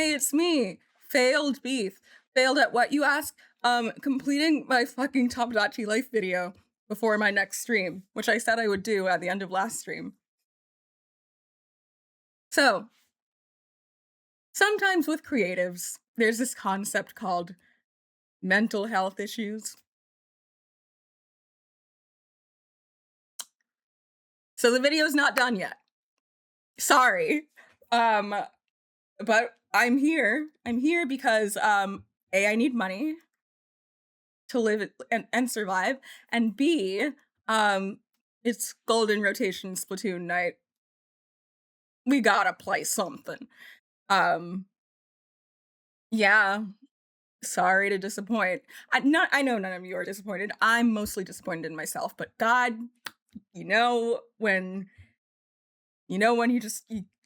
Hey, it's me. Failed Beef. Failed at what, you ask? Completing my fucking Top.G Life video before my next stream, which I said I would do at the end of last stream. So, sometimes with creatives, there's this concept called mental health issues. So the video's not done yet. Sorry. But I'm here. I'm here because, A, I need money to live and survive, and B, it's Golden Rotation Splatoon night. We gotta play something. Yeah. Sorry to disappoint. I know none of you are disappointed. I'm mostly disappointed in myself, but God, when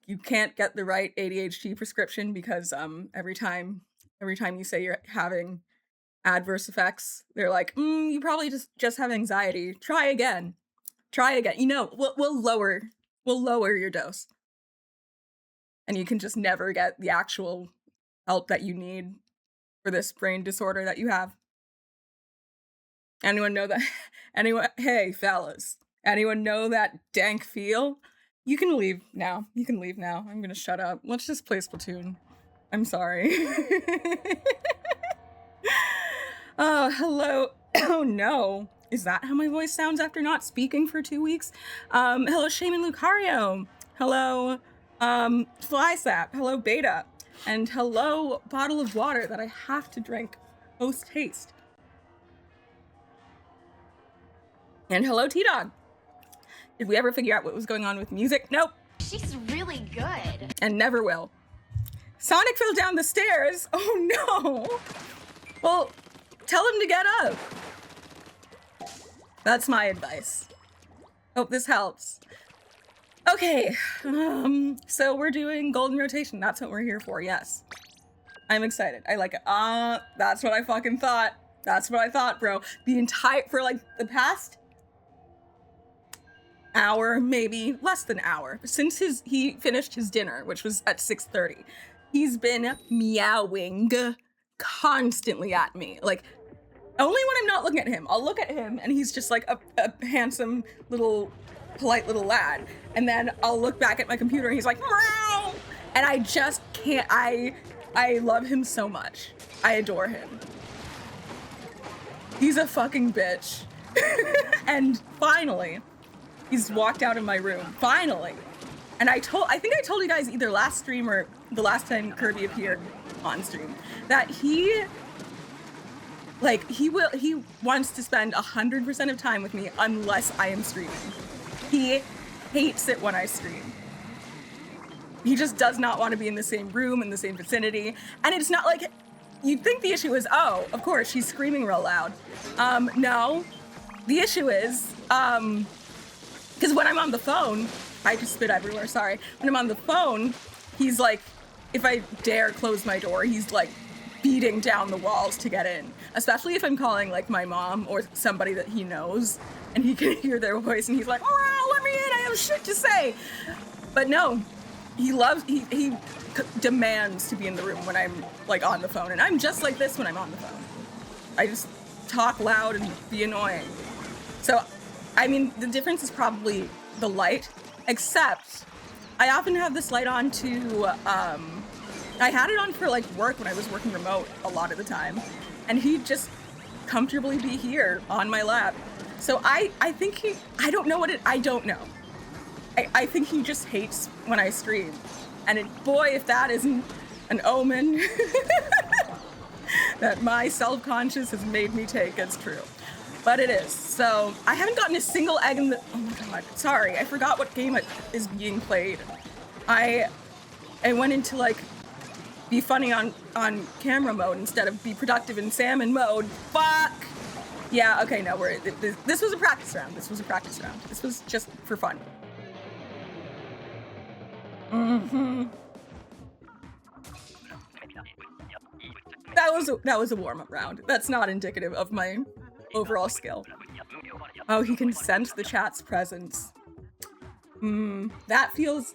you can't get the right ADHD prescription because every time you say you're having adverse effects, they're like, you probably just have anxiety. Try again. We'll lower your dose, and you can just never get the actual help that you need for this brain disorder that you have. Anyone know that? Hey, fellas. Anyone know that dank feel? You can leave now. I'm gonna shut up. Let's just play Splatoon. I'm sorry. Oh, hello. Oh no. Is that how my voice sounds after not speaking for 2 weeks? Hello, Shaman Lucario. Hello, Flysap. Hello, Beta. And hello, bottle of water that I have to drink post-haste. And hello, T-Dog. Did we ever figure out what was going on with music? Nope. She's really good. And never will. Sonic fell down the stairs. Oh no. Well, tell him to get up. That's my advice. Hope this helps. Okay, so we're doing Golden Rotation. That's what we're here for, yes. I'm excited. I like it. That's what I fucking thought. That's what I thought, bro. For like the past hour, maybe less than hour, since he finished his dinner, which was at 6:30, he's been meowing constantly at me. Like, only when I'm not looking at him. I'll look at him and he's just like a handsome polite little lad. And then I'll look back at my computer and he's like, meow! And I just can't, I love him so much. I adore him. He's a fucking bitch. And finally, he's walked out of my room. Finally. And I think I told you guys either last stream or the last time Kirby appeared on stream that he wants to spend 100% of time with me unless I am streaming. He hates it when I stream. He just does not want to be in the same room, in the same vicinity. And it's not like, you'd think the issue is, oh, of course, she's screaming real loud. No. The issue is, because when I'm on the phone, I just spit everywhere, sorry. When I'm on the phone, he's like, if I dare close my door, he's like beating down the walls to get in. Especially if I'm calling like my mom or somebody that he knows and he can hear their voice and he's like, oh, let me in, I have shit to say. But no, he demands to be in the room when I'm like on the phone. And I'm just like this when I'm on the phone. I just talk loud and be annoying. So, I mean, the difference is probably the light, except I often have this light on to, I had it on for like work when I was working remote a lot of the time, and he'd just comfortably be here on my lap. So I think I don't know. I think he just hates when I stream. And boy, if that isn't an omen that my self-conscious has made me take as true. But it is. So I haven't gotten a single egg in the, oh my god, sorry, I forgot what game is being played. I went into like be funny on camera mode instead of be productive in salmon mode. Fuck! Yeah, okay, no, this was a practice round. This was just for fun. Mm-hmm. That was a warm-up round. That's not indicative of my overall skill. Oh, he can sense the chat's presence. That feels,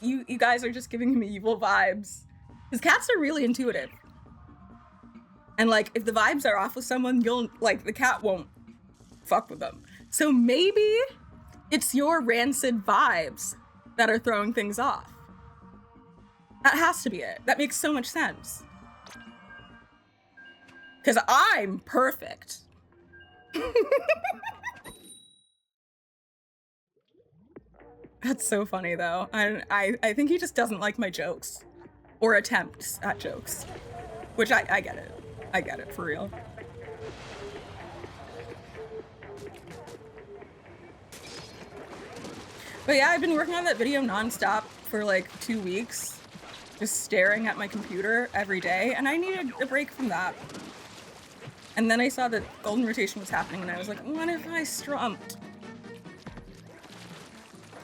you guys are just giving me evil vibes. Because cats are really intuitive. And like, if the vibes are off with someone, the cat won't fuck with them. So maybe it's your rancid vibes that are throwing things off. That has to be it. That makes so much sense. Because I'm perfect. That's so funny though. I think he just doesn't like my jokes. Or attempts at jokes. Which I get it. I get it, for real. But yeah, I've been working on that video nonstop for like 2 weeks. Just staring at my computer every day, and I needed a break from that. And then I saw that golden rotation was happening, and I was like, what if I strumped?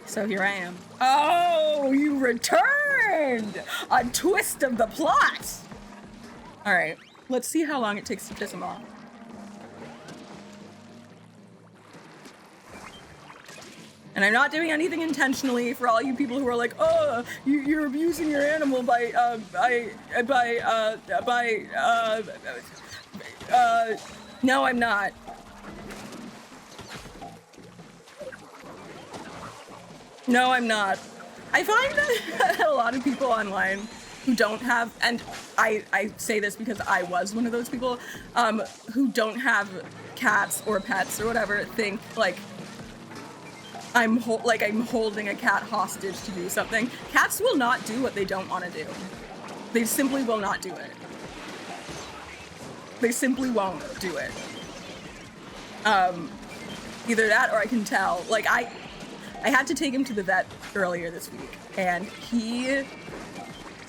So here I am. Oh, you returned! A twist of the plot! Alright, let's see how long it takes to piss him off. And I'm not doing anything intentionally for all you people who are like, oh, you're abusing your animal no, I'm not. No, I'm not. I find that a lot of people online who don't have, and I say this because I was one of those people, who don't have cats or pets or whatever, think like I'm holding a cat hostage to do something. Cats will not do what they don't want to do. They simply will not do it. They simply won't do it. Either that or I can tell. Like I had to take him to the vet earlier this week, and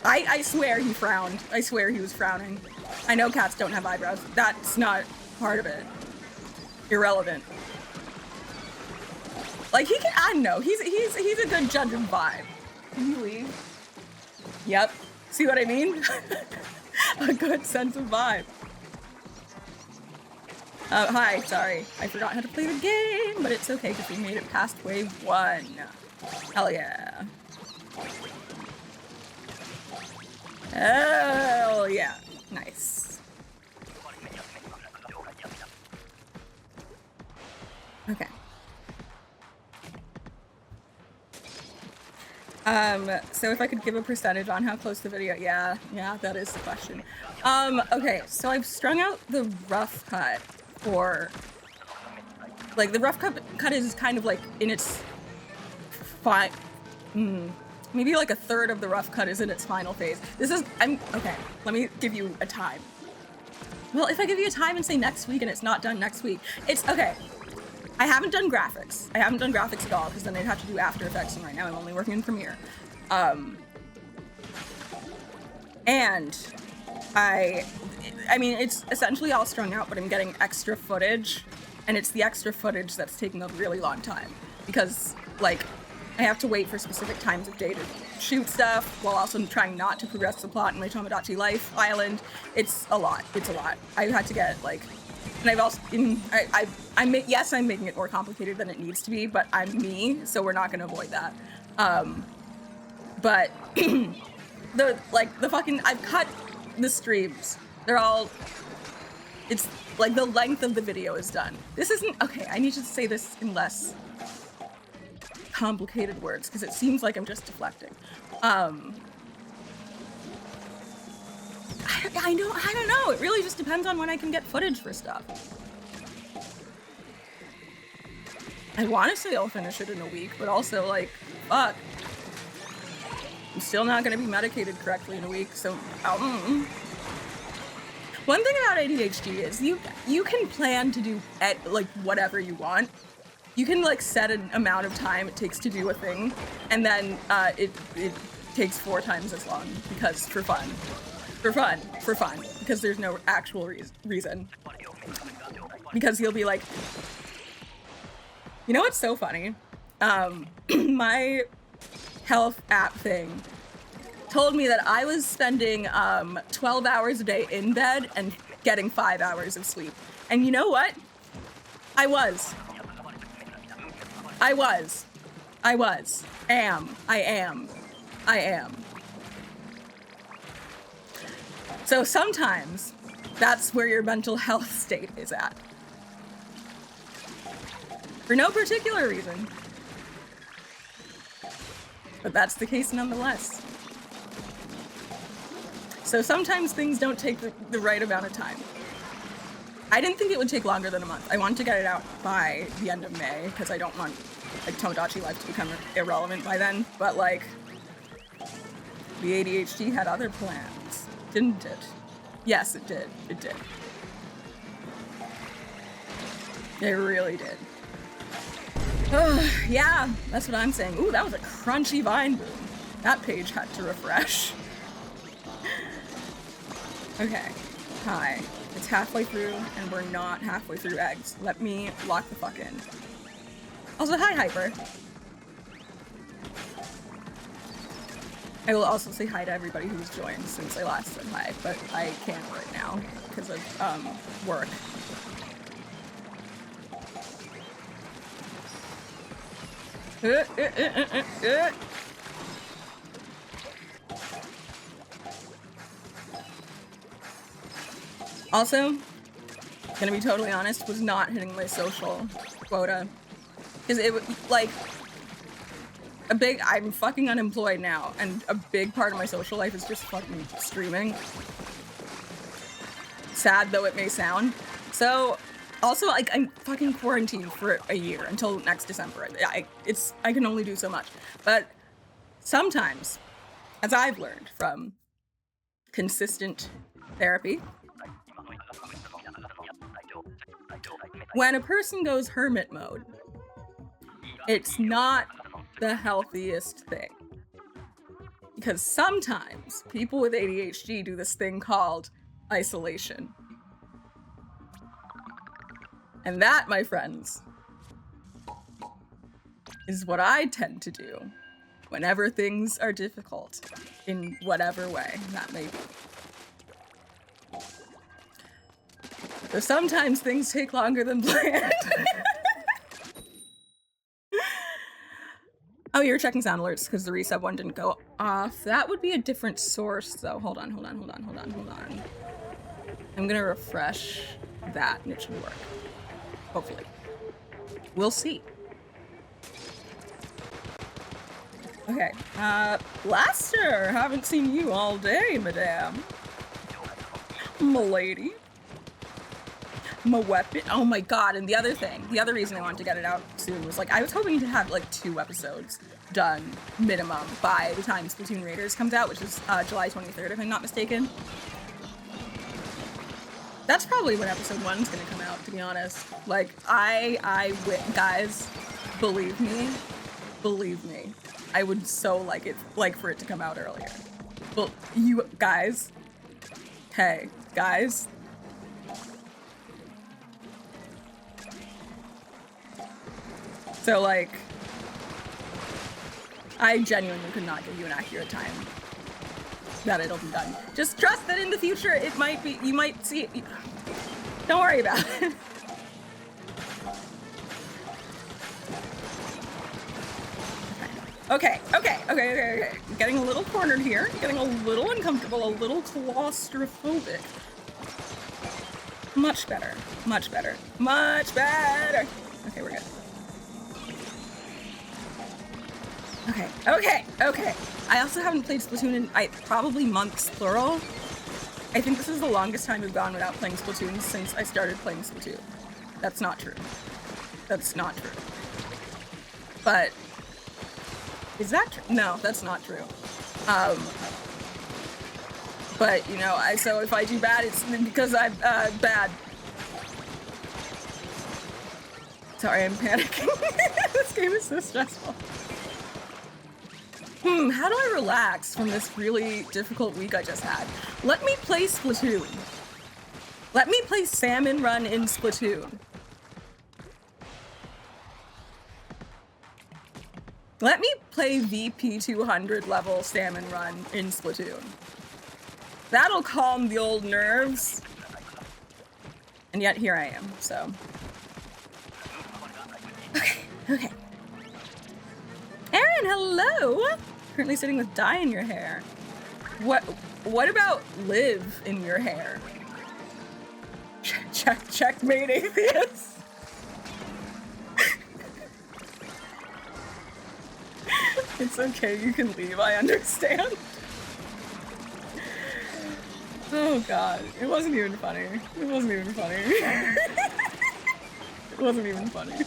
I swear he frowned. I swear he was frowning. I know cats don't have eyebrows. That's not part of it. Irrelevant. Like he can, I don't know. He's a good judge of vibe. Can you leave? Yep. See what I mean? A good sense of vibe. Hi, sorry. I forgot how to play the game, but it's okay because we made it past wave 1. Hell yeah. Hell yeah. Nice. Okay. So if I could give a percentage on how close the video, yeah, that is the question. Okay, so I've strung out the rough cut for, like, the rough cut is kind of like in its maybe like a third of the rough cut is in its final phase. Okay, let me give you a time. Well, if I give you a time and say next week and it's not done next week, it's okay. I haven't done graphics. I haven't done graphics at all because then I'd have to do After Effects, and right now I'm only working in Premiere. And I mean, it's essentially all strung out, but I'm getting extra footage, and it's the extra footage that's taking a really long time because, like, I have to wait for specific times of day to shoot stuff while also trying not to progress the plot in my Tomodachi Life Island. It's a lot. It's a lot. I had to get, like, and I've also, yes, I'm making it more complicated than it needs to be, but I'm me, so we're not going to avoid that. But I've cut the streams. They're all, it's like the length of the video is done. This isn't, okay, I need to say this in less complicated words because it seems like I'm just deflecting. I don't know. It really just depends on when I can get footage for stuff. I want to say I'll finish it in a week, but also, like, fuck. I'm still not going to be medicated correctly in a week, so... One thing about ADHD is you can plan to do, like, whatever you want. You can, like, set an amount of time it takes to do a thing, and then it takes 4 times as long, because for fun. For fun, because there's no actual reason. Because you'll be like, you know what's so funny? My health app thing told me that I was spending 12 hours a day in bed and getting 5 hours of sleep. And you know what? I am. So sometimes that's where your mental health state is at. For no particular reason. But that's the case nonetheless. So sometimes things don't take the right amount of time. I didn't think it would take longer than a month. I wanted to get it out by the end of May because I don't want like Tomodachi Life to become irrelevant by then. But like, the ADHD had other plans, didn't it? Yes, it did. It did. It really did. Yeah, that's what I'm saying. Ooh, that was a crunchy vine boom. That page had to refresh. Okay. Hi. It's halfway through, and we're not halfway through eggs. Let me lock the fuck in. Also, hi, Hyper. I will also say hi to everybody who's joined since I last said hi, but I can't right now because of work. Also, gonna be totally honest, was not hitting my social quota. Because it was like I'm fucking unemployed now, and a big part of my social life is just fucking streaming. Sad though it may sound. So, also, like, I'm fucking quarantined for a year until next December. I can only do so much. But sometimes, as I've learned from consistent therapy, when a person goes hermit mode, it's not the healthiest thing. Because sometimes people with ADHD do this thing called isolation. And that, my friends, is what I tend to do whenever things are difficult, in whatever way that may be. So sometimes things take longer than planned. Oh, you're checking sound alerts because the resub one didn't go off. That would be a different source, though. Hold on. I'm gonna refresh that, and it should work. Hopefully. We'll see. Okay, Blaster! Haven't seen you all day, madame. M'lady. My weapon. Oh my god, and the other reason I wanted to get it out soon was, like, I was hoping to have, like, 2 episodes done minimum by the time Splatoon Raiders comes out, which is July 23rd, if I'm not mistaken. That's probably when episode 1's gonna come out, to be honest. Like, guys, believe me, I would so like for it to come out earlier. Well, you guys, hey, guys. So, like, I genuinely could not give you an accurate time that it'll be done. Just trust that in the future it might be, you might see it. Don't worry about it. Okay. Getting a little cornered here, getting a little uncomfortable, a little claustrophobic. Much better. Okay, we're good. Okay. I also haven't played Splatoon in probably months, plural. I think this is the longest time we've gone without playing Splatoon since I started playing Splatoon. That's not true. But is that true? No, that's not true. But, you know, so if I do bad, it's because I'm bad. Sorry, I'm panicking. This game is so stressful. How do I relax from this really difficult week I just had? Let me play Splatoon. Let me play Salmon Run in Splatoon. Let me play VP 200 level Salmon Run in Splatoon. That'll calm the old nerves. And yet here I am, so. Okay. Aaron, hello! Currently sitting with dye in your hair. What what about live in your hair? Checkmate, atheist. It's okay, you can leave, I understand. Oh god, it wasn't even funny. It wasn't even funny. It wasn't even funny.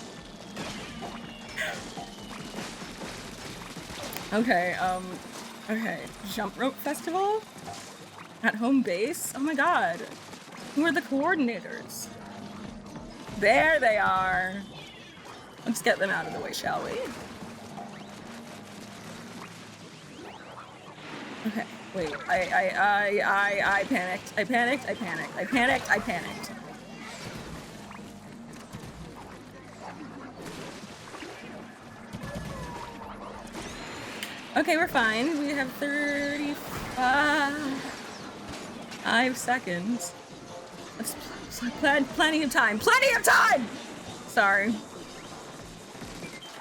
Okay, okay. Jump rope festival? At home base? Oh my god. Who are the coordinators? There they are. Let's get them out of the way, shall we? Okay, wait. I panicked. I panicked. I panicked. I panicked. I panicked. Okay, we're fine. We have 35 seconds. That's plenty of time. Plenty of time! Sorry.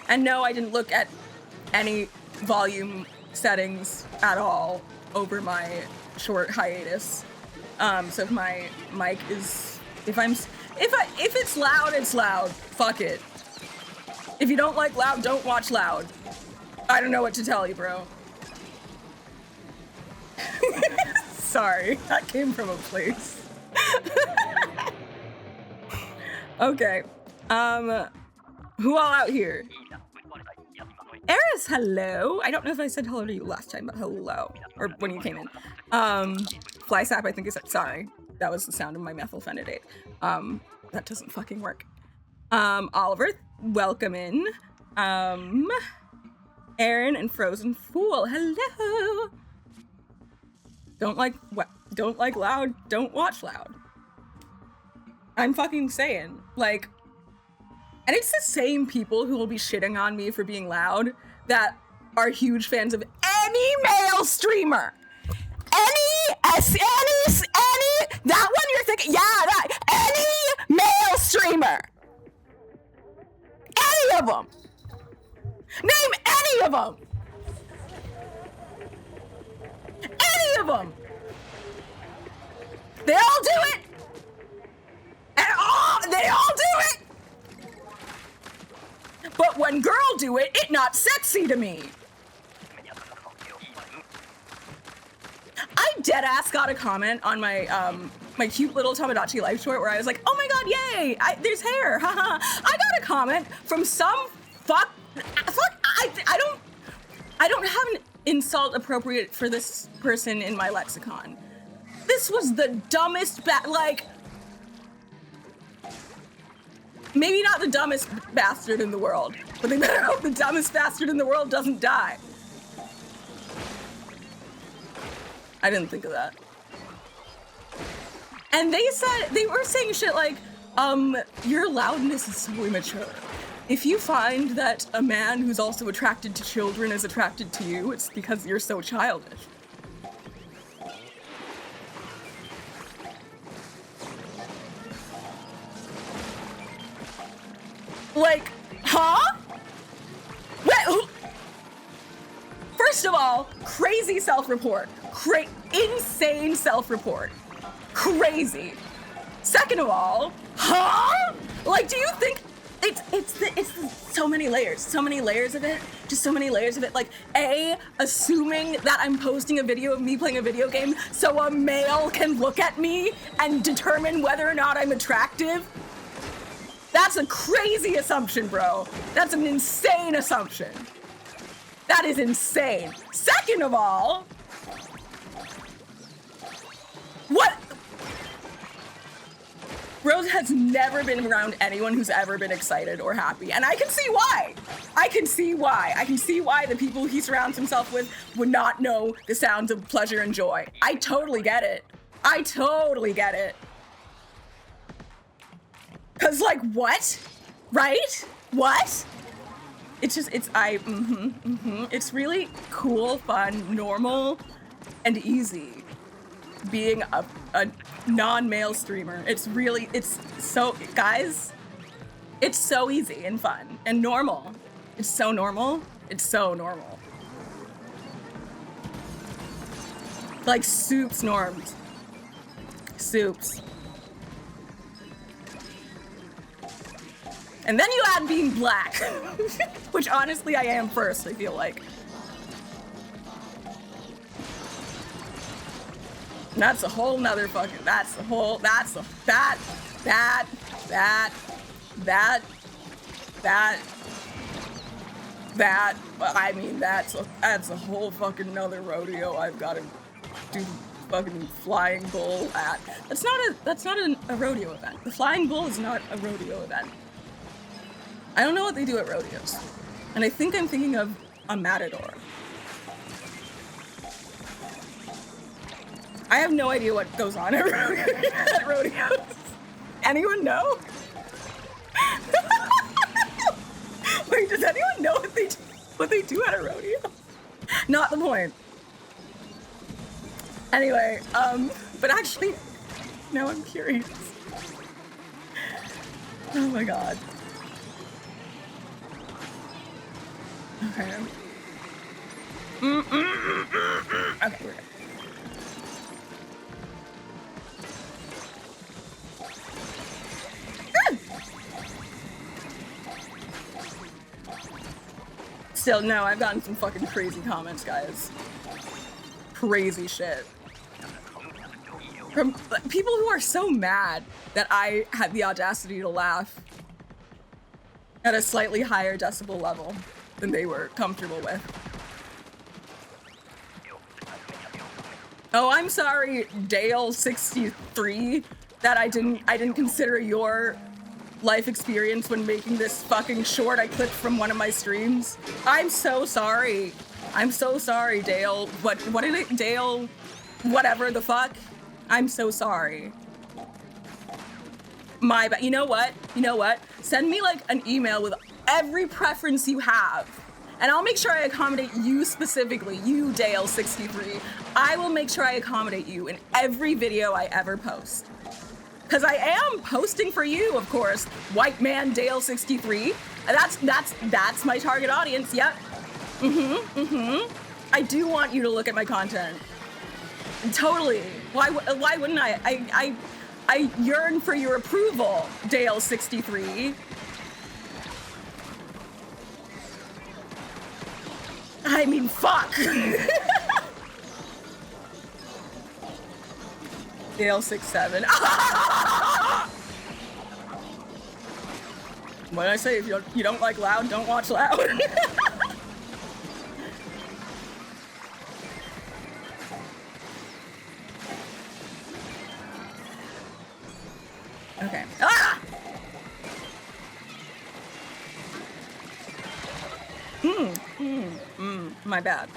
And no, I didn't look at any volume settings at all over my short hiatus. So if my mic is, if it's loud, it's loud. Fuck it. If you don't like loud, don't watch loud. I don't know what to tell you, bro. Sorry, that came from a place. Okay. Who all out here? Eris, hello. I don't know if I said hello to you last time, but hello. Or when you came in. Flysap, I think I said sorry. That was the sound of my methylphenidate. That doesn't fucking work. Oliver, welcome in. Aaron and Frozen Fool, hello. Don't like loud, don't watch loud. I'm fucking saying, like, and it's the same people who will be shitting on me for being loud that are huge fans of any male streamer. Any, that one you're thinking, yeah, that, any male streamer. Any of them. Name any of them. Any of them. They all do it. And they all do it. But when girl do it, it not sexy to me. I deadass got a comment on my my cute little Tamagotchi life short where I was like, oh my god, yay, there's hair, haha. I got a comment from some I don't have an insult appropriate for this person in my lexicon. This was the dumbest like, maybe not the dumbest bastard in the world, but they better hope the dumbest bastard in the world doesn't die. I didn't think of that. And they were saying shit like, your loudness is so immature. If you find that a man who's also attracted to children is attracted to you, it's because you're so childish. Like, huh? Wait, first of all, crazy self-report. Insane self-report. Crazy. Second of all, huh? Like, do you think it's so many layers of it, just so many layers of it. Like, A, assuming that I'm posting a video of me playing a video game so a male can look at me and determine whether or not I'm attractive. That's a crazy assumption, bro. That's an insane assumption. That is insane. Second of all, what? Rose has never been around anyone who's ever been excited or happy, and I can see why. I can see why the people he surrounds himself with would not know the sounds of pleasure and joy. I totally get it. Cause like, what? Right? What? It's just, it's really cool, fun, normal, and easy being a non-male streamer. It's so, guys, it's so easy and fun and normal. It's so normal. Like soups, Norms. Soups. And then you add being black, which honestly I am first, I feel like. And that's a whole nother fucking, that's a whole, that's a, that, I mean, that's a whole fucking nother rodeo I've got to do fucking flying bull at. That's not a rodeo event. The flying bull is not a rodeo event. I don't know what they do at rodeos. And I think I'm thinking of a matador. I have no idea what goes on at rodeos. Anyone know? Wait, does anyone know what they do at a rodeo? Not the point. Anyway, but actually, now I'm curious. Oh my god. Okay. Okay, we're good. Still, no, I've gotten some fucking crazy comments, guys. Crazy shit. From people who are so mad that I had the audacity to laugh at a slightly higher decibel level than they were comfortable with. Oh, I'm sorry, Dale63, that I didn't consider your life experience when making this fucking short I clipped from one of my streams. I'm so sorry. I'm so sorry, Dale. What did it, Dale? Whatever the fuck. I'm so sorry. My bad. You know what? You know what? Send me like an email with every preference you have, and I'll make sure I accommodate you specifically, you Dale63. I will make sure I accommodate you in every video I ever post. Because I am posting for you, of course, white man Dale63. That's my target audience. Yep. I do want you to look at my content. Totally. Why wouldn't I? I yearn for your approval, Dale63. I mean, fuck. Dale67. What did I say? If you don't like loud, don't watch loud. Okay. Ah! My bad.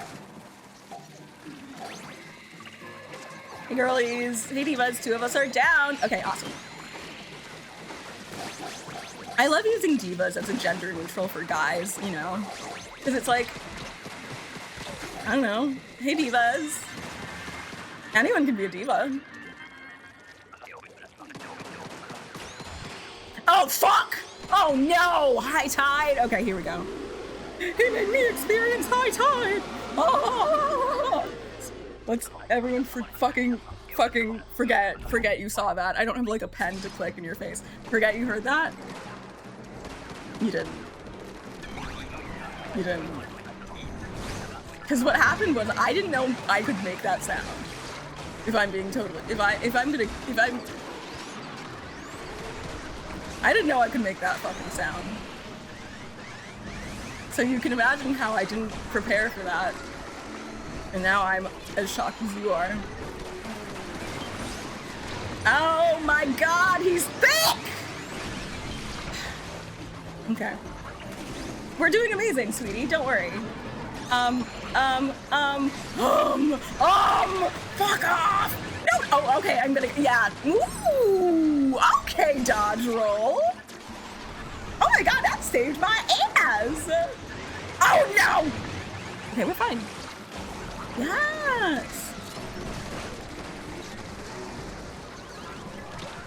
Hey girlies, hey divas, two of us are down. Okay, awesome. I love using divas as a gender neutral for guys, you know, because it's like, I don't know, hey divas. Anyone can be a diva. Oh, fuck! Oh no, high tide. Okay, here we go. He made me experience high tide. Oh! Let's everyone fucking forget you saw that. I don't have like a pen to click in your face. Forget you heard that. You didn't. You didn't. Because what happened was I didn't know I could make that sound. If I'm being totally, I didn't know I could make that fucking sound. So you can imagine how I didn't prepare for that. And now I'm as shocked as you are. Oh my god, he's thick! Okay. We're doing amazing, sweetie, don't worry. Fuck off! No, oh, okay, I'm gonna, yeah. Ooh, okay, dodge roll. Oh my god, that saved my ass! Oh no! Okay, we're fine. Yes!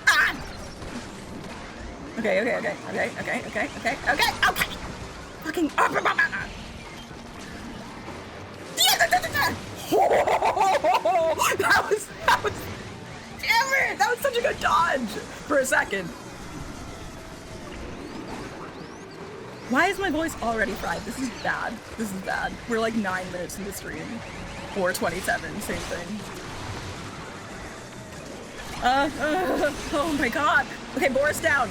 Ah! Okay. Fucking That was, damn it! That was such a good dodge for a second. Why is my voice already fried? This is bad. This is bad. We're like 9 minutes into stream. Or 27, same thing. Oh my god. Okay, Boris down.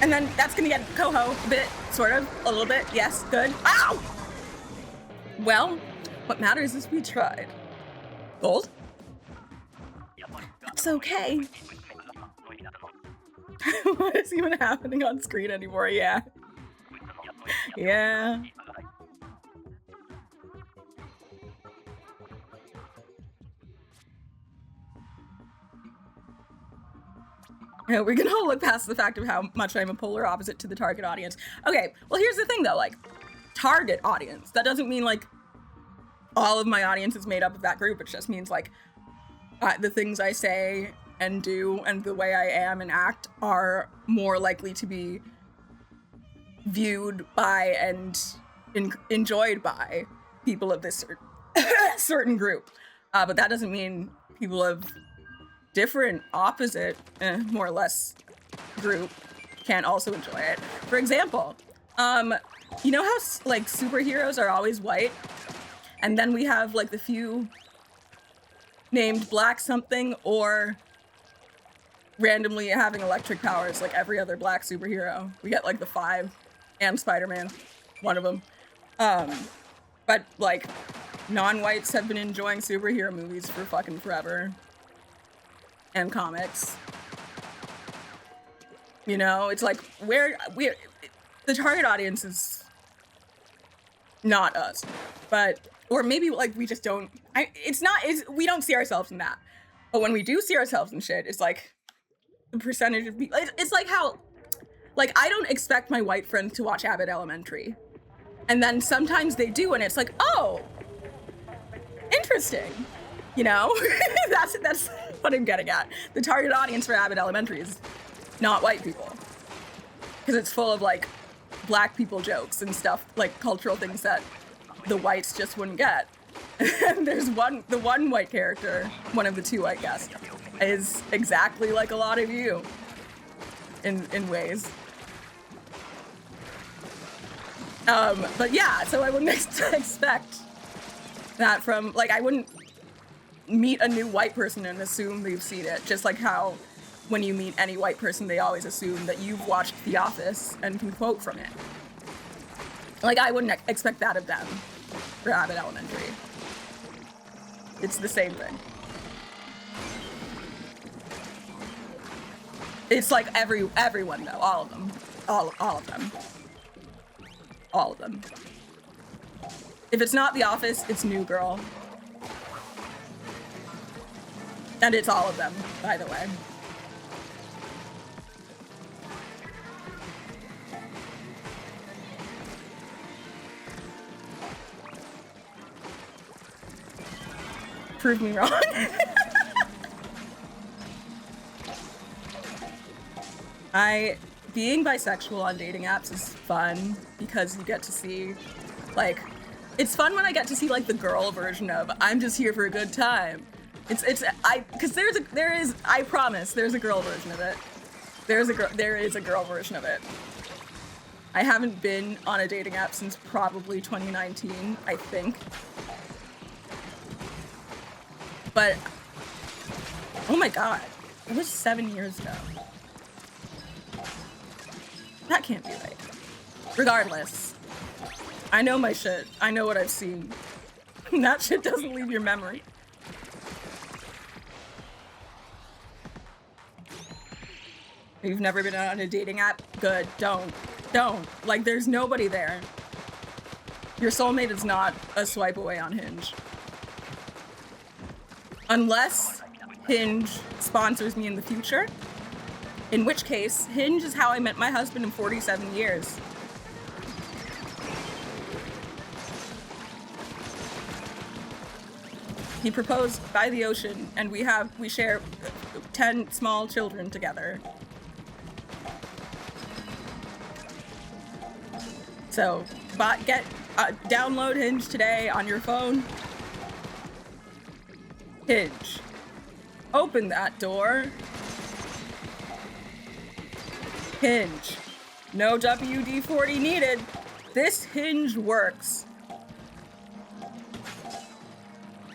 And then that's gonna get Coho a bit, sort of, a little bit. Yes, good. Ow! Well, what matters is we tried. Gold? It's okay. What is even happening on screen anymore? Yeah. Yeah. Yeah, we're gonna look past the fact of how much I'm a polar opposite to the target audience. Okay, well here's the thing though, like, target audience. That doesn't mean like all of my audience is made up of that group. It just means like the things I say and do and the way I am and act are more likely to be viewed by and enjoyed by people of this certain group. But that doesn't mean people of different, opposite, more or less group can't also enjoy it. For example, you know how like superheroes are always white? And then we have like the few named Black something or randomly having electric powers like every other Black superhero. We get like the 5 and Spider-Man, one of them. But like non-whites have been enjoying superhero movies for fucking forever. And comics. You know, it's like the target audience is not us, but, or maybe like we just don't, we don't see ourselves in that. But when we do see ourselves in shit, it's like the percentage of people, it's like how, like I don't expect my white friends to watch Abbott Elementary. And then sometimes they do and it's like, oh, interesting. You know, that's what I'm getting at. The target audience for Abbott Elementary is not white people. Because it's full of like Black people jokes and stuff, like cultural things that the whites just wouldn't get. And there's the one white character, one of the 2, I guess, is exactly like a lot of you in ways. But yeah, so I wouldn't expect that from, like, I wouldn't meet a new white person and assume they've seen it, just like how when you meet any white person they always assume that you've watched The Office and can quote from it. Like I wouldn't expect that of them for Abbott Elementary. It's the same thing. It's like everyone though, all of them. All of them. All of them. If it's not The Office, it's New Girl. And it's all of them, by the way. Prove me wrong. Being bisexual on dating apps is fun because you get to see, like, it's fun when I get to see like the girl version of I'm just here for a good time. I promise there's a girl version of it. There is a girl version of it. I haven't been on a dating app since probably 2019, I think. But, oh my god, it was 7 years ago. That can't be right. Regardless, I know my shit. I know what I've seen. That shit doesn't leave your memory. You've never been on a dating app? Good, don't. Like, there's nobody there. Your soulmate is not a swipe away on Hinge. Unless Hinge sponsors me in the future, in which case, Hinge is how I met my husband in 47 years. He proposed by the ocean, and we share 10 small children together. So, download Hinge today on your phone. Hinge. Open that door. Hinge. No WD-40 needed. This hinge works.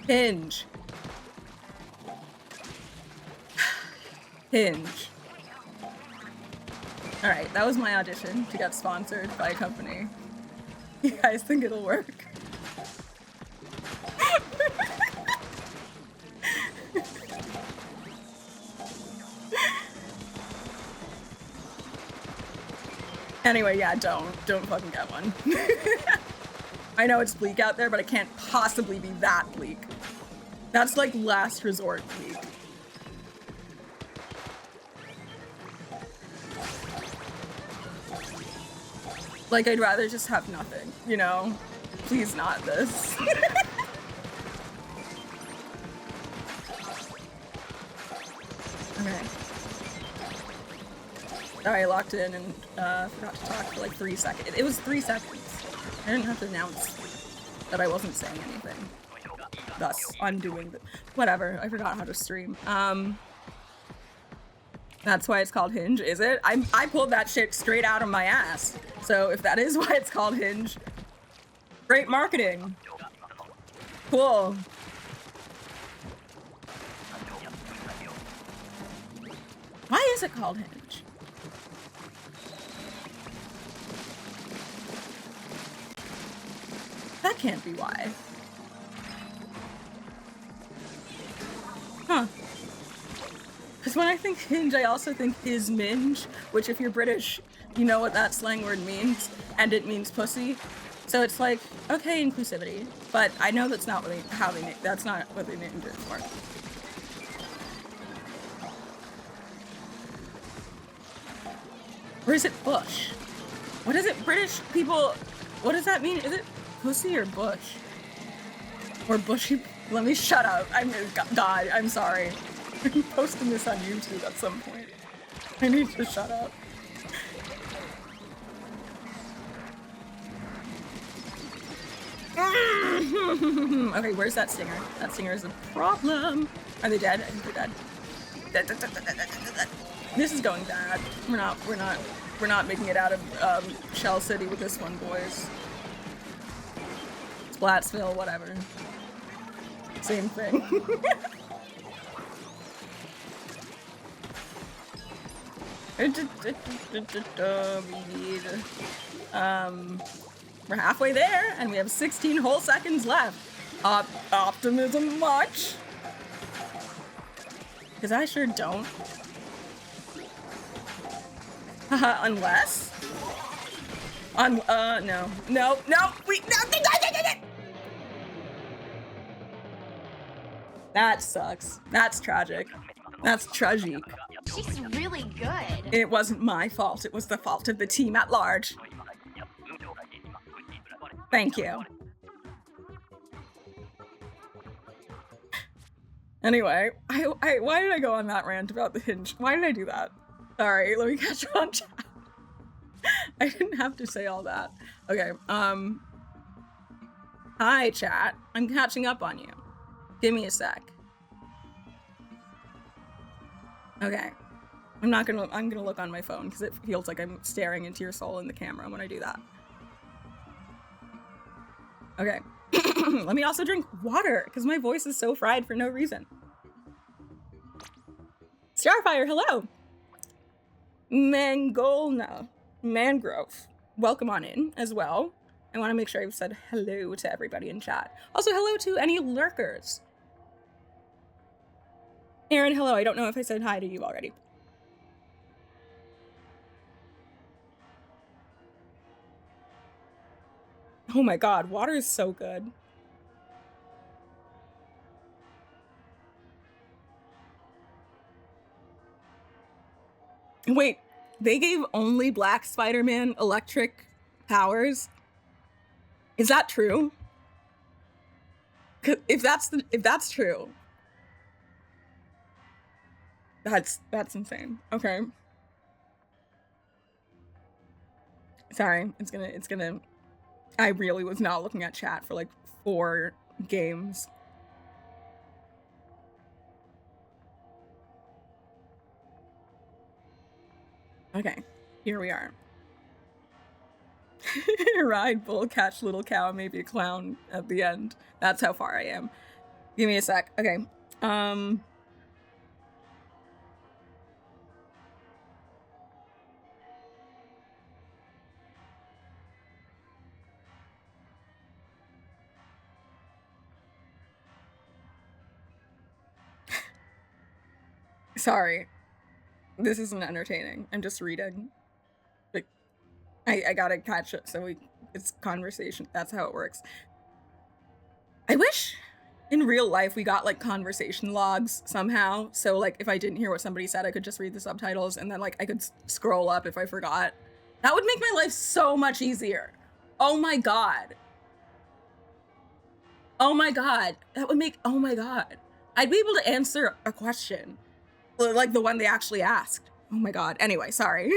Hinge. Hinge. Alright, that was my audition to get sponsored by a company. You guys think it'll work? Anyway, yeah, don't fucking get one. I know it's bleak out there, but it can't possibly be that bleak. That's like last resort bleak. Like, I'd rather just have nothing, you know? Please not this. Okay. Sorry, I locked in and forgot to talk for like 3 seconds. It was 3 seconds. I didn't have to announce that I wasn't saying anything. Thus, undoing the... Whatever, I forgot how to stream. That's why it's called Hinge, is it? I pulled that shit straight out of my ass. So if that is why it's called Hinge, great marketing. Cool. Why is it called Hinge? That can't be why. Huh. Because when I think hinge, I also think his minge, which if you're British, you know what that slang word means, and it means pussy. So it's like, okay, inclusivity, but I know that's not what that's not what they named it for. Or is it bush? What is it, British people, what does that mean? Is it pussy or bush? Or bushy? Let me shut up. God, I'm sorry. I'm posting this on YouTube at some point. I need to shut up. Okay, where's that singer? That singer is a problem. Are they dead? I think they're dead. This is going bad. We're not making it out of Shell City with this one, boys. Splatsville, whatever. Same thing. We're halfway there, and we have 16 whole seconds left. Optimism much? Because I sure don't. Unless? No. No, that sucks. That's tragic. That's tragic. She's really good. It wasn't my fault. It was the fault of the team at large. Thank you. Anyway, why did I go on that rant about the hinge? Why did I do that? Sorry, let me catch you on chat. I didn't have to say all that. Okay, hi chat. I'm catching up on you. Give me a sec. Okay. I'm gonna look on my phone because it feels like I'm staring into your soul in the camera when I do that. Okay. Let me also drink water because my voice is so fried for no reason. Starfire, hello. Mangrove. Welcome on in as well. I want to make sure I've said hello to everybody in chat. Also, hello to any lurkers. Aaron, hello. I don't know if I said hi to you already. Oh my god, water is so good. Wait, they gave only Black Spider-Man electric powers? Is that true? 'Cause if that's true, that's insane. Okay. Sorry, it's gonna I really was not looking at chat for like 4 games. Okay, here we are. Ride bull, catch little cow, maybe a clown at the end. That's how far I am. Give me a sec. Okay. Sorry. This isn't entertaining. I'm just reading. Like, I gotta catch it so it's conversation. That's how it works. I wish in real life we got like conversation logs somehow. So like if I didn't hear what somebody said, I could just read the subtitles and then like I could scroll up if I forgot. That would make my life so much easier. Oh my god. Oh my god. That would make, oh my god. I'd be able to answer a question. Like the one they actually asked. Oh my god. Anyway, sorry.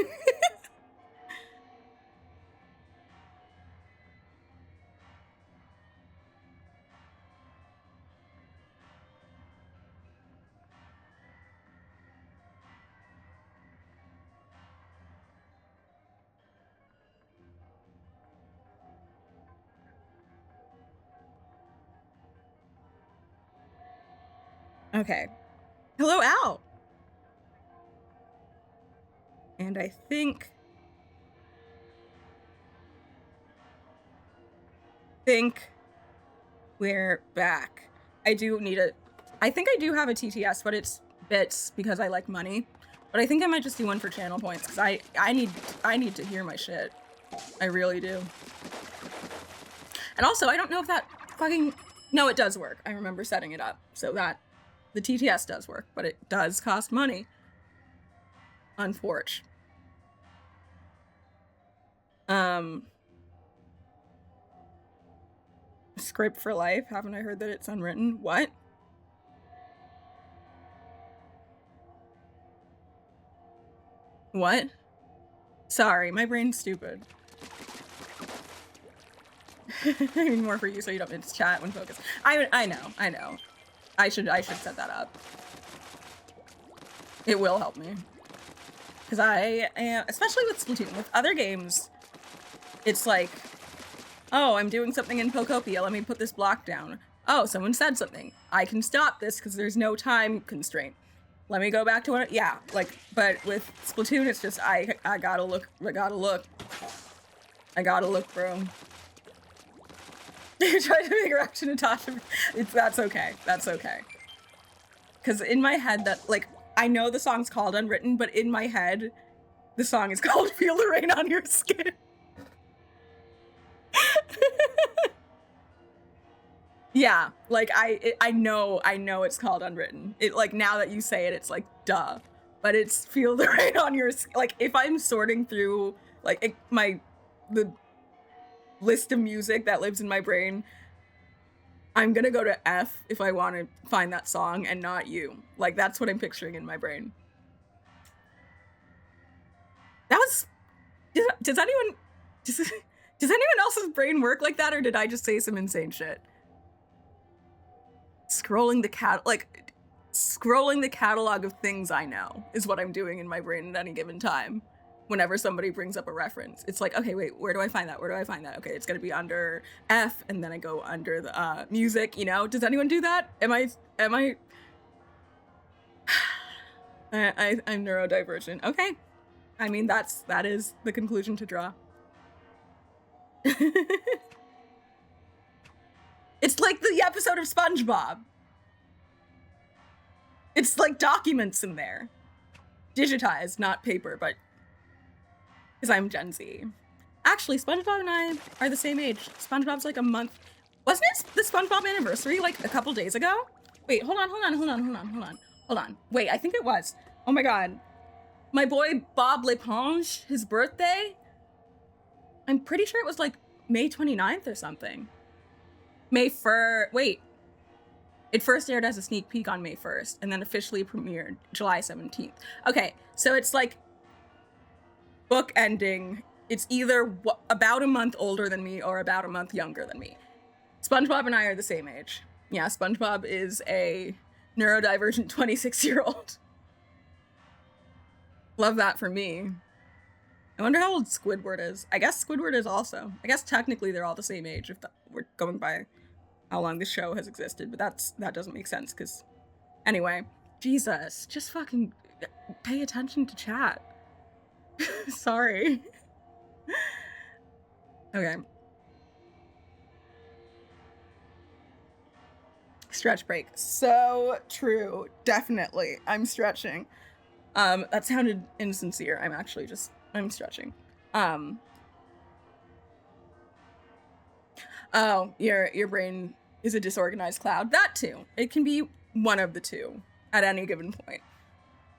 Okay. Hello, Al. And I think we're back. I do need I think I do have a TTS, but it's bits because I like money. But I think I might just do one for channel points because I need to hear my shit. I really do. And also, I don't know if that fucking, no, it does work. I remember setting it up so that the TTS does work, but it does cost money. Unfortunately. Script for life. Haven't I heard that it's unwritten? What? What? Sorry, my brain's stupid. I mean, more for you so you don't miss chat when focused. I know. I should set that up. It will help me. Because I am, especially with Splatoon, with other games, it's like, oh, I'm doing something in Pokopia, let me put this block down. Oh, someone said something. I can stop this because there's no time constraint. Let me go back to what, yeah, like, but with Splatoon, it's just, I gotta look, bro. You tried to make a reaction to Tasha. That's okay. Because in my head, that, like, I know the song's called Unwritten, but in my head, the song is called Feel the Rain on Your Skin. Yeah, like, I know it's called Unwritten. It, like, now that you say it, it's like, duh. But it's Feel the Rain on Your Skin. Like, if I'm sorting through, like, the list of music that lives in my brain, I'm gonna go to F if I want to find that song and not you. Like, that's what I'm picturing in my brain. That was, does anyone else's brain work like that, or did I just say some insane shit? Scrolling the catalog of things I know is what I'm doing in my brain at any given time. Whenever somebody brings up a reference, it's like, okay, wait, where do I find that? Okay, it's gonna be under F, and then I go under the music, you know? Does anyone do that? I'm neurodivergent. Okay. I mean, that is the conclusion to draw. It's like the episode of SpongeBob. It's like documents in there. Digitized, not paper, but because I'm Gen Z. Actually, SpongeBob and I are the same age. SpongeBob's like a month. Wasn't it the SpongeBob anniversary like a couple days ago? Wait, hold on. Wait, I think it was. Oh my god. My boy Bob L'Eponge, his birthday, I'm pretty sure it was like May 29th or something. May 1st, wait. It first aired as a sneak peek on May 1st and then officially premiered July 17th. Okay, so it's like book ending. It's either about a month older than me or about a month younger than me. SpongeBob and I are the same age. Yeah, SpongeBob is a neurodivergent 26-year-old. Love that for me. I wonder how old Squidward is. I guess Squidward is also. I guess technically they're all the same age if we're going by how long the show has existed, but that doesn't make sense because anyway, Jesus, just fucking pay attention to chat. Sorry. Okay. Stretch break. So true. Definitely. I'm stretching. That sounded insincere. I'm stretching. Oh, your brain is a disorganized cloud. That too. It can be one of the two at any given point.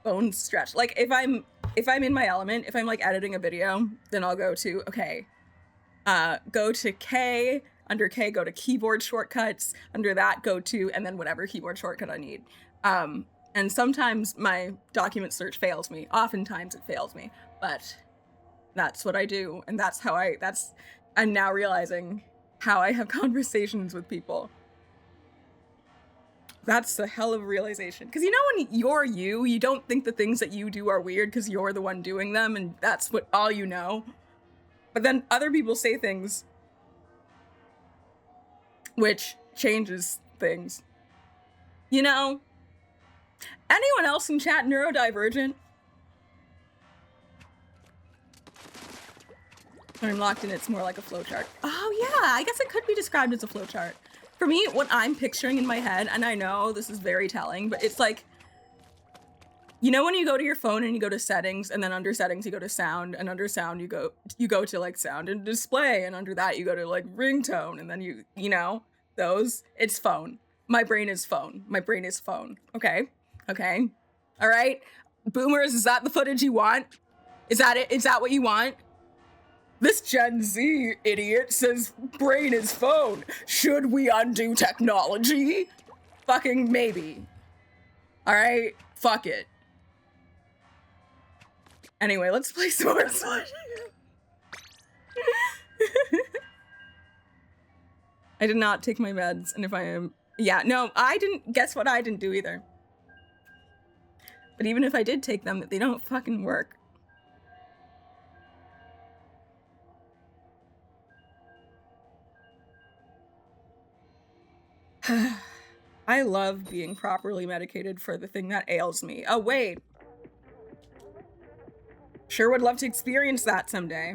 Bones stretch. Like if I'm in my element, if I'm like editing a video, then I'll go to, okay, go to K, under K, go to keyboard shortcuts, under that go to, and then whatever keyboard shortcut I need. And sometimes my document search fails me. Oftentimes it fails me, but that's what I do. And that's how I'm now realizing how I have conversations with people. That's a hell of a realization. Because you know when you're you don't think the things that you do are weird because you're the one doing them and that's what all you know. But then other people say things which changes things. You know? Anyone else in chat neurodivergent? When I'm locked in, it's more like a flowchart. Oh yeah, I guess it could be described as a flowchart. For me, what I'm picturing in my head, and I know this is very telling, but it's like, you know when you go to your phone and you go to settings, and then under settings you go to sound, and under sound you go to like sound and display, and under that you go to like ringtone, and then you know, those, it's phone. My brain is phone. My brain is phone. Okay? Okay? All right? Boomers, is that the footage you want? Is that it? Is that what you want? This Gen Z idiot says brain is phone. Should we undo technology? Fucking maybe. All right? Fuck it. Anyway, let's play some more Slash. I did not take my meds, and if I am... Yeah, no, I didn't... Guess what I didn't do either? But even if I did take them, they don't fucking work. I love being properly medicated for the thing that ails me. Oh, wait. Sure would love to experience that someday.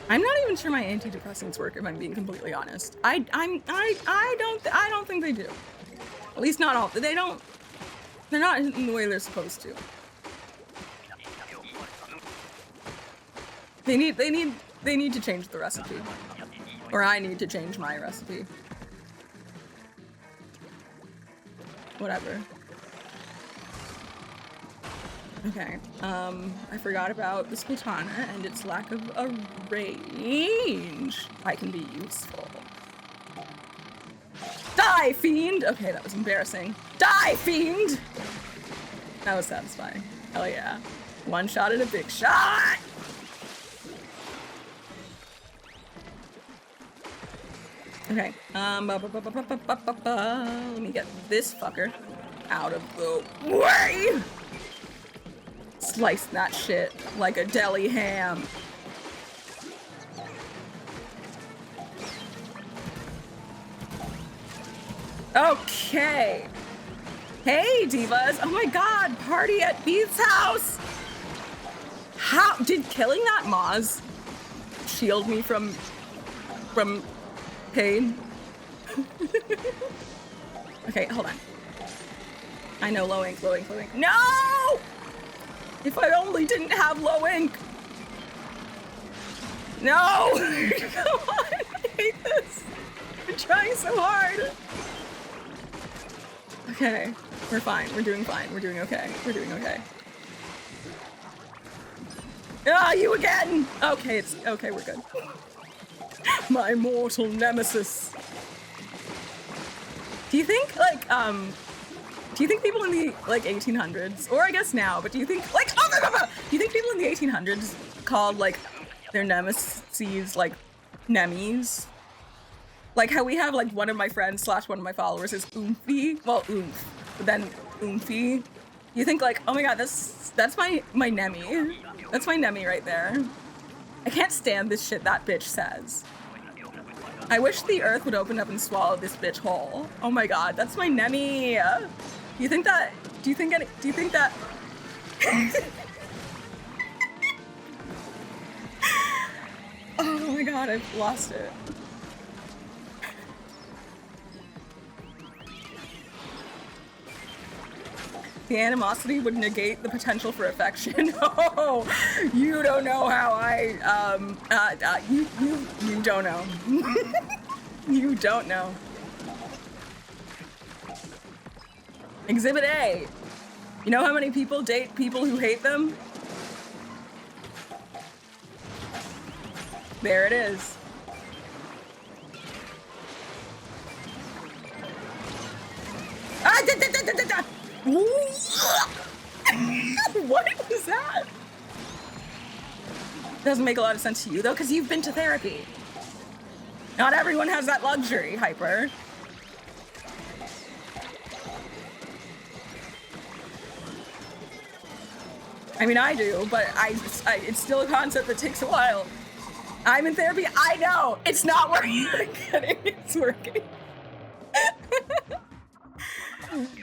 I'm not even sure my antidepressants work, if I'm being completely honest. I don't think they do. At least not all. They're not in the way they're supposed to. They need to change the recipe. Or I need to change my recipe. Whatever. Okay, I forgot about the Splatana and its lack of a range. I can be useful. Die, fiend! Okay, that was embarrassing. Die, fiend! That was satisfying. Hell yeah. One shot at a big shot! Okay, let me get this fucker out of the way! Slice that shit like a deli ham. Okay. Hey, divas. Oh my god, party at Beat's house. How did killing that Moz shield me from pain? Okay, hold on. I know low ink, low ink, low ink. No! If I only didn't have low ink. No! Come on, I hate this. I'm trying so hard. Okay, we're fine. We're doing fine. We're doing okay. We're doing okay. Ah, you again! Okay, it's okay, we're good. My mortal nemesis. Do you think, like, do you think people in the, like, 1800s, or I guess now, but do you think, like, do you think people in the 1800s called, like, their nemesis, like, nemies? Like how we have, like, one of my friends / one of my followers is Oomphy, well, Oomph, but then Oomphy, You think like, oh my god, that's my Nemi. That's my Nemi right there. I can't stand this shit that bitch says. I wish the earth would open up and swallow this bitch whole. Oh my god, that's my Nemi. Do you think that? Do you think that? Oh my god, I've lost it. The animosity would negate the potential for affection. Oh, you don't know how I, you don't know. You don't know. Exhibit A. You know how many people date people who hate them? There it is. Ah, what was that? Doesn't make a lot of sense to you though, because you've been to therapy. Not everyone has that luxury, Hyper. I mean, I do, but it's still a concept that takes a while. I'm in therapy. I know it's not working. I'm kidding. It's working.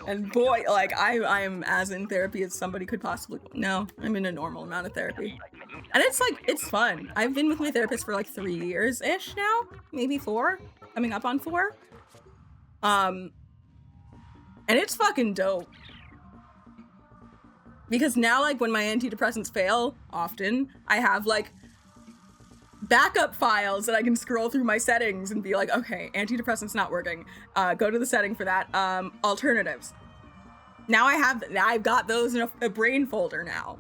And boy, like I am as in therapy as somebody could possibly. No, I'm in a normal amount of therapy, and it's like it's fun. I've been with my therapist for like 3 years ish now, maybe 4, coming up on 4. And it's fucking dope. Because now, like, when my antidepressants fail, often, I have, like, backup files that I can scroll through my settings and be like, okay, antidepressant's not working. Go to the setting for that. Alternatives. Now I've got those in a brain folder now.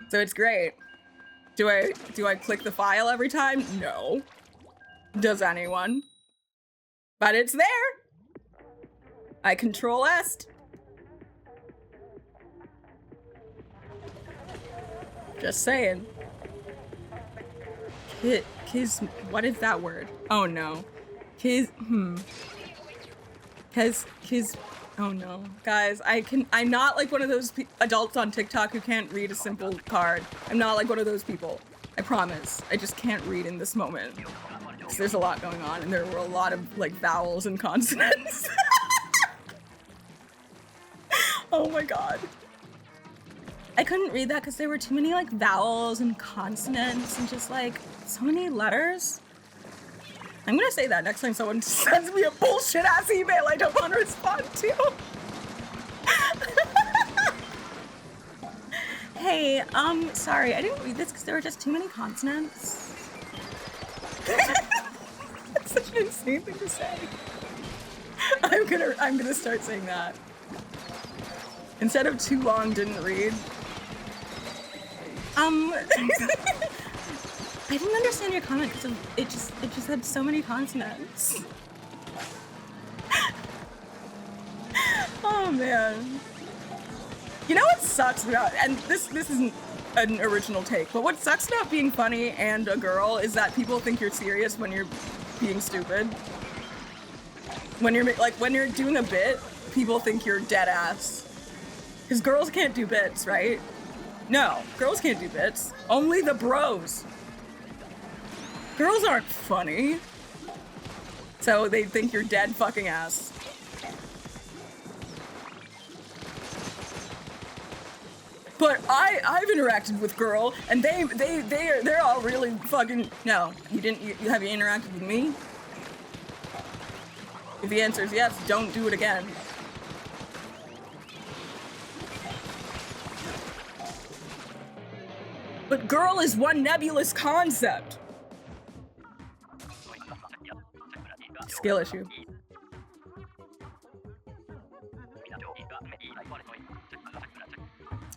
So it's great. Do I click the file every time? No. Does anyone? But it's there. I control est. Just saying. What is that word? Oh no. Oh no. Guys, I'm not like one of those adults on TikTok who can't read a simple card. I'm not like one of those people. I promise. I just can't read in this moment. Because there's a lot going on and there were a lot of like vowels and consonants. Oh my god. I couldn't read that because there were too many like vowels and consonants and just like so many letters. I'm gonna say that next time someone sends me a bullshit ass email I don't want to respond to. Hey, sorry, I didn't read this because there were just too many consonants. That's such an insane thing to say. I'm gonna start saying that. Instead of too long didn't read. I didn't understand your comment because it just had so many consonants. Oh man. You know what sucks about, and this isn't an original take, but what sucks about being funny and a girl is that people think you're serious when you're being stupid. When you're doing a bit, people think you're dead ass. Because girls can't do bits, right? No, girls can't do bits. Only the bros. Girls aren't funny. So they think you're dead fucking ass. But I've interacted with girl, and they're all really fucking. No, you didn't. Have you interacted with me? If the answer is yes, don't do it again. But girl is one nebulous concept. Skill issue.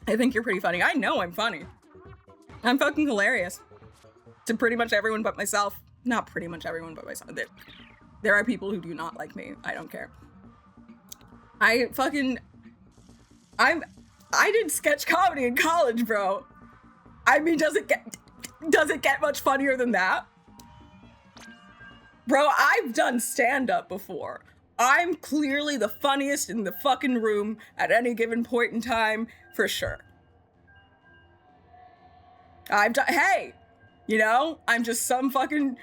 I think you're pretty funny. I know I'm funny. I'm fucking hilarious. To pretty much everyone but myself. Not pretty much everyone but myself. There are people who do not like me. I don't care. I did sketch comedy in college, bro. I mean, does it get much funnier than that? Bro, I've done stand-up before. I'm clearly the funniest in the fucking room at any given point in time, for sure. Hey, you know, I'm just some fucking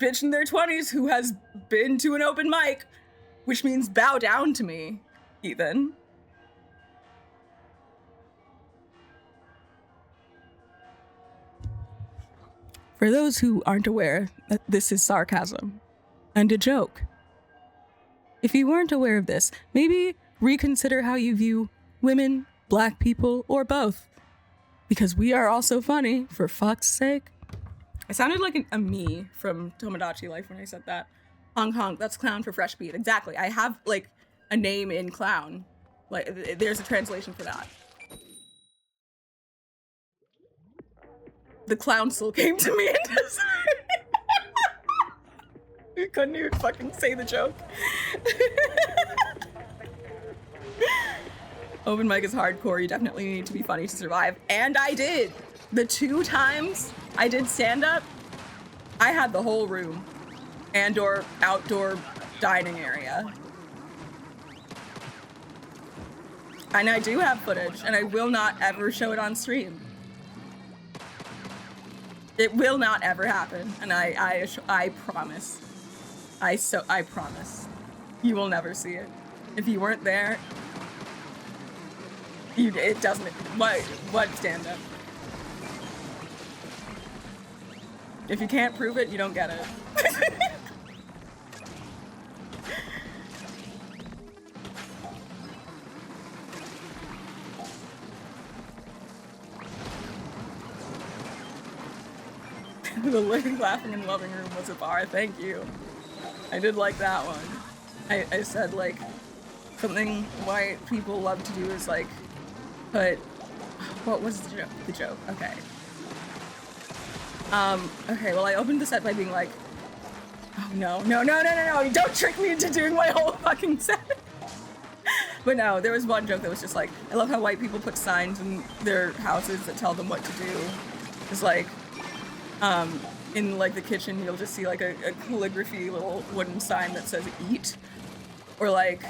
bitch in their 20s who has been to an open mic, which means bow down to me, Ethan. For those who aren't aware, this is sarcasm and a joke. If you weren't aware of this, maybe reconsider how you view women, black people, or both. Because we are also funny, for fuck's sake. I sounded like a me from Tomodachi Life when I said that. Honk honk, that's clown for fresh beat. Exactly. I have like a name in clown. Like there's a translation for that. The clown still came to me and you couldn't even fucking say the joke. Open mic is hardcore. You definitely need to be funny to survive. And I did. The 2 times I did stand-up, I had the whole room and or outdoor dining area. And I do have footage, and I will not ever show it on stream. It will not ever happen, and I promise. I promise. You will never see it. If you weren't there, it doesn't. What stand-up? If you can't prove it, you don't get it. The living, laughing, and loving room was a bar. Thank you. I did like that one. I said like something white people love to do is like put. What was the joke? The joke. Okay. Okay, well, I opened the set by being like, oh, no, don't trick me into doing my whole fucking set. But no, there was one joke that was just like, I love how white people put signs in their houses that tell them what to do. It's like, in like the kitchen, you'll just see like a calligraphy little wooden sign that says eat. Or like,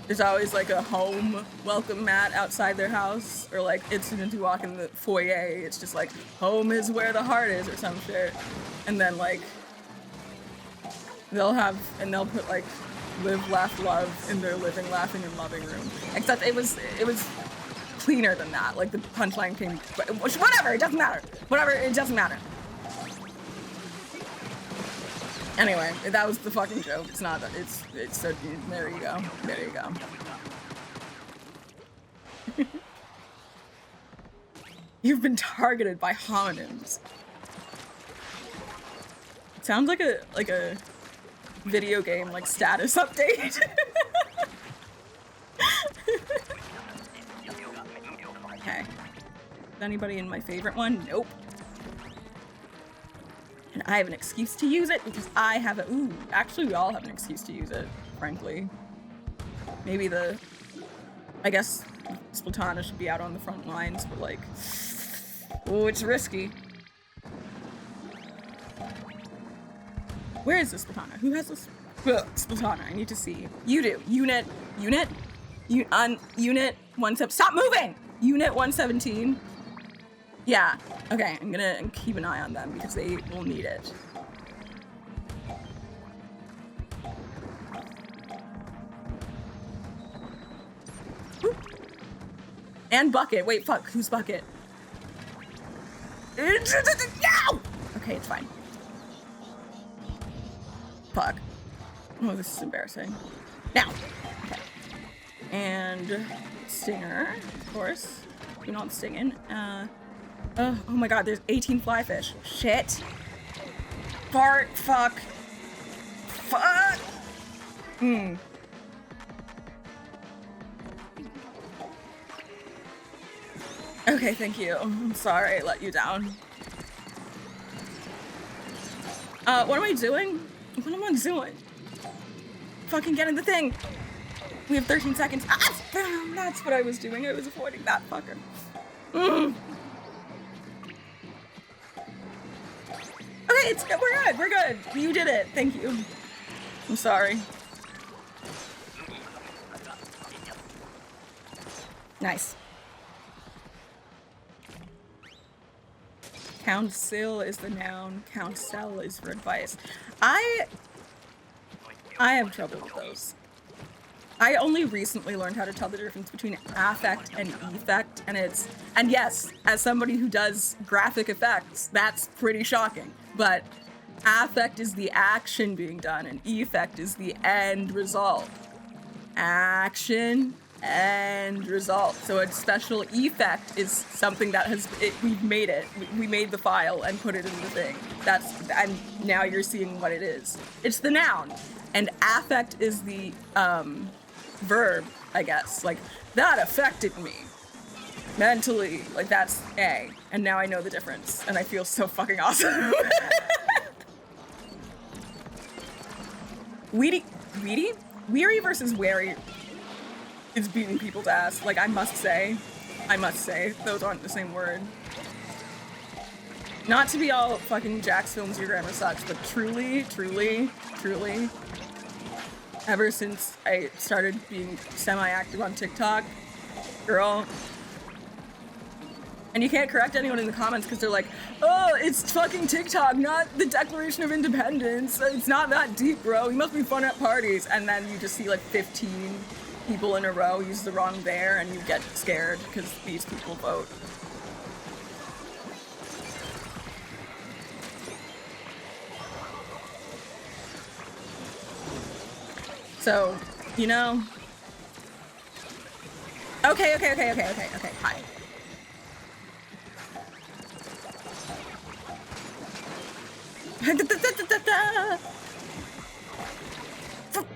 there's always like a home welcome mat outside their house, or like as soon as you walk in the foyer, it's just like home is where the heart is or some shit. And then like they'll put like live, laugh, love in their living, laughing, and loving room. Except it was cleaner than that. Like the punchline came, whatever, it doesn't matter. Whatever, it doesn't matter. Anyway, that was the fucking joke. It's not that. It's so. There you go. There you go. You've been targeted by homonyms. It sounds like a video game like status update. Okay. Is anybody in my favorite one? Nope. And I have an excuse to use it because I have a. Ooh, actually, we all have an excuse to use it, frankly. Maybe I guess Splatana should be out on the front lines, but like. Oh, it's risky. Where is this Splatana? Who has this? Splatana, I need to see. You do. Unit 117. Stop moving! Unit 117. Yeah, okay, I'm gonna keep an eye on them because they will need it. Whoop. And Bucket. Wait, fuck, who's Bucket? No! Okay, it's fine. Fuck. Oh, this is embarrassing. Now. Okay. And Stinger, of course. You're not stinging. Oh my god, there's 18 flyfish. Shit. Fart. Fuck. Fuck. Okay, thank you. I'm sorry I let you down. What am I doing? What am I doing? Fucking get in the thing. We have 13 seconds. Ah, that's what I was doing. I was avoiding that fucker. Okay, we're good. You did it. Thank you. I'm sorry. Nice. Counsel is the noun. Counsel is for advice. I have trouble with those. I only recently learned how to tell the difference between affect and effect, and yes, as somebody who does graphic effects, that's pretty shocking. But affect is the action being done, and effect is the end result. Action, end result. So a special effect is something that we've made it. We made the file and put it in the thing. And now you're seeing what it is. It's the noun, and affect is the verb, I guess. Like, that affected me mentally. Like, that's A. And now I know the difference, and I feel so fucking awesome. Weary versus wary is beating people's ass. Like, I must say, those aren't the same word. Not to be all fucking Jack's films, your grammar sucks, but truly, ever since I started being semi-active on TikTok, girl, and you can't correct anyone in the comments because they're like, oh, it's fucking TikTok, not the Declaration of Independence. It's not that deep, bro. You must be fun at parties. And then you just see like 15 people in a row use the wrong there, and you get scared because these people vote. So, you know. Okay, hi.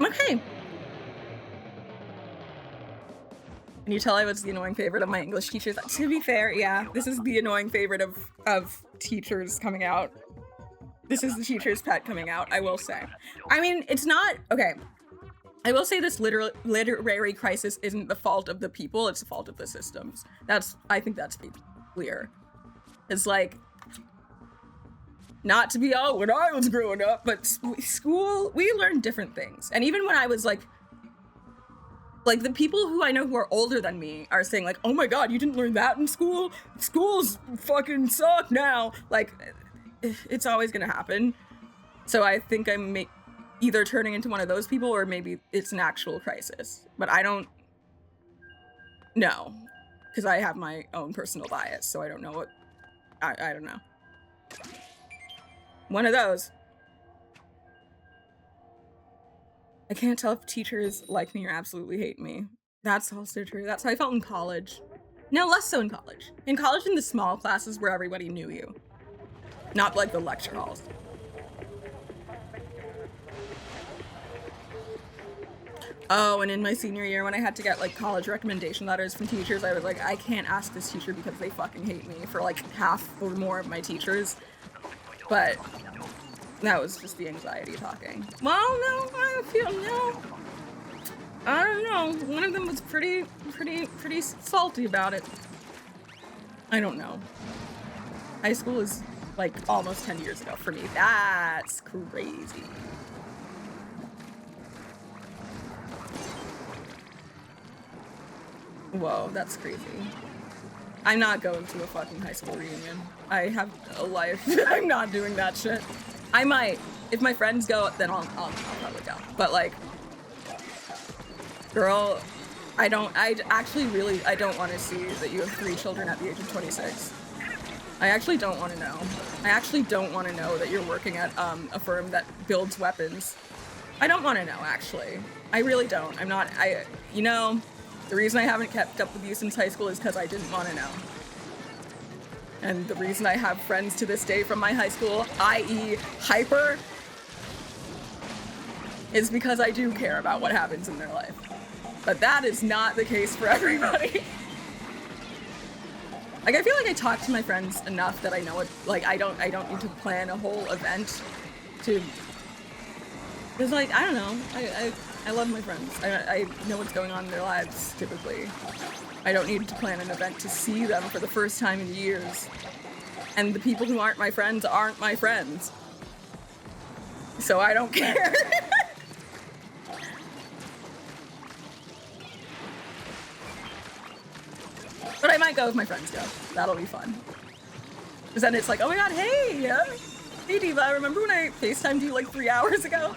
Okay. Can you tell I was the annoying favorite of my English teachers? To be fair, yeah, this is the annoying favorite of teachers coming out. This is the teacher's pet coming out, I will say. I mean, it's not, okay. I will say this literary crisis isn't the fault of the people, it's the fault of the systems. I think that's clear. It's like, not to be, oh, when I was growing up, but school, we learned different things. And even when I was like the people who I know who are older than me are saying like, oh my god, you didn't learn that in school? Schools fucking suck now. Like, it's always gonna happen. So I think I'm either turning into one of those people or maybe it's an actual crisis. But I don't know, because I have my own personal bias, so I don't know what, I don't know. One of those. I can't tell if teachers like me or absolutely hate me. That's also true. That's how I felt in college. No, less so in college. In college, in the small classes where everybody knew you. Not like the lecture halls. Oh, and in my senior year, when I had to get like college recommendation letters from teachers, I was like, I can't ask this teacher because they fucking hate me, for like half or more of my teachers. But that was just the anxiety talking. Well, no, I don't know. One of them was pretty salty about it. I don't know. High school is like almost 10 years ago for me. That's crazy. Whoa, that's crazy. I'm not going to a fucking high school reunion. I have a life. I'm not doing that shit. I might. If my friends go, then I'll probably go. But like, girl, I don't want to see that you have 3 children at the age of 26. I actually don't want to know. I actually don't want to know that you're working at a firm that builds weapons. I don't want to know, actually. I really don't. You know, the reason I haven't kept up with you since high school is because I didn't want to know. And the reason I have friends to this day from my high school, i.e. Hyper, is because I do care about what happens in their life. But that is not the case for everybody. Like, I feel like I talk to my friends enough that I know it, like, I don't need to plan a whole event to, because, like, I don't know, I love my friends. I know what's going on in their lives, typically. I don't need to plan an event to see them for the first time in years. And the people who aren't my friends aren't my friends. So I don't care. might go if my friends go. That'll be fun. Because then it's like, oh my god, hey! Hey Diva, remember when I FaceTimed you like 3 hours ago?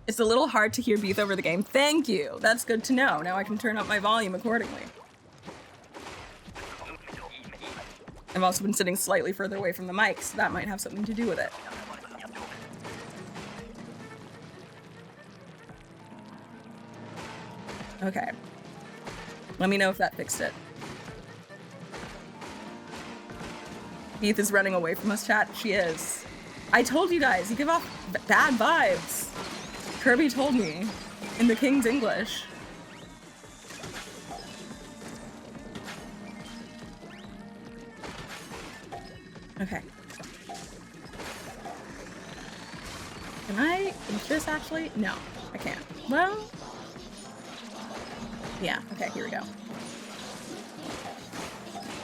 It's a little hard to hear Beef over the game. Thank you. That's good to know. Now I can turn up my volume accordingly. I've also been sitting slightly further away from the mic, so that might have something to do with it. Okay. Let me know if that fixed it. Beef is running away from us, chat. She is. I told you guys, you give off bad vibes. Kirby told me in the King's English. Okay. Can I eat this actually? No, I can't. Well, yeah, okay, here we go.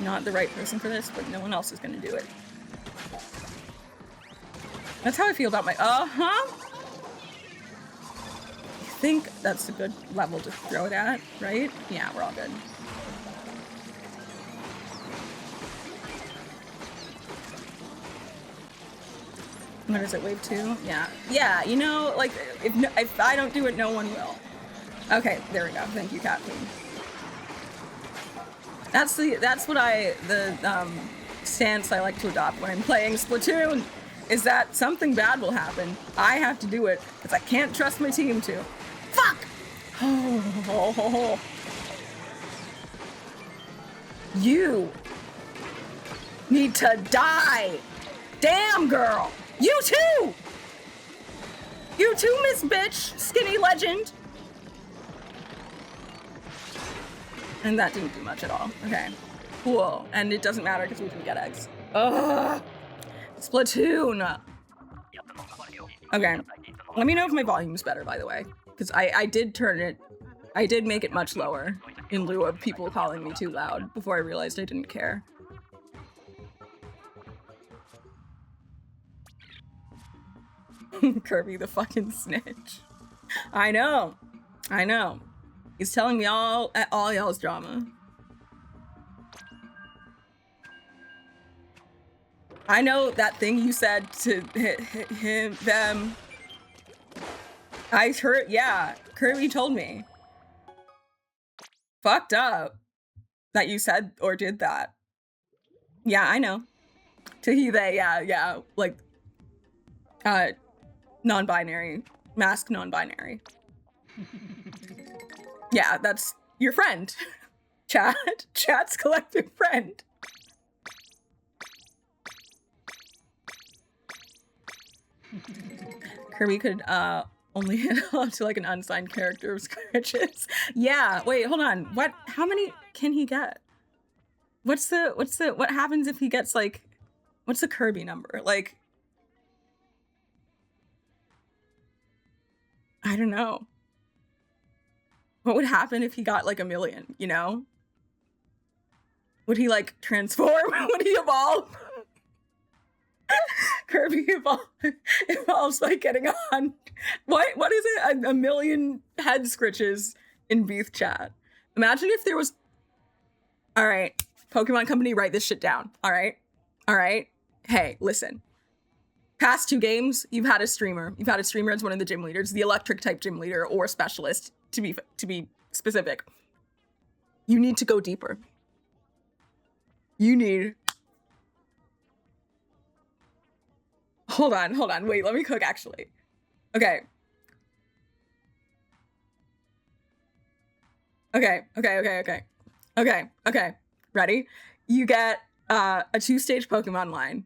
Not the right person for this, but no one else is gonna do it. That's how I feel about my, I think that's a good level to throw it at, right? Yeah, we're all good. What is it, wave 2? Yeah. Yeah, you know, like, if I don't do it, no one will. Okay, there we go. Thank you, Kathleen. That's the stance I like to adopt when I'm playing Splatoon, is that something bad will happen. I have to do it, because I can't trust my team to. Fuck! You need to die! Damn, girl! You too! You too, Miss Bitch, skinny legend! And that didn't do much at all. Okay, cool. And it doesn't matter because we didn't get eggs. Ugh! Splatoon! Okay, let me know if my volume's better, by the way. Because I did turn it, I did make it much lower in lieu of people calling me too loud before I realized I didn't care. Kirby the fucking snitch. I know. I know. He's telling me all y'all's drama. I know that thing you said to them. I heard, yeah, Kirby told me. Fucked up that you said or did that. Yeah, I know. To he, they, yeah, like, non-binary, mask non-binary. Yeah, that's your friend. Chat's collective friend. Kirby could, only hit up to like an unsigned character of scratches. Yeah, wait, hold on. What, how many can he get? What happens if he gets like, what's the Kirby number? Like, I don't know. What would happen if he got like 1 million, you know? Would he like transform? Would he evolve? Kirby evolves by getting on. What is it? 1 million head scritches in Beef chat. Imagine if there was. All right, Pokemon Company, write this shit down. All right. Hey, listen. Past 2 games, you've had a streamer. You've had a streamer as one of the gym leaders, the electric type gym leader or specialist, to be specific. You need to go deeper. You need. Hold on. Wait, let me cook actually. Okay. Ready? You get a 2-stage Pokemon line.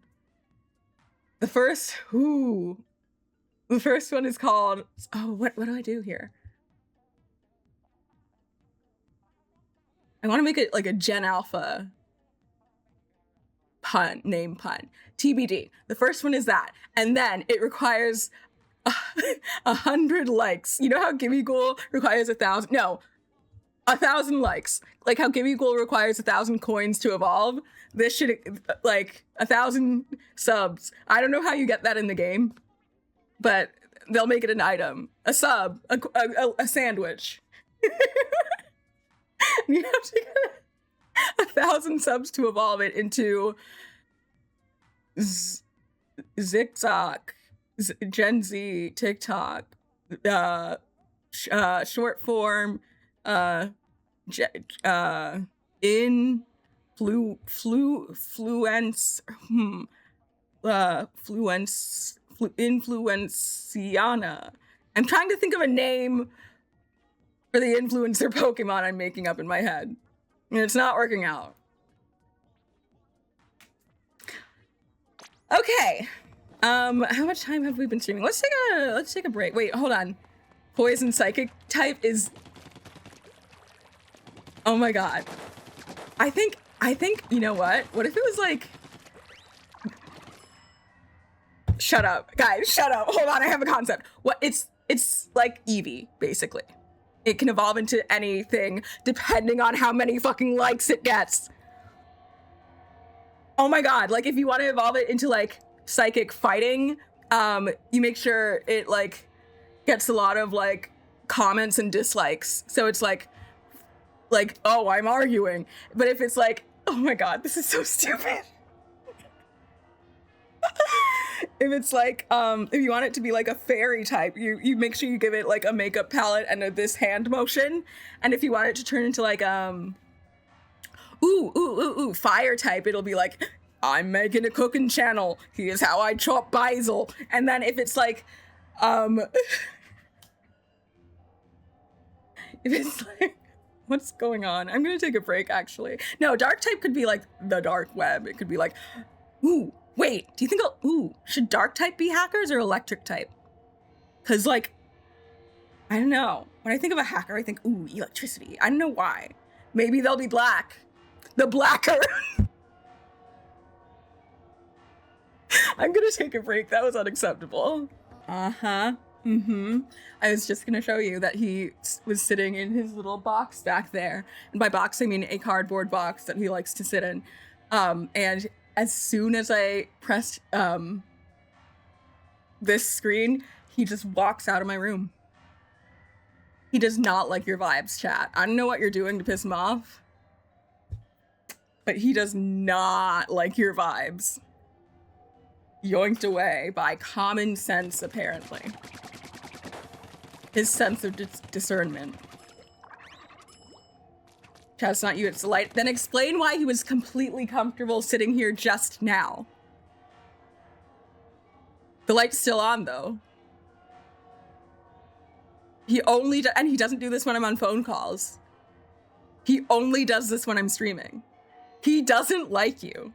The first one is called, oh, what do I do here? I want to make it like a Gen Alpha name pun. TBD. The first one is that. And then it requires 100 likes. You know how Gimmighoul requires 1,000? No, 1,000 likes. Like how Gimmighoul requires 1,000 coins to evolve. This should, like, 1,000 subs. I don't know how you get that in the game, but they'll make it an item. A sub, a sandwich. You have to get 1,000 subs to evolve it into Zigzag, Gen Z, TikTok, short form, influenciana. I'm trying to think of a name for the influencer Pokemon I'm making up in my head, and it's not working out. Okay, how much time have we been streaming? Let's take a break. Wait, hold on. Poison psychic type is, oh my god. I think, you know what? What if it was like, shut up, guys, shut up. Hold on, I have a concept. What, it's like Eevee, basically. It can evolve into anything depending on how many fucking likes it gets. Oh my god, like if you want to evolve it into like psychic fighting, you make sure it like gets a lot of like comments and dislikes. So it's like, oh, I'm arguing. But if it's like, oh my god, this is so stupid. If it's like, if you want it to be like a fairy type, you make sure you give it like a makeup palette and this hand motion. And if you want it to turn into like, fire type, it'll be like, I'm making a cooking channel. Here's how I chop basil. And then if it's like, if it's like, what's going on? I'm gonna take a break, actually. No, dark type could be like the dark web. It could be like, ooh, wait, do you think, should dark type be hackers or electric type? Because like, I don't know. When I think of a hacker, I think, ooh, electricity. I don't know why. Maybe they'll be black. The blacker. I'm gonna take a break. That was unacceptable. I was just gonna show you that he was sitting in his little box back there. And by box, I mean a cardboard box that he likes to sit in. And as soon as I pressed this screen, he just walks out of my room. He does not like your vibes, chat. I don't know what you're doing to piss him off, but he does not like your vibes. Yoinked away by common sense, apparently. His sense of discernment. Chat, it's not you, it's the light. Then explain why he was completely comfortable sitting here just now. The light's still on, though. He only and he doesn't do this when I'm on phone calls. He only does this when I'm streaming. He doesn't like you.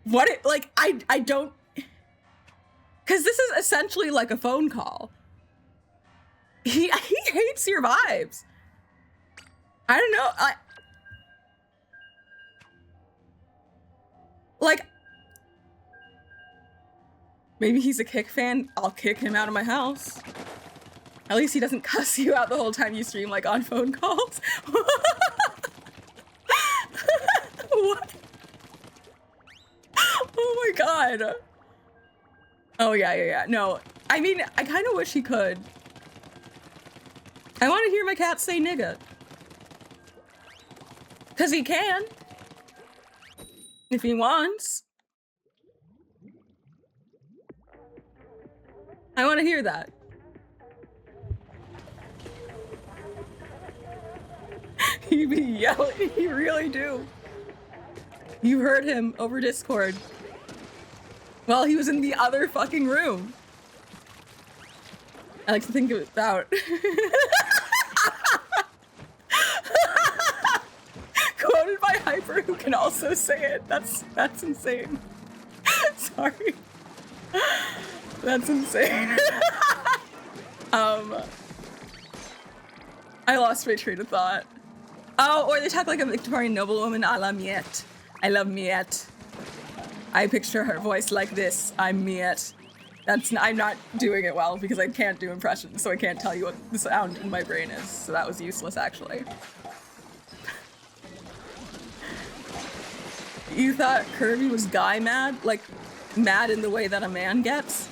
What it, like, I don't, because this is essentially like a phone call. He hates your vibes. I don't know, like, maybe he's a Kick fan. I'll kick him out of my house. At least he doesn't cuss you out the whole time you stream, like on phone calls. What? Oh my god. Oh yeah. No, I mean, I kind of wish he could. I want to hear my cat say nigga. Because he can. If he wants. I want to hear that. He be yelling, you really do. You heard him over Discord. Well, he was in the other fucking room. I like to think about quoted by Hyper, who can also say it. That's insane. Sorry. That's insane. I lost my train of thought. Oh, or they talk like a Victorian noblewoman a la Miette. I love Miette. I picture her voice like this. I'm Miette. I'm not doing it well because I can't do impressions, so I can't tell you what the sound in my brain is. So that was useless, actually. You thought Kirby was guy mad? Like, mad in the way that a man gets?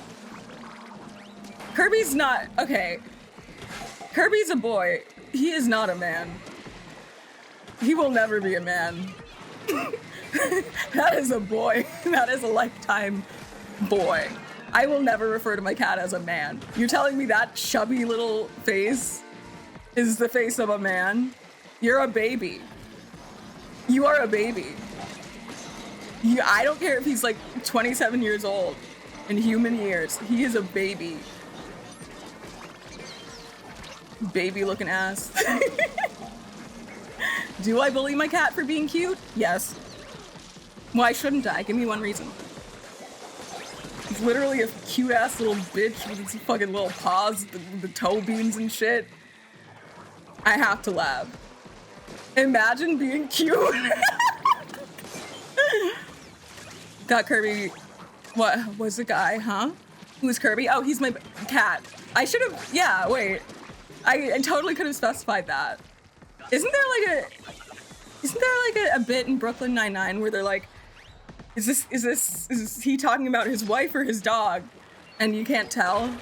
Kirby's not, okay. Kirby's a boy. He is not a man. He will never be a man. That is a boy. That is a lifetime boy. I will never refer to my cat as a man. You're telling me that chubby little face is the face of a man? You're a baby. You are a baby. I don't care if he's like 27 years old in human years. He is a baby. Baby looking ass. Do I bully my cat for being cute? Yes. Why shouldn't I? Give me one reason. He's literally a cute ass little bitch with his fucking little paws, the toe beans and shit. I have to laugh. Imagine being cute. Got Kirby. What was the guy, huh? Who's Kirby? Oh, he's my cat. I should have, yeah, wait. I totally could have specified that. Isn't there like a bit in Brooklyn Nine-Nine where they're like, is he talking about his wife or his dog? And you can't tell?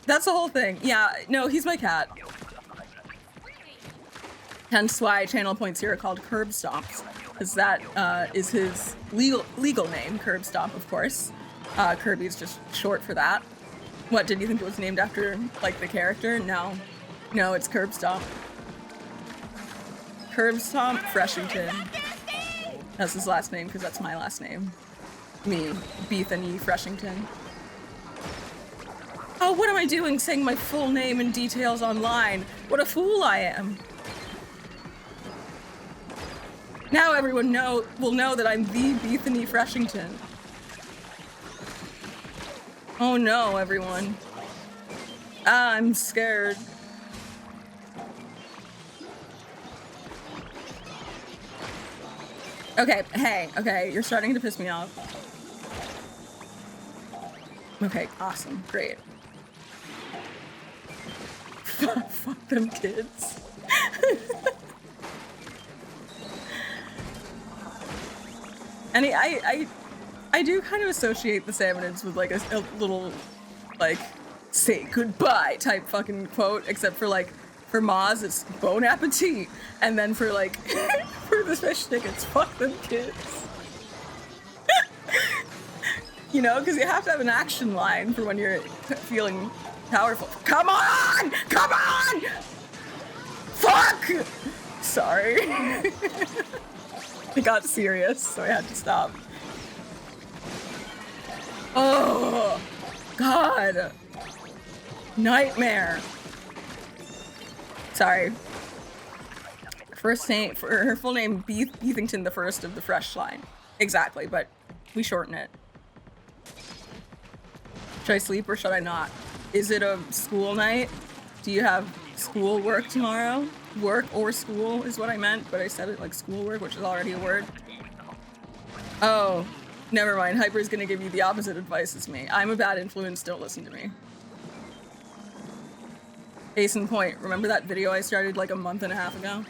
That's the whole thing. Yeah, no, he's my cat. Hence why channel points here are called Curb Stomps, because that is his legal name, Curb Stomp, of course. Kirby is just short for that. What, did you think it was named after, like, the character? No. No, it's Curb Stomp. Curb Stomp Freshington. That's his last name, because that's my last name. Me, Bethany Freshington. Oh, what am I doing saying my full name and details online? What a fool I am. Now everyone will know that I'm the Bethany Freshington. Oh no, everyone. I'm scared. Okay, hey, okay, you're starting to piss me off. Okay, awesome, great. Fuck them kids. And I do kind of associate the Salmonids with like a little, like, say goodbye type fucking quote, except for like, for Maz, it's bon appetit. And then for like, for the fish stick, it's fuck them kids. You know, because you have to have an action line for when you're feeling powerful. Come on! Come on! Fuck! Sorry. It got serious, so I had to stop. Oh, God. Nightmare. Sorry. First name, for her full name, Beethington the First of the Fresh line. Exactly, but we shorten it. Should I sleep or should I not? Is it a school night? Do you have school work tomorrow? Work or school is what I meant, but I said it like schoolwork, which is already a word. Oh, never mind. Hyper's gonna give you the opposite advice as me. I'm a bad influence, don't listen to me. Case in point, remember that video I started like a month and a half ago?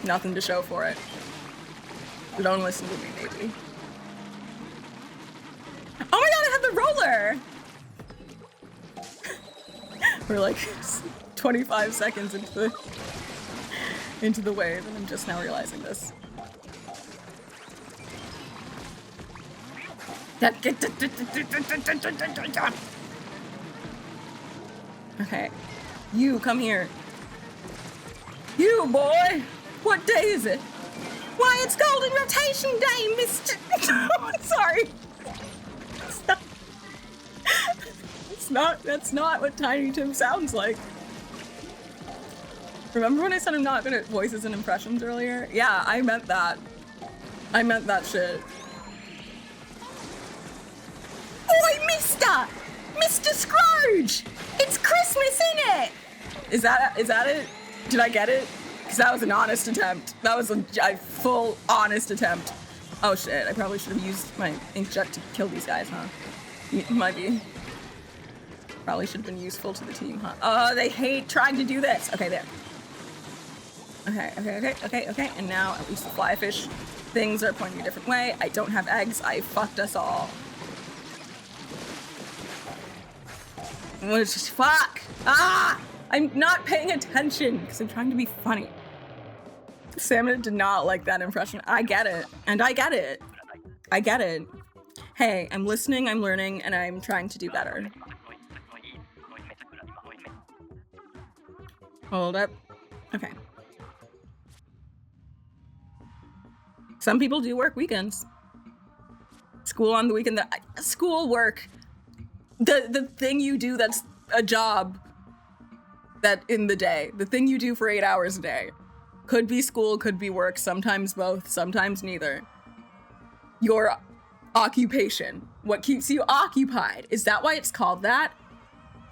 Nothing to show for it. Don't listen to me, maybe. Oh my god, I have the roller! We're like 25 seconds into the wave, and I'm just now realizing this. Okay, you come here. You boy, what day is it? Why, it's Golden Rotation Day, Mr. Sorry. That's not what Tiny Tim sounds like. Remember when I said I'm not good at voices and impressions earlier? Yeah, I meant that. I meant that shit. Oi, mister! Mr. Scrooge! It's Christmas, innit? Is that it? Did I get it? Because that was an honest attempt. That was a full honest attempt. Oh shit, I probably should have used my inkjet to kill these guys, huh? Might be. Probably should have been useful to the team, huh? Oh, they hate trying to do this. Okay, there. Okay. And now at least the fly fish things are pointing a different way. I don't have eggs. I fucked us all. Fuck. Ah! I'm not paying attention because I'm trying to be funny. Salmon did not like that impression. I get it. And I get it. I get it. Hey, I'm listening, I'm learning, and I'm trying to do better. Hold up. Okay. Some people do work weekends. School on the weekend. School work. The thing you do that's a job that in the day. The thing you do for 8 hours a day. Could be school, could be work, sometimes both, sometimes neither. Your occupation. What keeps you occupied. Is that why it's called that?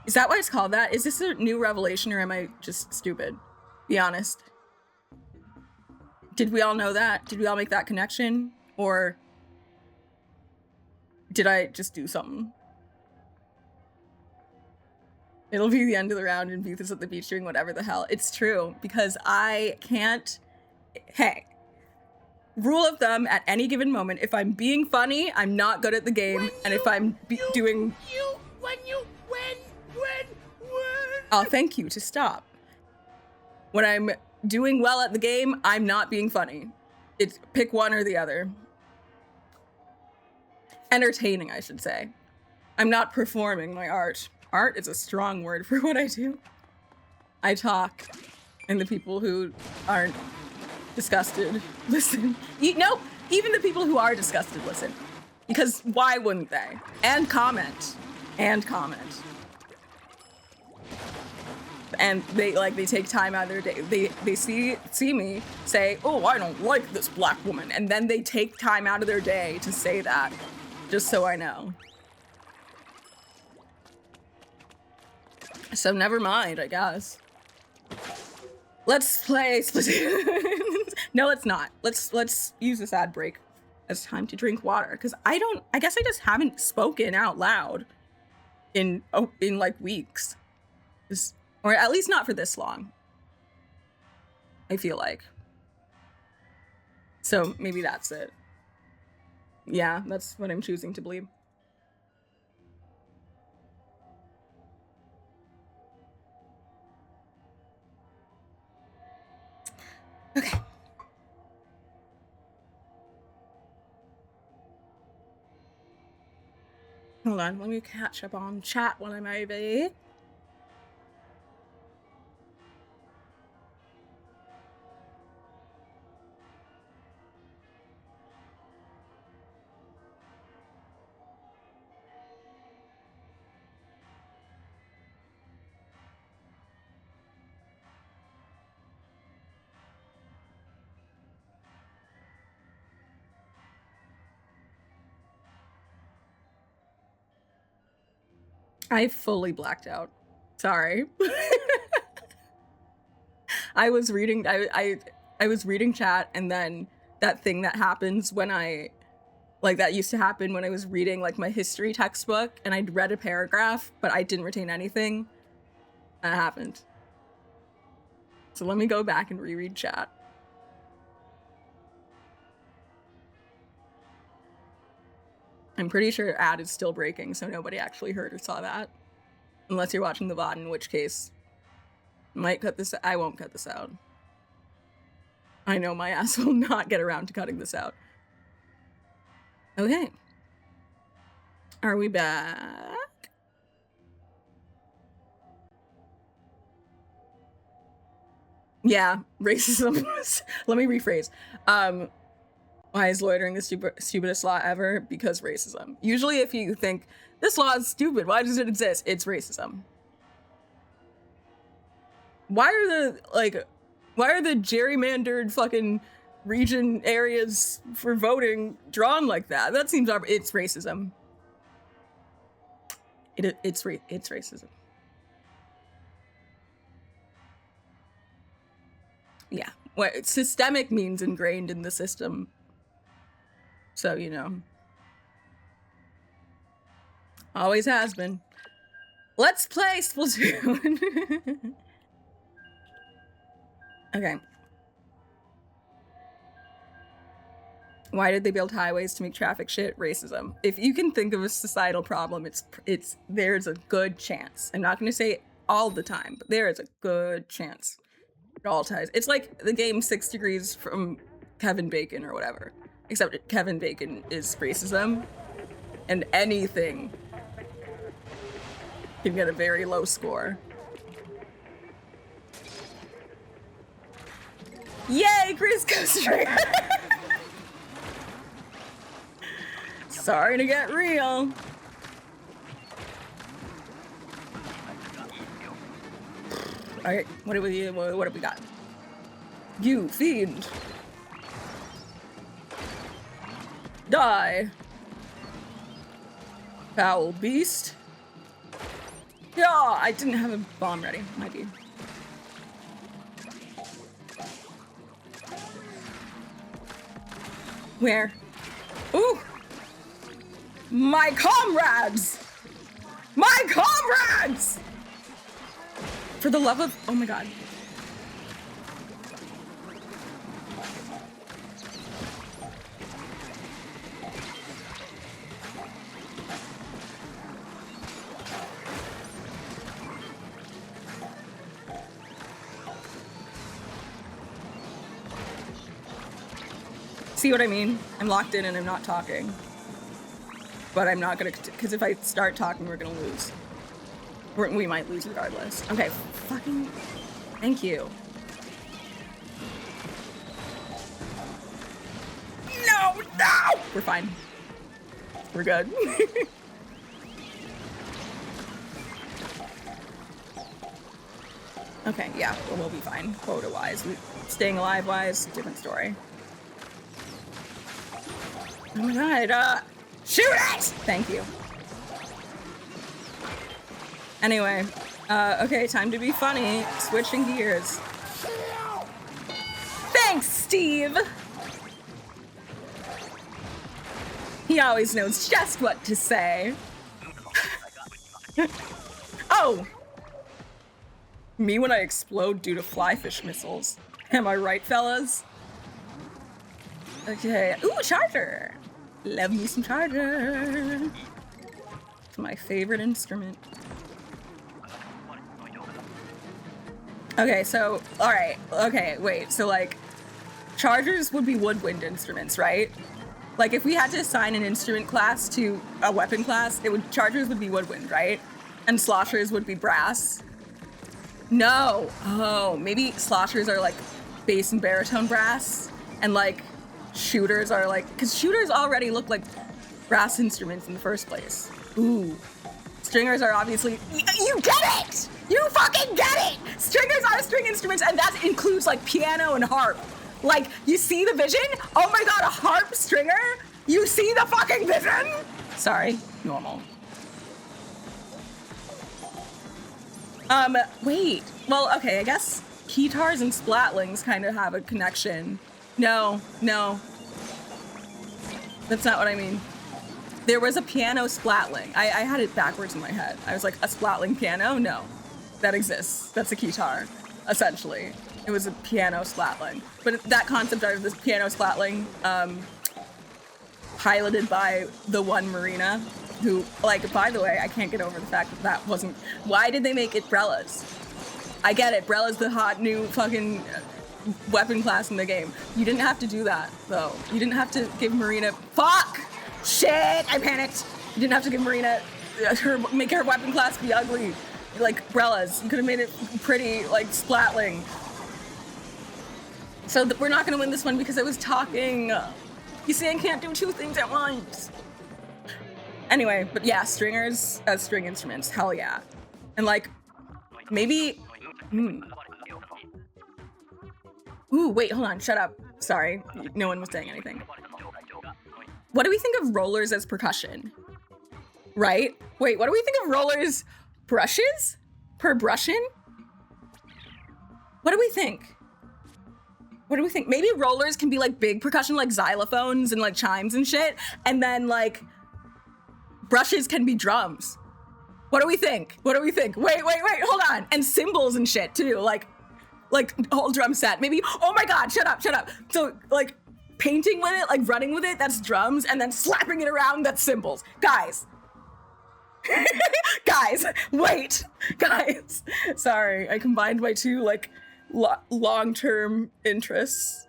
Is that why it's called that? Is this a new revelation or am I just stupid? Be honest. Did we all know that? Did we all make that connection? Or did I just do something? It'll be the end of the round and Booth is at the beach doing whatever the hell. It's true, because I can't... Hey. Rule of thumb, at any given moment, if I'm being funny, I'm not good at the game, and if I'm doing... I'll thank you to stop. When I'm doing well at the game, I'm not being funny. It's pick one or the other. Entertaining, I should say. I'm not performing my art. Art is a strong word for what I do. I talk, and the people who aren't disgusted listen. No, even the people who are disgusted listen. Because why wouldn't they? And comment. And comment. And they take time out of their day. They see me say, oh, I don't like this black woman. And then they take time out of their day to say that, just so I know. So never mind, I guess. Let's play Splatoon. No, let's not. Let's use this ad break as time to drink water. Because I guess I just haven't spoken out loud in like weeks. Or at least not for this long. I feel like. So maybe that's it. Yeah, that's what I'm choosing to believe. Okay. Hold on, let me catch up on chat while I'm over. I fully blacked out. Sorry. I was reading I was reading chat, and then that thing that happens when that used to happen when I was reading like my history textbook and I'd read a paragraph but I didn't retain anything. That happened. So let me go back and reread chat. I'm pretty sure ad is still breaking, so nobody actually heard or saw that. Unless you're watching the VOD, in which case, might cut this. I won't cut this out. I know my ass will not get around to cutting this out. Okay. Are we back? Yeah, racism. Let me rephrase. Why is loitering the stupidest law ever? Because racism. Usually if you think, this law is stupid, why does it exist? It's racism. Why are the gerrymandered fucking region areas for voting drawn like that? That seems it's racism. It's racism. Yeah. What systemic means ingrained in the system. So, you know. Always has been. Let's play Splatoon. Okay. Why did they build highways to make traffic shit? Racism. If you can think of a societal problem, it's there's a good chance. I'm not going to say all the time, but there is a good chance it all ties. It's like the game 6 Degrees from Kevin Bacon or whatever, except Kevin Bacon is racism, and anything can get a very low score. Yay, Chris Coaster! Sorry to get real. Alright, what have we got? You fiend. Die. Foul beast. Yeah, I didn't have a bomb ready. Might be. Where? Ooh! My comrades! My comrades! For the love of, oh my god. See what I mean? I'm locked in and I'm not talking. But I'm not gonna, because if I start talking, we're gonna lose. We might lose regardless. Okay, fucking, thank you. No, no! We're fine. We're good. Okay, yeah, we'll be fine, quota-wise. Staying alive-wise, different story. Oh my god, shoot it! Thank you. Anyway, okay, time to be funny. Switching gears. Thanks, Steve! He always knows just what to say. Oh! Me when I explode due to flyfish missiles. Am I right, fellas? Okay, ooh, charger! Love me some charger. It's my favorite instrument. Okay, so, alright, okay, wait, so like, chargers would be woodwind instruments, right? Like, if we had to assign an instrument class to a weapon class, chargers would be woodwind, right? And sloshers would be brass. No, oh, maybe sloshers are like bass and baritone brass, and like, shooters are like, because shooters already look like brass instruments in the first place. Ooh. Stringers are obviously, you get it! You fucking get it! Stringers are string instruments, and that includes like piano and harp. Like, you see the vision? Oh my god, a harp stringer? You see the fucking vision? Sorry, normal. Wait. Well, okay, I guess keytars and splatlings kind of have a connection. No. That's not what I mean. There was a piano splatling. I had it backwards in my head. I was like, a splatling piano? No. That exists. That's a keytar, essentially. It was a piano splatling. But that concept of this piano splatling, piloted by the one Marina, who, like, by the way, I can't get over the fact that that wasn't... Why did they make it Brella's? I get it. Brella's the hot new fucking weapon class in the game. You didn't have to do that, though. You didn't have to give Marina... Fuck! Shit! I panicked! You didn't have to give Marina... make her weapon class be ugly. Like Brella's. You could have made it pretty, like, splatling. So we're not gonna win this one because I was talking. You see, I can't do two things at once. Anyway, but yeah, stringers as string instruments, hell yeah. And like, maybe, Ooh, wait, hold on, shut up. Sorry, no one was saying anything. What do we think of rollers as percussion? Right? Wait, what do we think of rollers? Brushes? Per brushin? What do we think? What do we think? Maybe rollers can be like big percussion, like xylophones and like chimes and shit. And then like brushes can be drums. What do we think? What do we think? Wait, hold on. And cymbals and shit too. Like whole drum set. Maybe, oh my God, shut up. So like painting with it, like running with it, that's drums. And then slapping it around, that's cymbals. Guys, Guys, wait, guys. Sorry, I combined my two like long-term interests.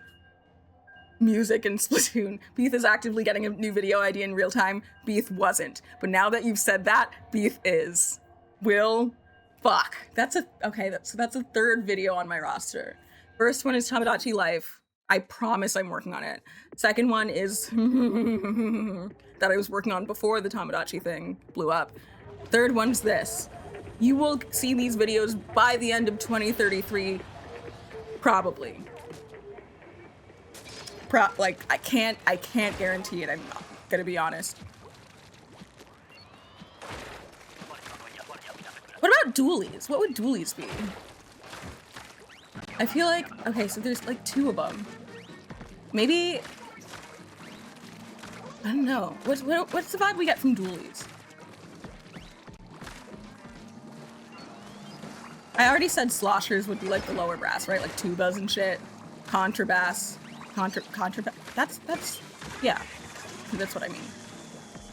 Music and Splatoon. Beef is actively getting a new video idea in real time. Beef wasn't. But now that you've said that, Beef is. Fuck. That's a third video on my roster. First one is Tamagotchi Life. I promise I'm working on it. Second one is that I was working on before the Tamagotchi thing blew up. Third one's this. You will see these videos by the end of 2033, probably. Like, I can't guarantee it. I'm not gonna be honest. What about dualies? What would dualies be? I feel like, okay, so there's like 2 of them. Maybe, I don't know. What's the vibe we get from dualies? I already said sloshers would be like the lower brass, right? Like tubas and shit. Contrabass. Contrabass. That's, yeah. That's what I mean.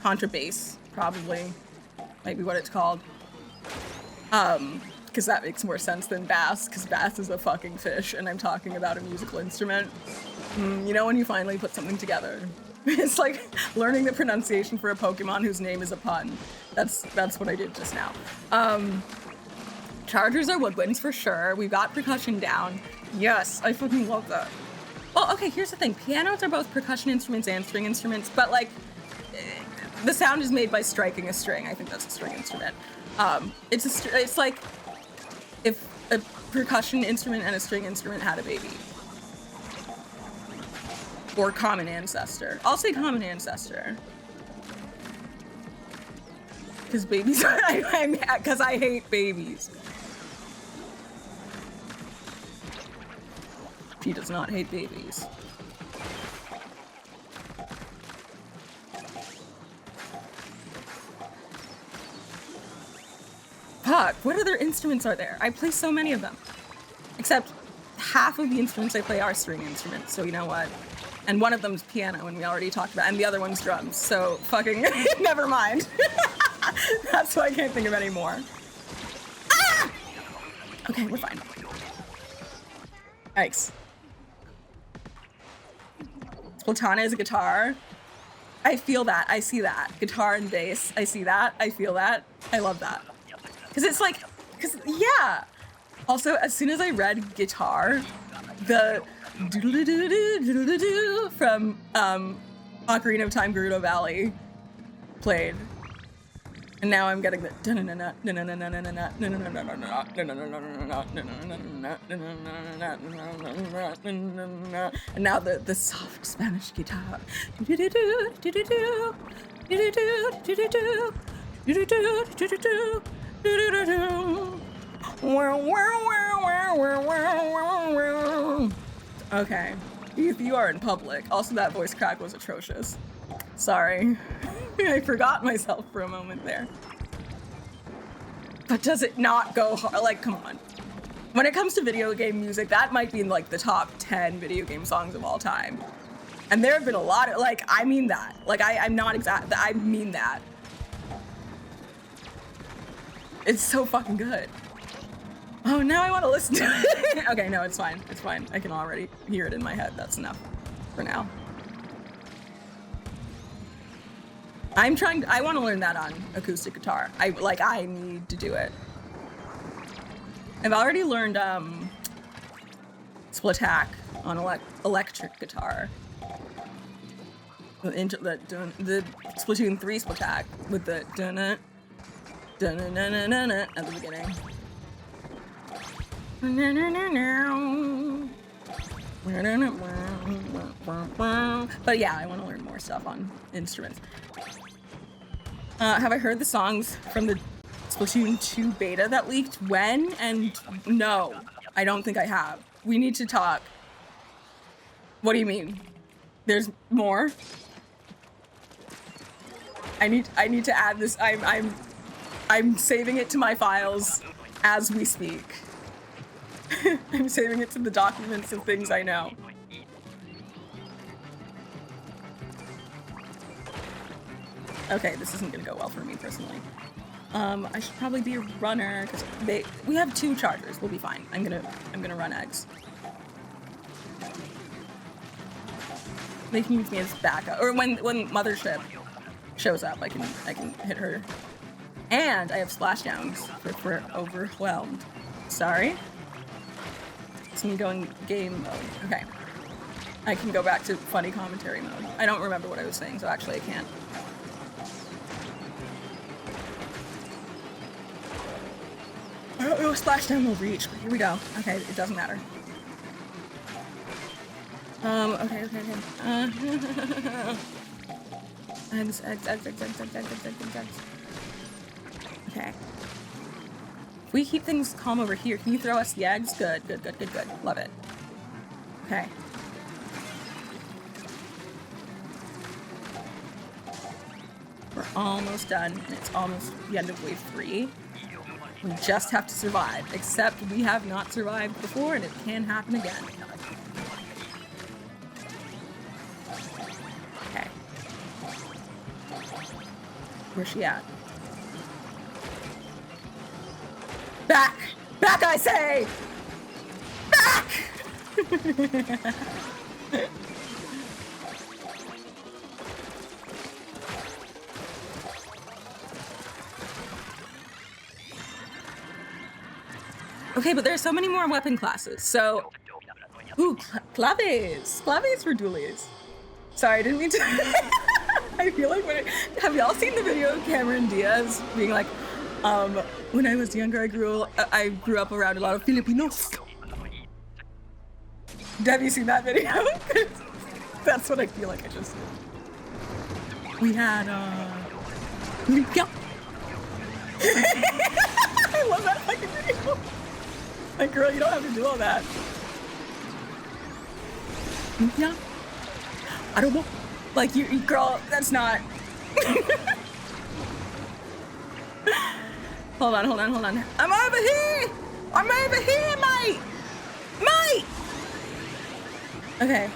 Contrabass, probably. Might be what it's called. Because that makes more sense than bass, because bass is a fucking fish, and I'm talking about a musical instrument. You know when you finally put something together? It's like learning the pronunciation for a Pokemon whose name is a pun. That's what I did just now. Chargers are woodwinds for sure. We got percussion down. Yes, I fucking love that. Well, okay, here's the thing. Pianos are both percussion instruments and string instruments, but like, the sound is made by striking a string. I think that's a string instrument. It's like if a percussion instrument and a string instrument had a baby. Or common ancestor. I'll say common ancestor. Because babies, because I hate babies. She does not hate babies. Fuck, what other instruments are there? I play so many of them. Except half of the instruments I play are string instruments, so you know what? And one of them's piano, and we already talked about, and the other one's drums, so fucking never mind. That's why I can't think of any more. Ah! Okay, we're fine. Yikes. Splatana is a guitar. I feel that. I see that. Guitar and bass. I see that. I feel that. I love that. Because it's like, yeah. Also, as soon as I read guitar, the doodle-doo-doo-doo-doo-doo from Ocarina of Time Gerudo Valley played. And now I'm getting the and now the soft Spanish guitar. Okay, if you are in public. Also, that voice crack was atrocious. Sorry. I forgot myself for a moment there. But does it not go hard? Like, come on. When it comes to video game music, that might be in like the top 10 video game songs of all time. And there have been a lot of, like, I mean that. Like, I'm not exact, I mean that. It's so fucking good. Oh, now I want to listen to it. Okay, no, it's fine. It's fine. I can already hear it in my head. That's enough for now. I want to learn that on acoustic guitar. I need to do it. I've already learned Splatack on electric guitar. The Splatoon 3 Splatack with the dun-dun, dun-dun-dun-dun-dun at the beginning. But yeah, I want to learn more stuff on instruments. Have I heard the songs from the Splatoon 2 beta that leaked? When? And no, I don't think I have. We need to talk. What do you mean? There's more? I need to add this. I'm saving it to my files as we speak. I'm saving it to the documents of things I know. Okay, this isn't gonna go well for me personally. I should probably be a runner because we have 2 chargers. We'll be fine. I'm gonna run eggs. They can use me as backup, or when Mothership shows up, I can hit her. And I have splashdowns for overwhelmed. Sorry. So I'm going game mode. Okay. I can go back to funny commentary mode. I don't remember what I was saying, so actually I can't. I don't know if splashdown will reach, but here we go. Okay, it doesn't matter. Okay. Eggs. Okay. If we keep things calm over here, can you throw us the eggs? Good. Love it. Okay. We're almost done, and it's almost the end of wave 3. We just have to survive, except we have not survived before, and it can happen again. Okay. Where's she at? Back! Back, I say! Back! Okay, but there are so many more weapon classes, so... Ooh, claves! Claves for dualies. Sorry, I didn't mean to... I feel like have y'all seen the video of Cameron Diaz being like, when I was younger, I grew up around a lot of Filipinos. Have you seen that video? That's what I feel like I just did. We had, yeah. I love that fucking video. Like, girl, you don't have to do all that. Yeah. I don't know. Like, you girl, that's not. Hold on. I'm over here, mate! Mate! Okay.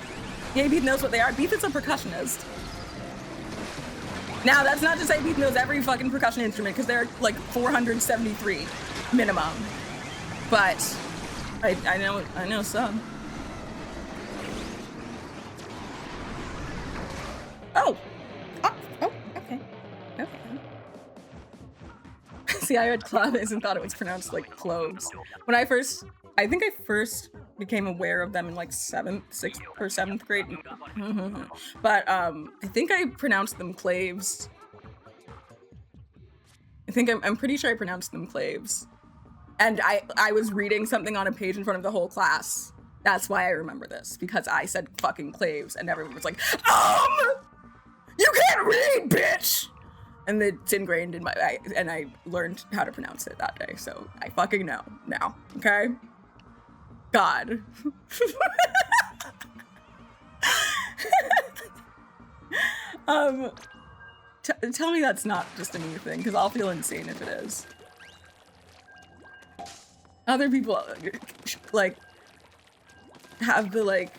Yeah, Beef knows what they are. Beef is a percussionist. Now, that's not to say Beef knows every fucking percussion instrument, because there are like 473 minimum. But I know some. Oh, okay. See, I read claves and thought it was pronounced like cloves. When I think I first became aware of them in like 6th or 7th grade. But I think I pronounced them claves. I'm pretty sure I pronounced them claves. And I was reading something on a page in front of the whole class. That's why I remember this, because I said fucking claves and everyone was like, you can't read, bitch! And it's ingrained in and I learned how to pronounce it that day, so I fucking know now, okay? God. Tell me that's not just a me thing, because I'll feel insane if it is. Other people, like, have the, like,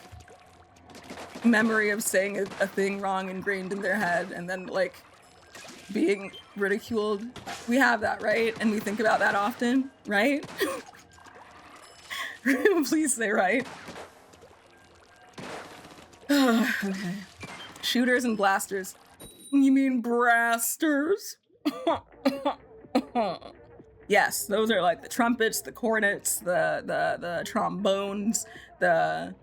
memory of saying a thing wrong ingrained in their head and then, like, being ridiculed. We have that, right? And we think about that often, right? Please say right. Okay. Shooters and blasters. You mean brasters? Yes, those are like the trumpets, the cornets, the trombones, the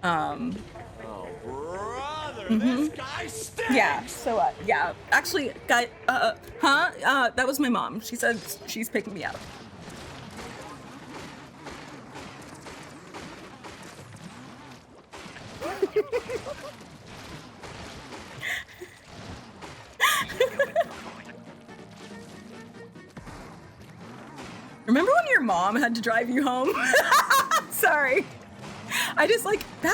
Oh, brother, this guy stinks! Yeah, so yeah. Actually, guy, that was my mom. She said she's picking me up. Remember when your mom had to drive you home? Sorry. I just like, that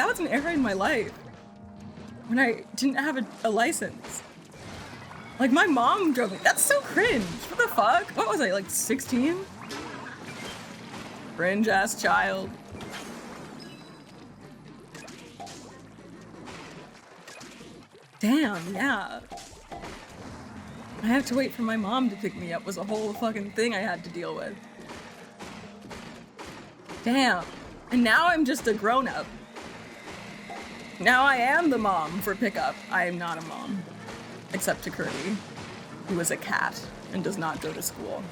was an era in my life when I didn't have a license. Like, my mom drove me. That's so cringe. What the fuck? What was I, like 16? Cringe ass child. Damn, yeah. I have to wait for my mom to pick me up was a whole fucking thing I had to deal with. Damn. And now I'm just a grown-up. Now I am the mom for pickup. I am not a mom. Except to Kirby, who is a cat and does not go to school.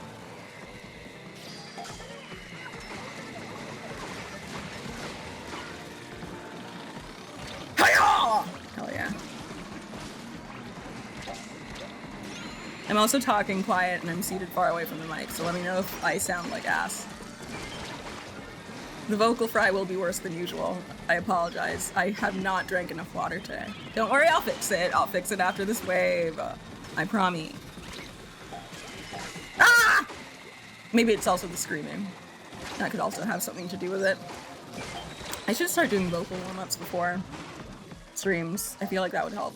Hi-yah! Hell yeah. I'm also talking quiet and I'm seated far away from the mic, so let me know if I sound like ass. The vocal fry will be worse than usual. I apologize. I have not drank enough water today. Don't worry, I'll fix it. I'll fix it after this wave. I promise. Ah! Maybe it's also the screaming. That could also have something to do with it. I should start doing vocal warm-ups before streams. I feel like that would help.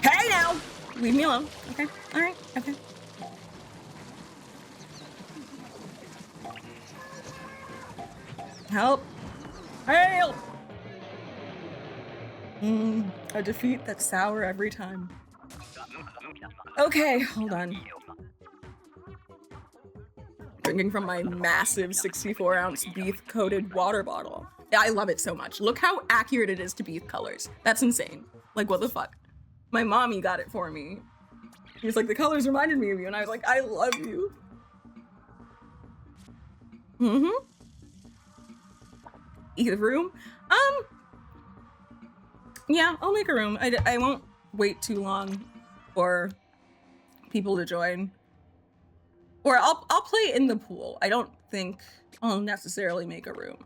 Hey now! Leave me alone. Okay. Alright. Okay. Help! Help! A defeat that's sour every time. Okay, hold on. Drinking from my massive 64-ounce beef-coated water bottle. Yeah, I love it so much. Look how accurate it is to beef colors. That's insane. Like, what the fuck? My mommy got it for me. He was like, the colors reminded me of you, and I was like, I love you. Mm-hmm. Either room? Yeah, I'll make a room. I won't wait too long for people to join. Or I'll play in the pool. I don't think I'll necessarily make a room.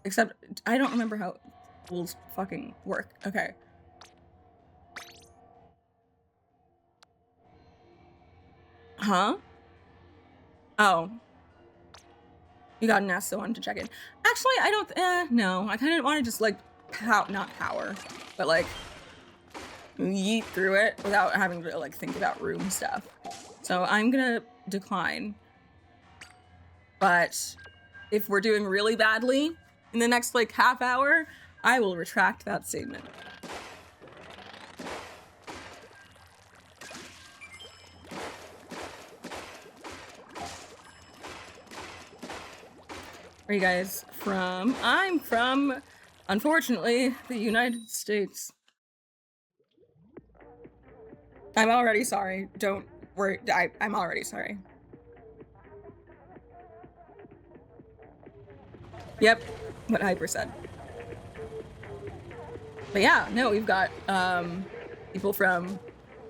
Except, I don't remember how pools fucking work. Okay. Huh? Oh. You got an ask someone to check in. Actually, I don't, no. I kind of want to just, like, not power, but, like, yeet through it without having to, like, think about room stuff. So I'm gonna decline. But if we're doing really badly in the next, like, half hour, I will retract that statement. Where are you guys from? I'm from, unfortunately, the United States. I'm already sorry. Don't worry. I'm already sorry. Yep, what Hyper said. But yeah, no, we've got people from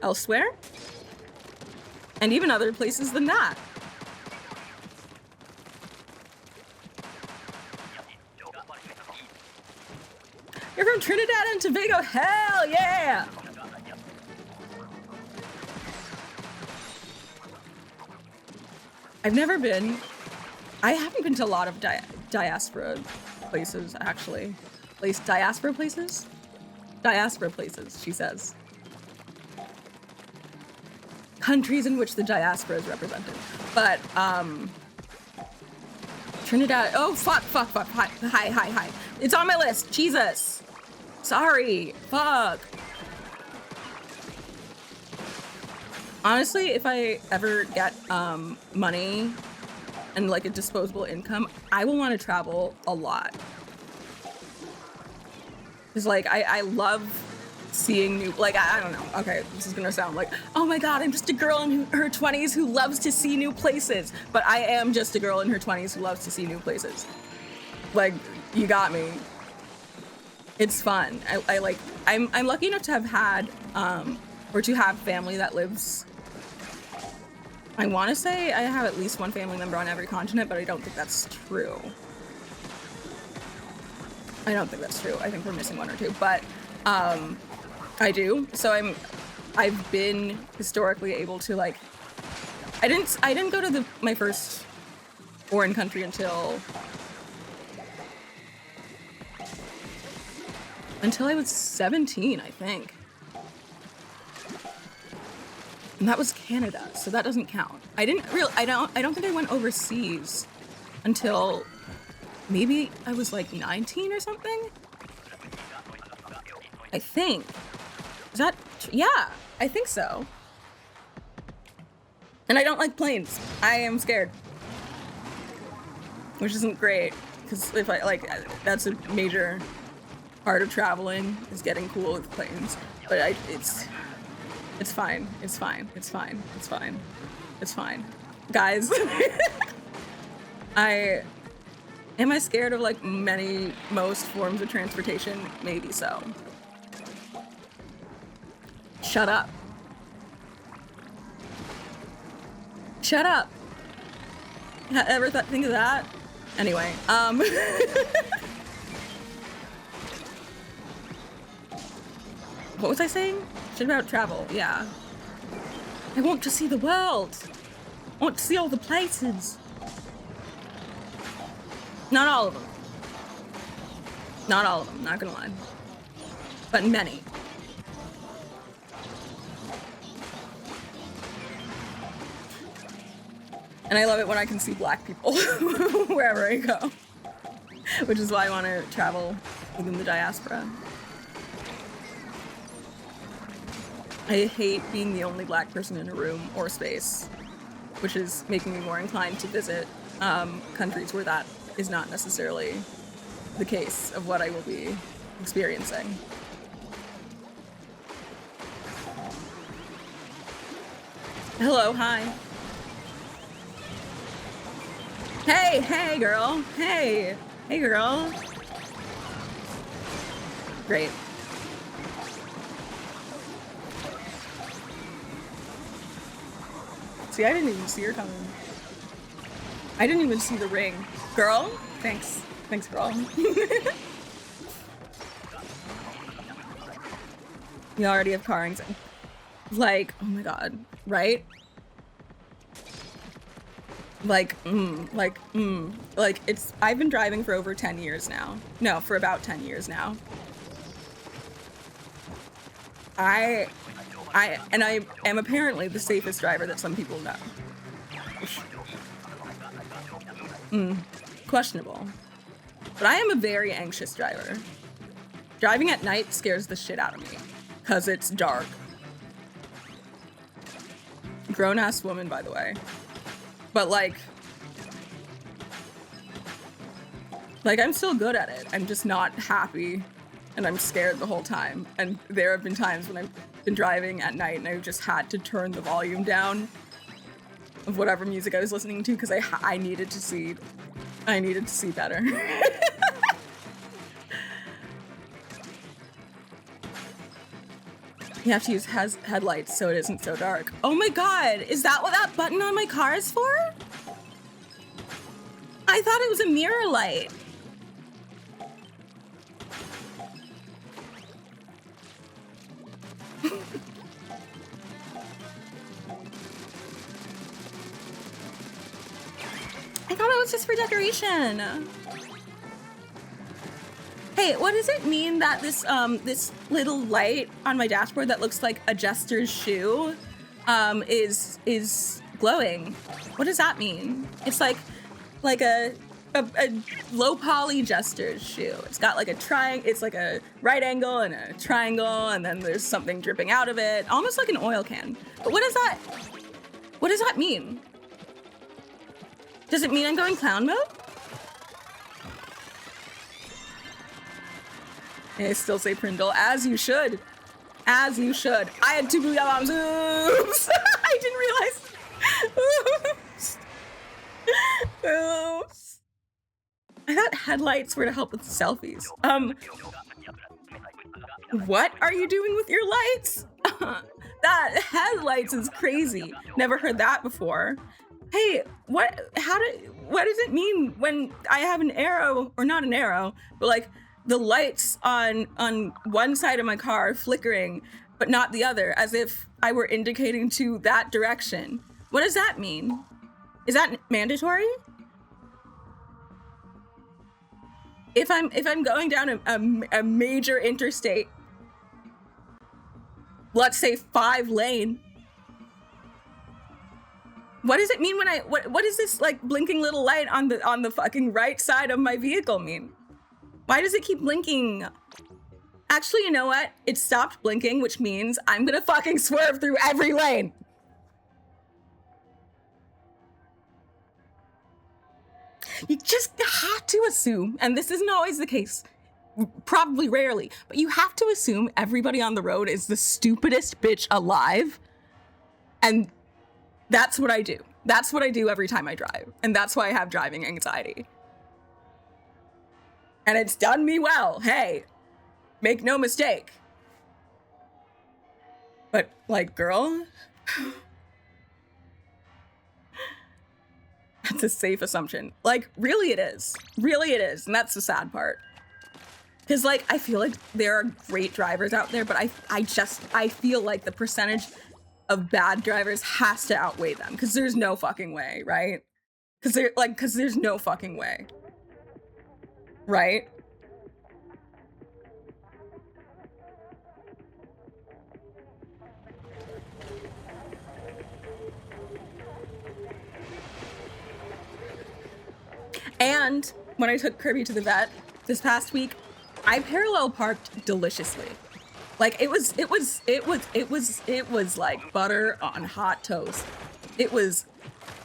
elsewhere and even other places than that. You're from Trinidad and Tobago? Hell yeah! I've never been. I haven't been to a lot of diaspora places, actually. Diaspora places? Diaspora places, she says. Countries in which the diaspora is represented. But, Trinidad, oh, fuck, hi. It's on my list, Jesus. Sorry, fuck. Honestly, if I ever get, money and, like, a disposable income, I will want to travel a lot. Because, like, I love seeing new, like, I don't know. Okay, this is gonna sound like, oh my god, I'm just a girl in her 20s who loves to see new places. But I am just a girl in her 20s who loves to see new places. Like, you got me. It's fun. I'm lucky enough to have had, or to have family that lives, I want to say I have at least one family member on every continent, but I don't think that's true. I don't think that's true. I think we're missing one or two, but I do. So I've been historically able to, like, I didn't go to my first foreign country until I was 17, I think. And that was Canada, so that doesn't count. I don't think I went overseas until maybe I was like 19 or something. I think. Is that, yeah, I think so. And I don't like planes. I am scared. Which isn't great, because if I, like, that's a major part of traveling, is getting cool with planes. But it's fine. It's fine. It's fine. It's fine. It's fine. Guys, am I scared of, like, most forms of transportation? Maybe so. Shut up. Shut up. Ever think of that? Anyway, what was I saying? Shit about travel, yeah. I want to see the world. I want to see all the places. Not all of them. Not all of them, not gonna lie. But many. And I love it when I can see black people wherever I go, which is why I want to travel within the diaspora. I hate being the only black person in a room or space, which is making me more inclined to visit countries where that is not necessarily the case of what I will be experiencing. Hello, hi. Hey, girl. Hey, girl. Great. See, I didn't even see her coming. I didn't even see the ring. Girl? Thanks. Thanks, girl. You already have car anxiety. Like, oh my god, right? Like it's, I've been driving for over 10 years now. No, for about 10 years now. I am apparently the safest driver that some people know. Questionable. But I am a very anxious driver. Driving at night scares the shit out of me, because it's dark. Grown-ass woman, by the way. But like, I'm still good at it. I'm just not happy, and I'm scared the whole time. And there have been times when I've been driving at night and I've just had to turn the volume down of whatever music I was listening to because I needed to see better. You have to use headlights so it isn't so dark. Oh my god, is that what that button on my car is for? I thought it was a mirror light. I thought it was just for decoration. Hey, what does it mean that this this little light on my dashboard that looks like a jester's shoe is glowing? What does that mean? It's like a low poly jester's shoe. It's got like a it's like a right angle and a triangle, and then there's something dripping out of it, almost like an oil can. But what does that mean? Does it mean I'm going clown mode? I still say Prindle, as you should. As you should. I had 2 booyah bombs. Oops. I didn't realize. Oops. Oops. I thought headlights were to help with selfies. What are you doing with your lights? That headlights is crazy. Never heard that before. Hey, what does it mean when I have an arrow, or not an arrow, but like the lights on one side of my car flickering, but not the other, as if I were indicating to that direction? What does that mean? Is that mandatory? If I'm going down a major interstate, let's say 5-lane, what does it mean when what is this like blinking little light on the fucking right side of my vehicle mean? Why does it keep blinking? Actually, you know what? It stopped blinking, which means I'm gonna fucking swerve through every lane. You just have to assume, and this isn't always the case, probably rarely, but you have to assume everybody on the road is the stupidest bitch alive. And that's what I do. That's what I do every time I drive. And that's why I have driving anxiety. And it's done me well. Hey, make no mistake. But, like, girl, that's a safe assumption. Like, really it is. Really it is. And that's the sad part. Because, like, I feel like there are great drivers out there, but I feel like the percentage of bad drivers has to outweigh them. Because there's no fucking way, right? Because there's no fucking way. Right? And when I took Kirby to the vet this past week, I parallel parked deliciously. Like it was like butter on hot toast. It was,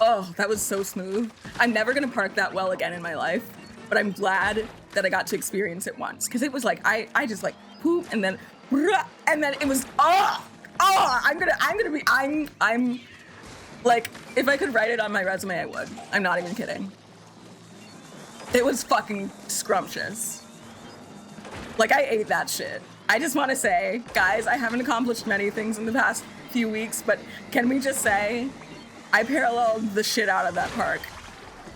oh, that was so smooth. I'm never gonna park that well again in my life, but I'm glad that I got to experience it once. Cause it was like, I just like poop and then it was, I'm like, if I could write it on my resume, I would. I'm not even kidding. It was fucking scrumptious. Like, I ate that shit. I just want to say, guys, I haven't accomplished many things in the past few weeks, but can we just say, I paralleled the shit out of that park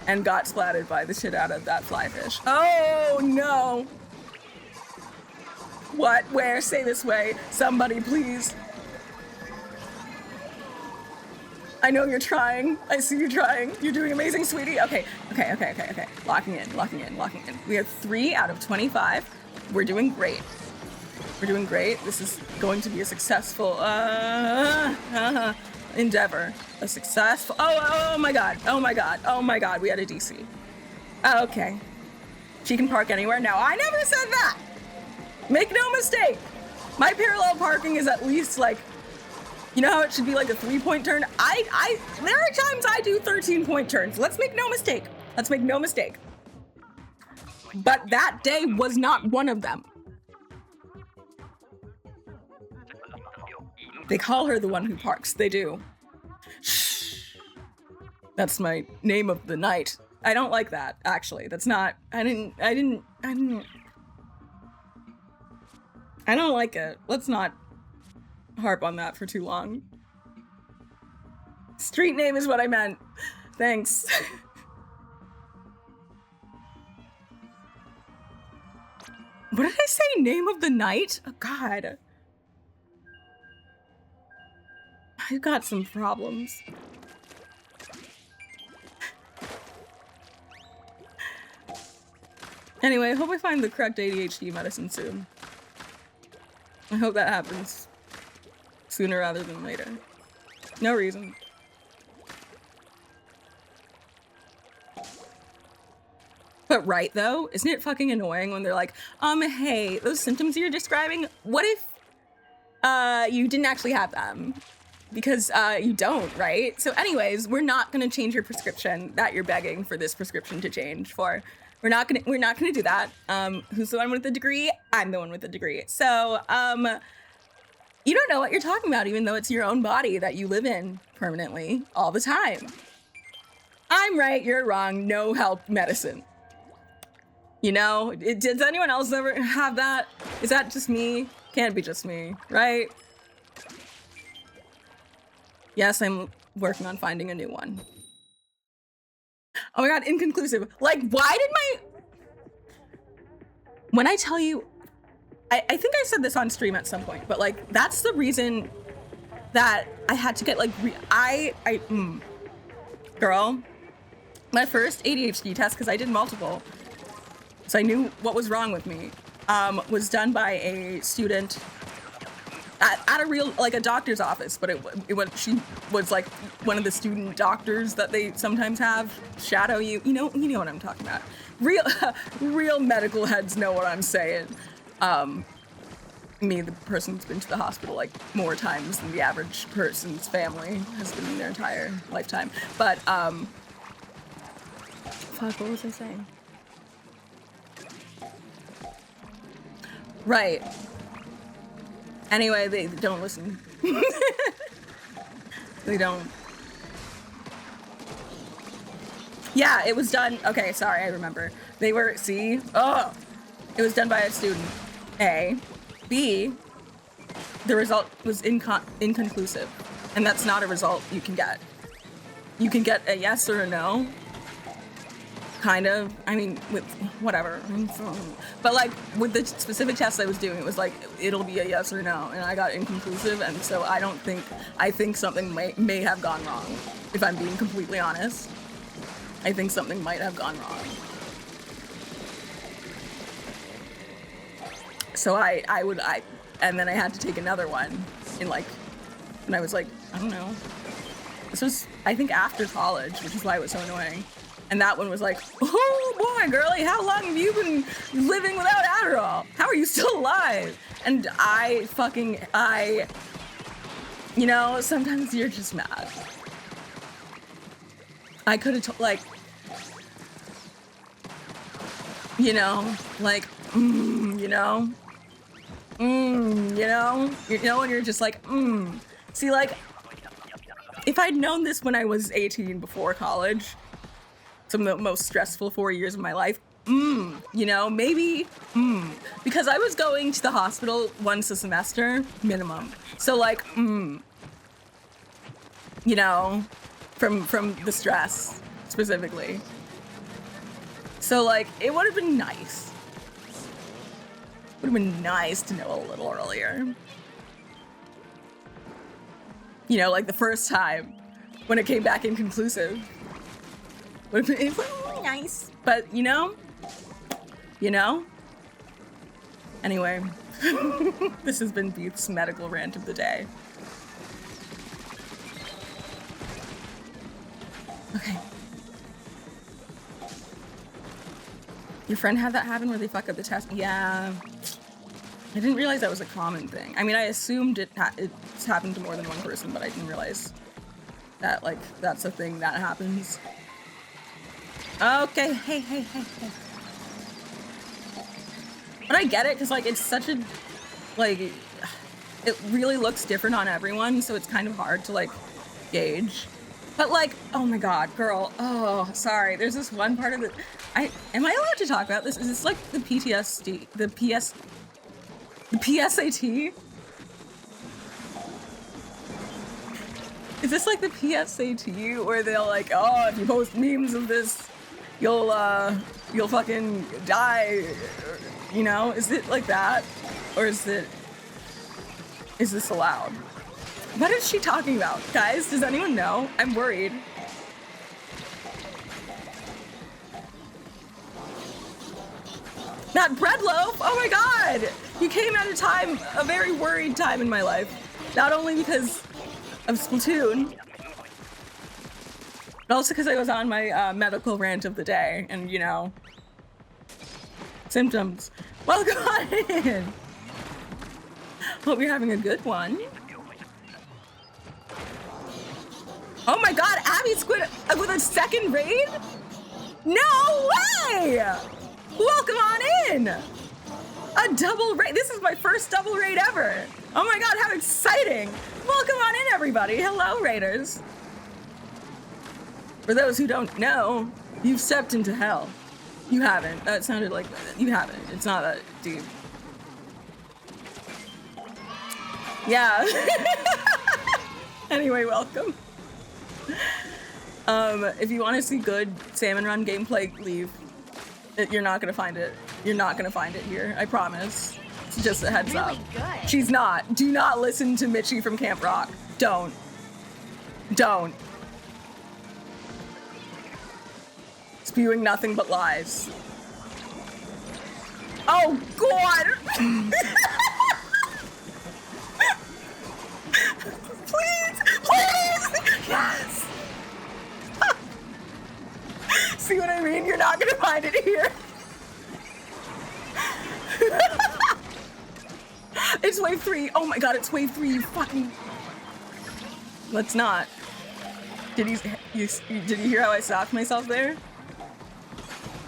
and got splattered by the shit out of that fly fish. Oh, no. What? Where? Say this way. Somebody, please. I know you're trying. I see you trying. You're doing amazing, sweetie. Okay. Locking in. We have 3 out of 25. We're doing great. This is going to be a successful endeavor. A successful. Oh my god. We had a DC. Okay. She can park anywhere. Now, I never said that. Make no mistake. My parallel parking is at least like, you know how it should be like a 3-point turn? There are times I do 13-point turns. Let's make no mistake. But that day was not one of them. They call her the one who parks. They do. Shh. That's my name of the night. I don't like that, actually. That's not, I don't like it. Let's not harp on that for too long. Street name is what I meant. Thanks. What did I say? Name of the night? Oh, God. I've got some problems. Anyway, I hope I find the correct ADHD medicine soon. I hope that happens sooner rather than later. No reason. But right though, isn't it fucking annoying when they're like, hey, those symptoms you're describing, what if you didn't actually have them? Because you don't, right? So anyways, we're not gonna change your prescription that you're begging for this prescription to change for. We're not gonna do that. Who's the one with the degree? I'm the one with the degree. So you don't know what you're talking about, even though it's your own body that you live in permanently all the time. I'm right, you're wrong, no help medicine. You know, does anyone else ever have that? Is that just me? Can't be just me, right? Yes, I'm working on finding a new one. Oh my god, inconclusive. Like, why did when I tell you, I think I said this on stream at some point, but like, that's the reason that I had to get like, girl, my first ADHD test, because I did multiple, so I knew what was wrong with me, was done by a student at a real, like a doctor's office, but she was like one of the student doctors that they sometimes have shadow you. You know what I'm talking about. Real medical heads know what I'm saying. Me, the person who's been to the hospital like more times than the average person's family has been in their entire lifetime. But fuck, what was I saying? Right. Anyway, they don't listen. They don't. Yeah, it was done. Okay, sorry, I remember. They were, see? Oh! It was done by a student. A. B. The result was inconclusive. And that's not a result you can get. You can get a yes or a no. Kind of. I mean, with whatever. But like, with the specific test I was doing, it was like, it'll be a yes or no. And I got inconclusive, and so I think something may have gone wrong. If I'm being completely honest. I think something might have gone wrong. So and then I had to take another one and I was like, I don't know. This was, I think, after college, which is why it was so annoying. And that one was like, oh boy, girlie, how long have you been living without Adderall? How are you still alive? And you know, sometimes you're just mad. I could have you know, like, you know, and you're just like, See, like, if I'd known this when I was 18 before college, some of the most stressful 4 years of my life, you know, maybe, because I was going to the hospital once a semester, minimum. So, like, you know, from the stress, specifically. So, like, it would have been nice. Would have been nice to know a little earlier. You know, like the first time when it came back inconclusive. Would have been nice. But, you know? Anyway, this has been Beef's medical rant of the day. Okay. Your friend had that happen where they fuck up the test? Yeah. I didn't realize that was a common thing. I mean, I assumed it's happened to more than one person, but I didn't realize that, like, that's a thing that happens. Okay, hey. But I get it, because, like, it's such a, like, it really looks different on everyone, so it's kind of hard to, like, gauge. But, like, oh my god, girl, oh, sorry, there's this one part of it. Am I allowed to talk about this? Is this like the PTSD, the PSAT? Is this like the PSAT where they'll like, oh, if you post memes of this, you'll fucking die, you know? Is it like that? Or is this allowed? What is she talking about? Guys, does anyone know? I'm worried. That bread loaf! Oh my god! You came at a very worried time in my life. Not only because of Splatoon, but also because I was on my medical rant of the day, and you know, symptoms. Welcome on in! Hope you're having a good one. Oh my god, Abby Squid with a second raid? No way! Welcome on in! A double raid. This is my first double raid ever. Oh my god, how exciting! Welcome on in, everybody. Hello, raiders. For those who don't know, you've stepped into hell. You haven't. That sounded like you haven't. It's not that deep. Yeah. Anyway, welcome. If you want to see good Salmon Run gameplay, leave. You're not gonna find it. You're not gonna find it here. I promise. It's just a heads up. Good. She's not. Do not listen to Mitchie from Camp Rock. Don't. Spewing nothing but lies. Oh God! Please! Yes! See what I mean? You're not gonna find it here. It's wave 3. Oh my god, it's wave 3, you fucking... Let's not. Did you hear how I stopped myself there?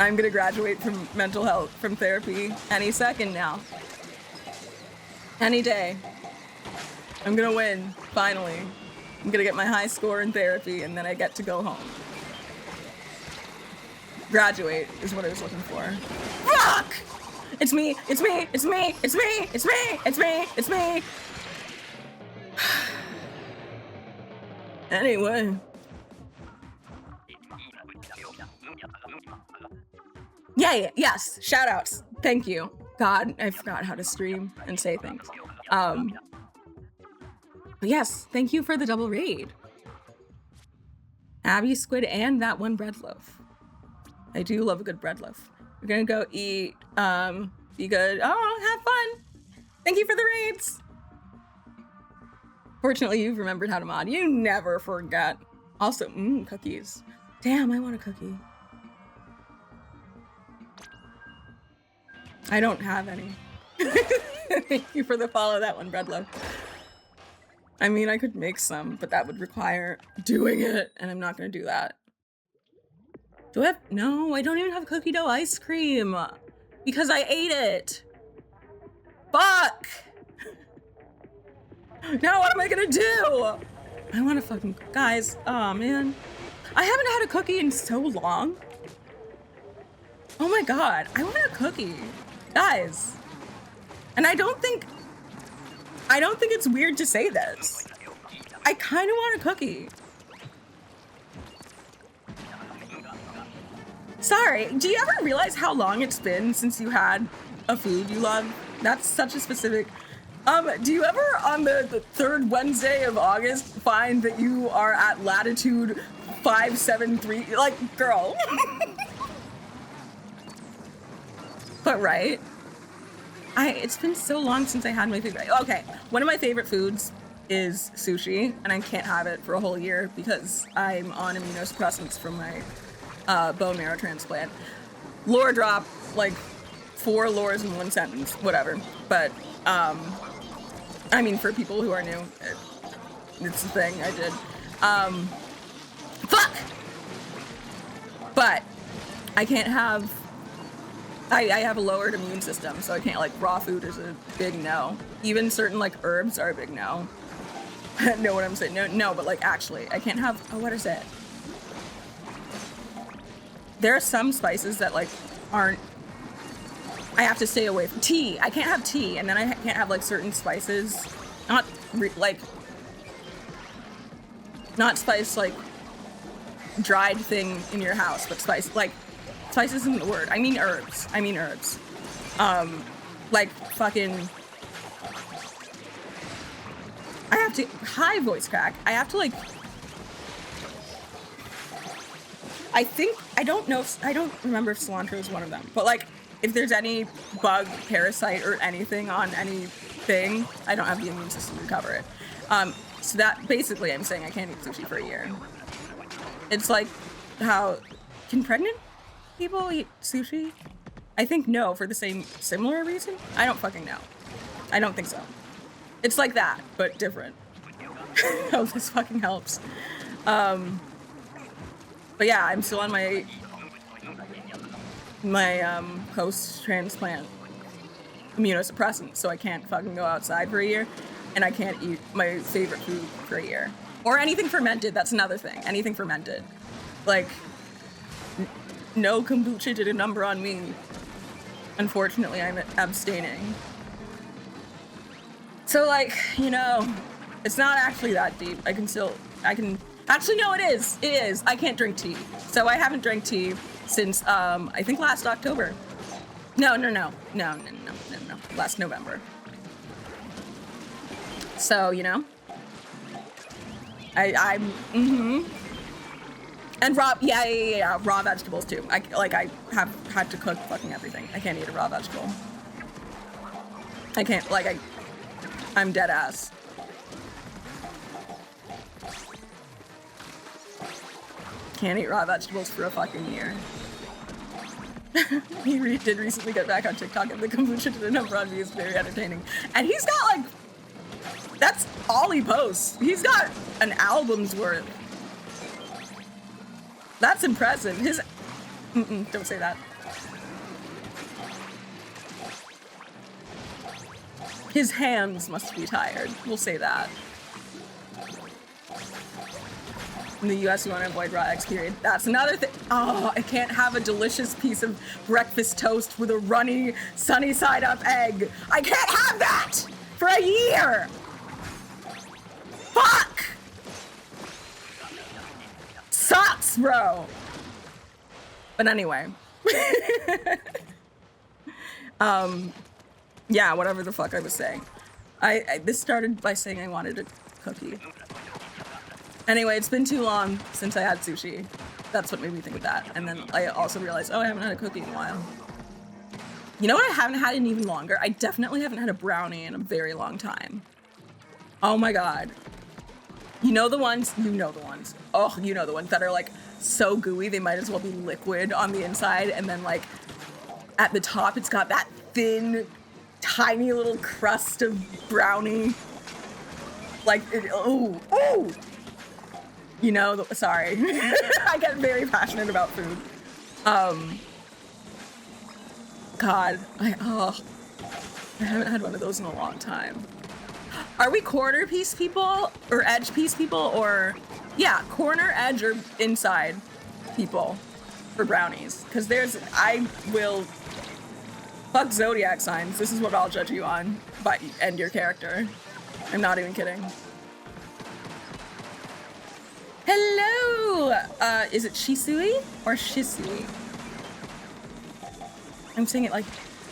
I'm gonna graduate from mental health, from therapy any second now. Any day. I'm gonna win, finally. I'm gonna get my high score in therapy and then I get to go home. Graduate is what I was looking for. Fuck! It's me, it's me, it's me, it's me, it's me, it's me, it's me. Anyway. Yes, shout outs. Thank you. God, I forgot how to stream and say things. But yes, thank you for the double raid. Abby Squid and that one bread loaf. I do love a good bread loaf. We're gonna go eat, be good. Oh, have fun. Thank you for the raids. Fortunately, you've remembered how to mod. You never forget. Also, cookies. Damn, I want a cookie. I don't have any. Thank you for the follow, that one, breadloaf. I mean, I could make some, but that would require doing it, and I'm not gonna do that. Do I have? No, I don't even have cookie dough ice cream because I ate it. Fuck! Now what am I gonna do? I wanna fucking, guys, oh man. I haven't had a cookie in so long. Oh my God, I want a cookie. Guys. And I don't think it's weird to say this. I kind of want a cookie. Sorry, do you ever realize how long it's been since you had a food you love? That's such a specific... do you ever on the third Wednesday of August find that you are at latitude 573? Like, girl. But right? It's been so long since I had my favorite. Okay, one of my favorite foods is sushi, and I can't have it for a whole year because I'm on immunosuppressants from my bone marrow transplant. Lore drop, like 4 lores in one sentence, whatever. But, I mean, for people who are new, it's the thing I did. Fuck! But I can't have... I have a lowered immune system, so I can't, like, raw food is a big no. Even certain, like, herbs are a big no. Know what I'm saying? No, but, like, actually, I can't have, what is it? There are some spices that, like, aren't, I have to stay away from. Tea, I can't have tea, and then I can't have, like, certain spices, not spice, like, dried thing in your house, but spice, like, spice isn't the word. I mean herbs. Like fucking... I have to... Hi, voice crack. I have to, like... I think... I don't remember if cilantro is one of them. But, like, if there's any bug, parasite, or anything on anything, I don't have the immune system to cover it. So that... Basically, I'm saying I can't eat sushi for a year. It's like how... Can pregnant people eat sushi? I think no, for the similar reason. I don't fucking know. I don't think so. It's like that, but different. Oh, this fucking helps. But yeah, I'm still on my post-transplant immunosuppressant, so I can't fucking go outside for a year, and I can't eat my favorite food for a year. Or anything fermented, that's another thing. Anything fermented. Like, no kombucha did a number on me. Unfortunately, I'm abstaining. So, like, you know, it's not actually that deep. Actually, no, it is. It is. I can't drink tea. So I haven't drank tea since, I think last October. No. Last November. So, you know. And raw, yeah, raw vegetables too. I have had to cook fucking everything. I can't eat a raw vegetable. I can't, like, I'm dead ass. Can't eat raw vegetables for a fucking year. He did recently get back on TikTok and the kombucha did a number on me. It's very entertaining. And he's got, like, that's all he posts. He's got an album's worth. That's impressive. Don't say that. His hands must be tired. We'll say that. In the US, you want to avoid raw eggs, period. That's another thing. Oh, I can't have a delicious piece of breakfast toast with a runny, sunny side up egg. I can't have that for a year. Fuck! Sucks, bro. But anyway. Yeah, whatever the fuck I was saying. This started by saying I wanted a cookie. Anyway, it's been too long since I had sushi. That's what made me think of that. And then I also realized, oh, I haven't had a cookie in a while. You know what I haven't had in even longer? I definitely haven't had a brownie in a very long time. Oh my God. You know the ones? You know the ones. Oh, you know the ones that are like so gooey, they might as well be liquid on the inside. And then like at the top, it's got that thin, tiny little crust of brownie. Like, oh. You know, sorry. I get very passionate about food. God, I haven't had one of those in a long time. Are we corner piece people or edge piece people or, yeah, corner, edge, or inside people for brownies? Because I will, fuck zodiac signs. This is what I'll judge you on, and your character. I'm not even kidding. Hello! Is it Shisui or Shisui? I'm saying it like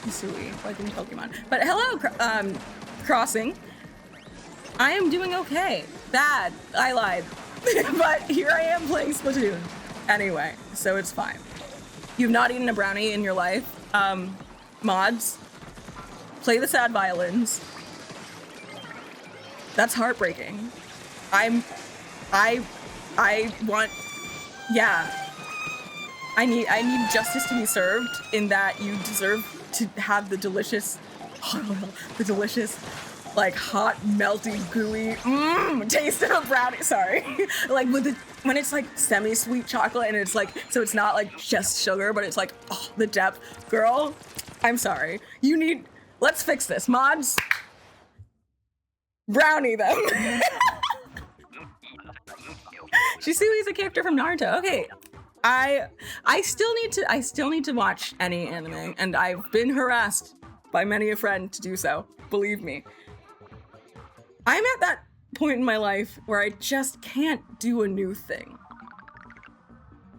Hisui, like in Pokemon. But hello, Crossing. I am doing okay. Bad. I lied. But here I am playing Splatoon. Anyway, so it's fine. You've not eaten a brownie in your life. Mods, play the sad violins. That's heartbreaking. I want, yeah. I need justice to be served in that you deserve to have the delicious, like hot, melty, gooey taste of a brownie. Sorry, like when it's like semi-sweet chocolate and it's like, so it's not like just sugar, but it's like, oh, the depth. Girl, I'm sorry. Let's fix this. Mods, brownie them. Shisui is a character from Naruto. Okay. I still need to watch any anime, and I've been harassed by many a friend to do so. Believe me. I'm at that point in my life where I just can't do a new thing.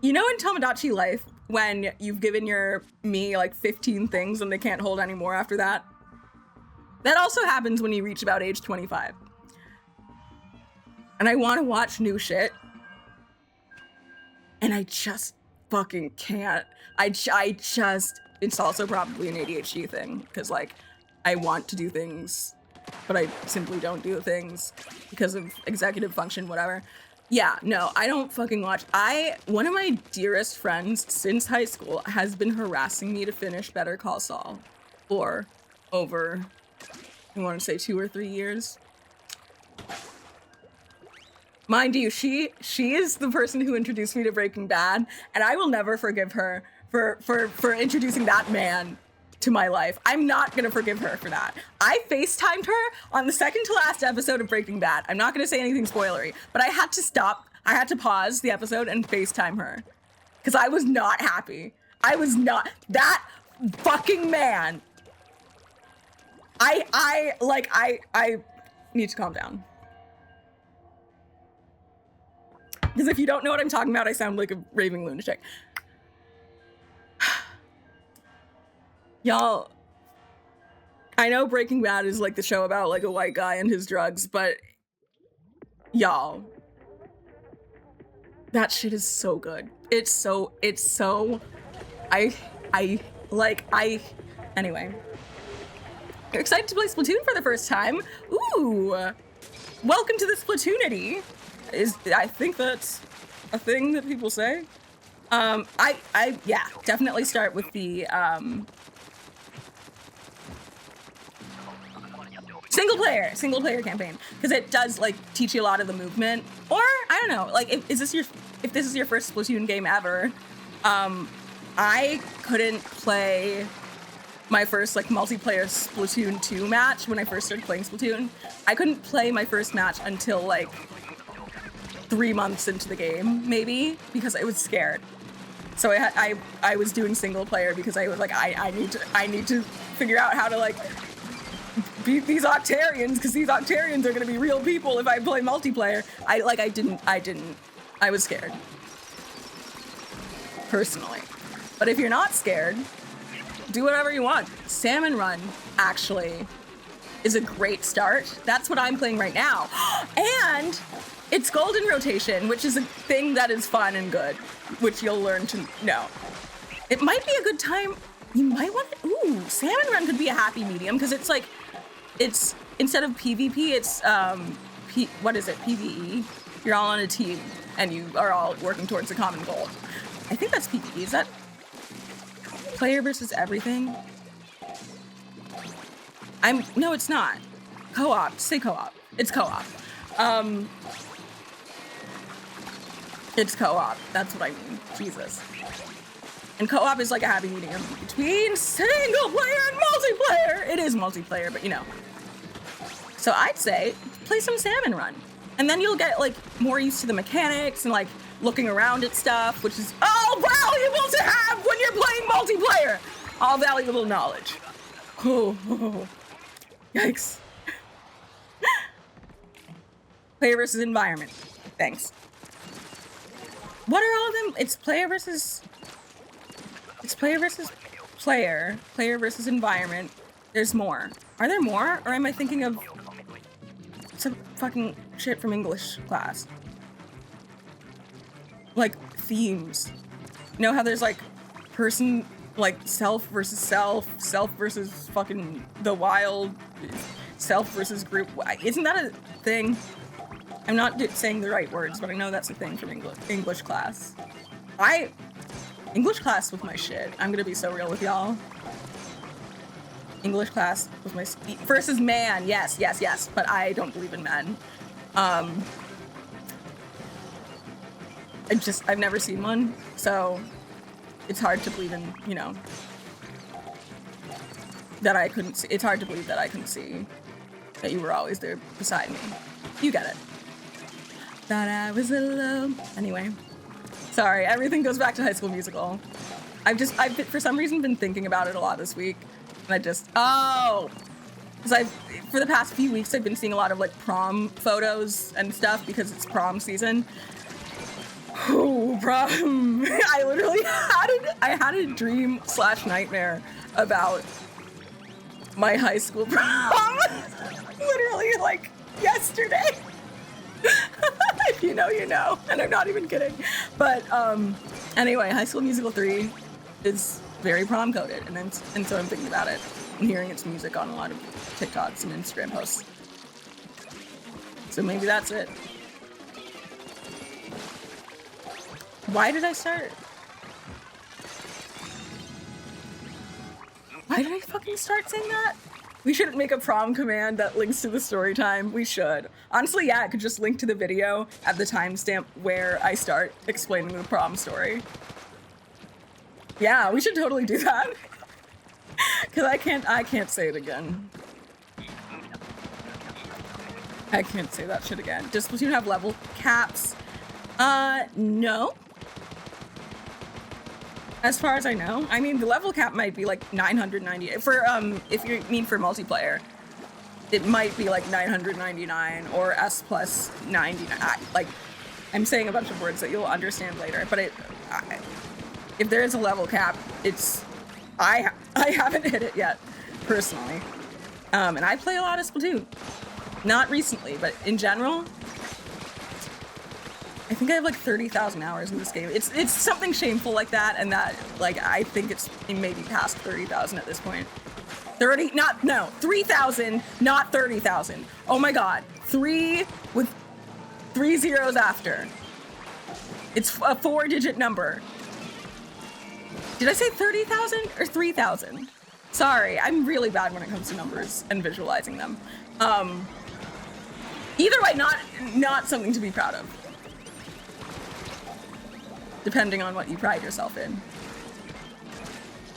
You know in Tomodachi Life, when you've given your me like 15 things and they can't hold any more after that? That also happens when you reach about age 25. And I want to watch new shit. And I just fucking can't. It's also probably an ADHD thing, because like, I want to do things, but I simply don't do things because of executive function, whatever. Yeah, no, I don't fucking watch. One of my dearest friends since high school has been harassing me to finish Better Call Saul for over, I want to say 2 or 3 years. Mind you, she is the person who introduced me to Breaking Bad, and I will never forgive her for introducing that man to my life. I'm not gonna forgive her for that. I FaceTimed her on the second to last episode of Breaking Bad. I'm not gonna say anything spoilery, but I had to stop. I had to pause the episode and FaceTime her because I was not happy. I was not. That fucking man. I need to calm down. Because if you don't know what I'm talking about, I sound like a raving lunatic. Y'all, I know Breaking Bad is like the show about like a white guy and his drugs, but y'all, that shit is so good. Anyway. You're excited to play Splatoon for the first time? Ooh, welcome to the Splatoonity. I think that's a thing that people say. Yeah, definitely start with the, single player campaign, because it does like teach you a lot of the movement. Or I don't know, like if this is your first Splatoon game ever, I couldn't play my first like multiplayer Splatoon 2 match when I first started playing Splatoon. I couldn't play my first match until like 3 months into the game, maybe, because I was scared. So I was doing single player because I was like, I need to figure out how to like beat these Octarians, because these Octarians are gonna be real people if I play multiplayer. I was scared. Personally. But if you're not scared, do whatever you want. Salmon Run, actually, is a great start. That's what I'm playing right now. And it's golden rotation, which is a thing that is fun and good, which you'll learn to know. It might be a good time. You might want to, ooh, Salmon Run could be a happy medium, because it's like, it's, instead of PvP, it's, what is it, PvE? You're all on a team, and you are all working towards a common goal. I think that's PvE, is that player versus everything? No, it's not. Co-op, say co-op. It's co-op. It's co-op, that's what I mean, Jesus. And co-op is like a happy medium between single player and multiplayer. It is multiplayer, but you know. So I'd say play some Salmon Run. And then you'll get like more used to the mechanics and like looking around at stuff, which is all valuable to have when you're playing multiplayer. All valuable knowledge. Oh. Yikes. Player versus environment. Thanks. What are all of them? It's player versus player, player versus environment. There's more. Are there more? Or am I thinking of some fucking shit from English class? Like themes. You know how there's like person, like self versus self versus fucking the wild, self versus group. Isn't that a thing? I'm not saying the right words, but I know that's a thing from English class. English class was my shit. I'm gonna be so real with y'all. English class was my versus man. Yes. But I don't believe in men. I've never seen one, so it's hard to believe in, you know, that I couldn't see. It's hard to believe that I couldn't see that you were always there beside me. You get it. Thought I was alone. Anyway, sorry, everything goes back to High School Musical. I've for some reason been thinking about it a lot this week. And because for the past few weeks I've been seeing a lot of like prom photos and stuff because it's prom season. Oh, prom. I literally had a dream / nightmare about my high school prom. Literally like yesterday. If you know, you know. And I'm not even kidding. But anyway, High School Musical 3 is very prom coded, and so I'm thinking about it and hearing its music on a lot of TikToks and Instagram posts. So maybe that's it. Why did I start? Why did I fucking start saying that? We should make a prom command that links to the story time. We should. Honestly, yeah, it could just link to the video at the timestamp where I start explaining the prom story. Yeah, we should totally do that. Cause I can't say it again. I can't say that shit again. Does Splatoon have level caps? No. As far as I know. I mean, the level cap might be like 998. For, if you mean for multiplayer, it might be like 999 or S plus 99. Like, I'm saying a bunch of words that you'll understand later, but if there is a level cap, I haven't hit it yet, personally. And I play a lot of Splatoon. Not recently, but in general, I think I have like 30,000 hours in this game. It's something shameful like that, and that, like, I think it's maybe past 30,000 at this point. 3,000, not 30,000. Oh my god. 3 with 3 zeros after. It's a 4-digit number. Did I say 30,000 or 3,000? Sorry, I'm really bad when it comes to numbers and visualizing them. Either way, not something to be proud of. Depending on what you pride yourself in.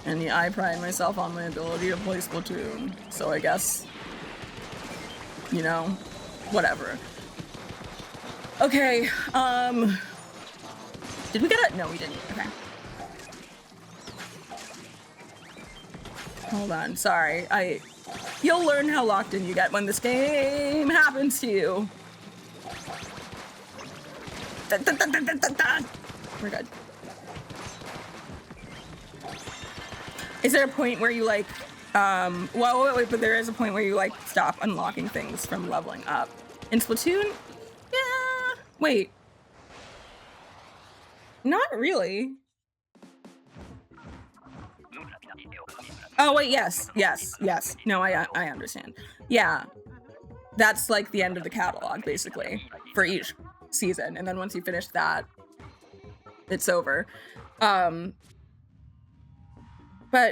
And yeah, I pride myself on my ability to play Splatoon. So I guess, you know, whatever. Okay, did we get it? No, we didn't. Okay. Hold on, sorry. You'll learn how locked in you get when this game happens to you. We're good. Is there a point where you like, well, wait, but there is a point where you like stop unlocking things from leveling up. In Splatoon? Yeah, wait. Not really. Oh wait, yes. No, I understand. Yeah, that's like the end of the catalog basically for each season, and then once you finish that, it's over. But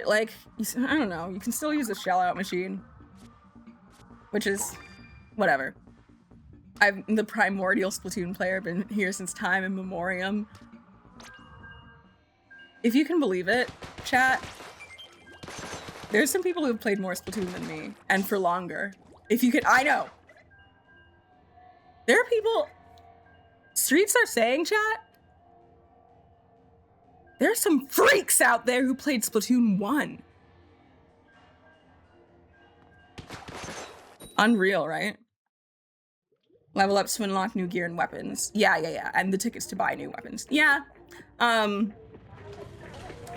like, I don't know, you can still use a shell out machine, which is whatever. I'm the primordial Splatoon player, been here since time immemorial. If you can believe it, chat, there's some people who have played more Splatoon than me, and for longer. If you could, I know. There are people, Streets are saying, chat, there's some freaks out there who played Splatoon 1. Unreal, right? Level ups to unlock new gear and weapons. Yeah. And the tickets to buy new weapons. Yeah. Oh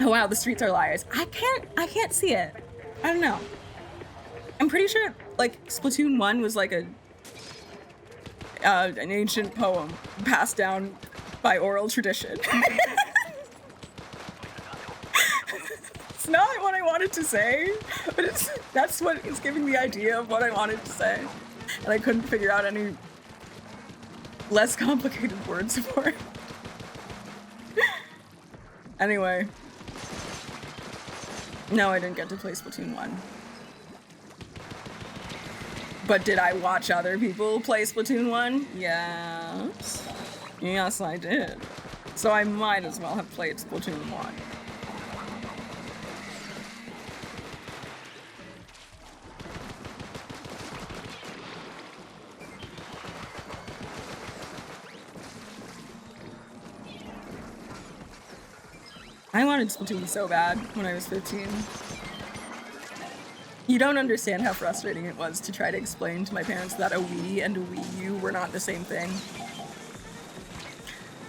wow, the streets are liars. I can't see it. I don't know. I'm pretty sure like Splatoon 1 was like an ancient poem passed down by oral tradition. It's not what I wanted to say, but that's what is giving the idea of what I wanted to say. And I couldn't figure out any less complicated words for it. Anyway. No, I didn't get to play Splatoon 1. But did I watch other people play Splatoon 1? Yes. Yes, I did. So I might as well have played Splatoon 1. I wanted Splatoon so bad when I was 15. You don't understand how frustrating it was to try to explain to my parents that a Wii and a Wii U were not the same thing.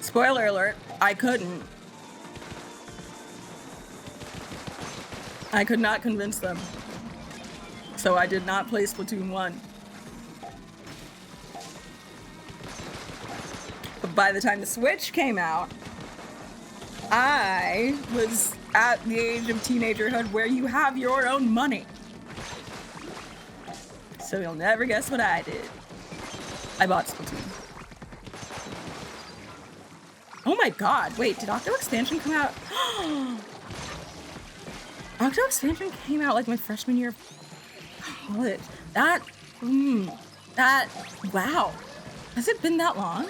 Spoiler alert, I couldn't. I could not convince them. So I did not play Splatoon 1. But by the time the Switch came out, I was at the age of teenagerhood where you have your own money. So you'll never guess what I did. I bought Splatoon. Oh my god, wait, did Octo Expansion come out? Octo Expansion came out like my freshman year of college. Wow. Has it been that long?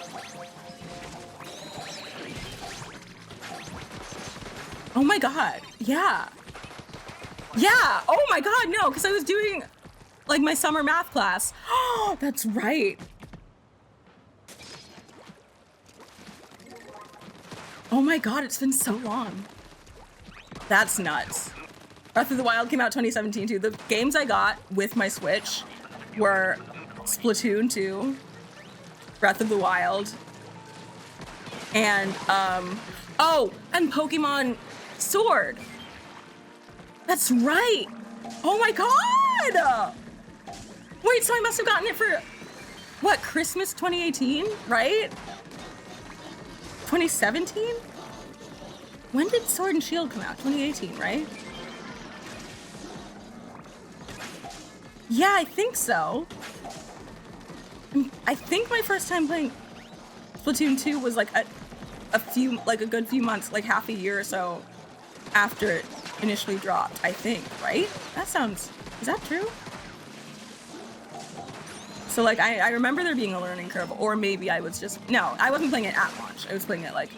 Oh my god, yeah. Yeah, oh my god, no, because I was doing like my summer math class. Oh, that's right. Oh my god, it's been so long. That's nuts. Breath of the Wild came out 2017 too. The games I got with my Switch were Splatoon 2, Breath of the Wild, and and Pokemon Sword. That's right. Oh my god. Wait, so I must have gotten it for what, Christmas 2018, right? 2017? When did Sword and Shield come out? 2018, right? Yeah, I think so. I think my first time playing Splatoon 2 was like a good few months, like half a year or so after it initially dropped, I think, right? Is that true? So like, I remember there being a learning curve, or maybe I was no, I wasn't playing it at launch. I was playing it like,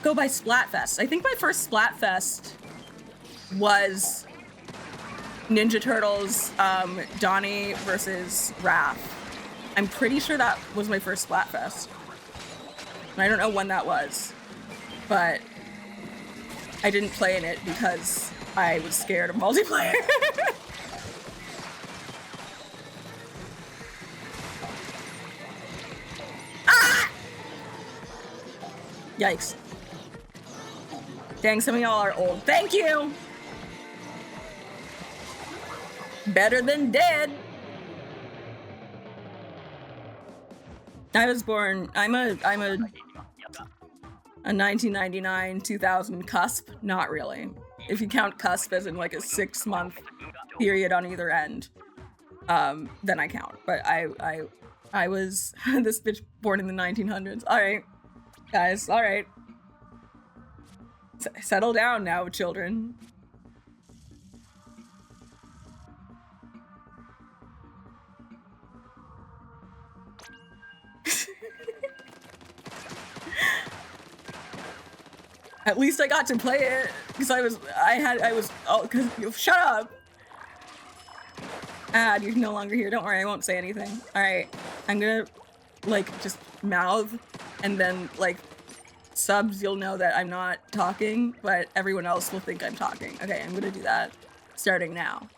go by Splatfest. I think my first Splatfest was Ninja Turtles, Donnie versus Raph. I'm pretty sure that was my first Splatfest. And I don't know when that was, but I didn't play in it because I was scared of multiplayer. Ah! Yikes. Dang, some of y'all are old. Thank you! Better than dead. I was born, I'm a 1999, 2000 cusp. Not really. If you count cusp as in like a 6-month period on either end, then I count. But I was this bitch born in the 1900s. All right, guys, all right. Settle down now, children. At least I got to play it because shut up. Ad, you're no longer here. Don't worry, I won't say anything. All right, I'm gonna like just mouth, and then like subs, you'll know that I'm not talking, but everyone else will think I'm talking. Okay, I'm gonna do that starting now.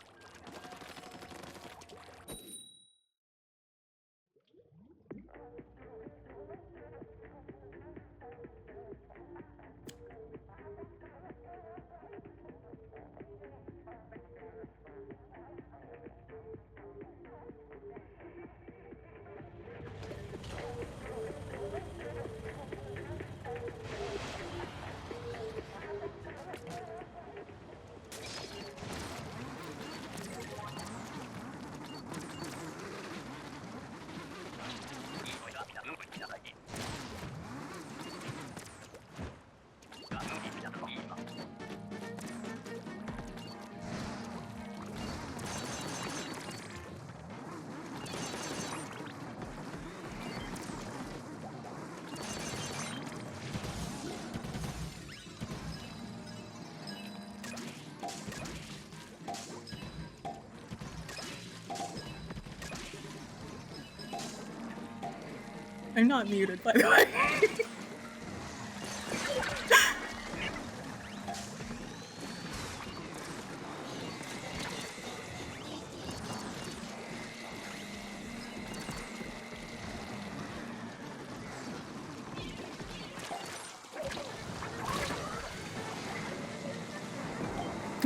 I'm not muted, by the way.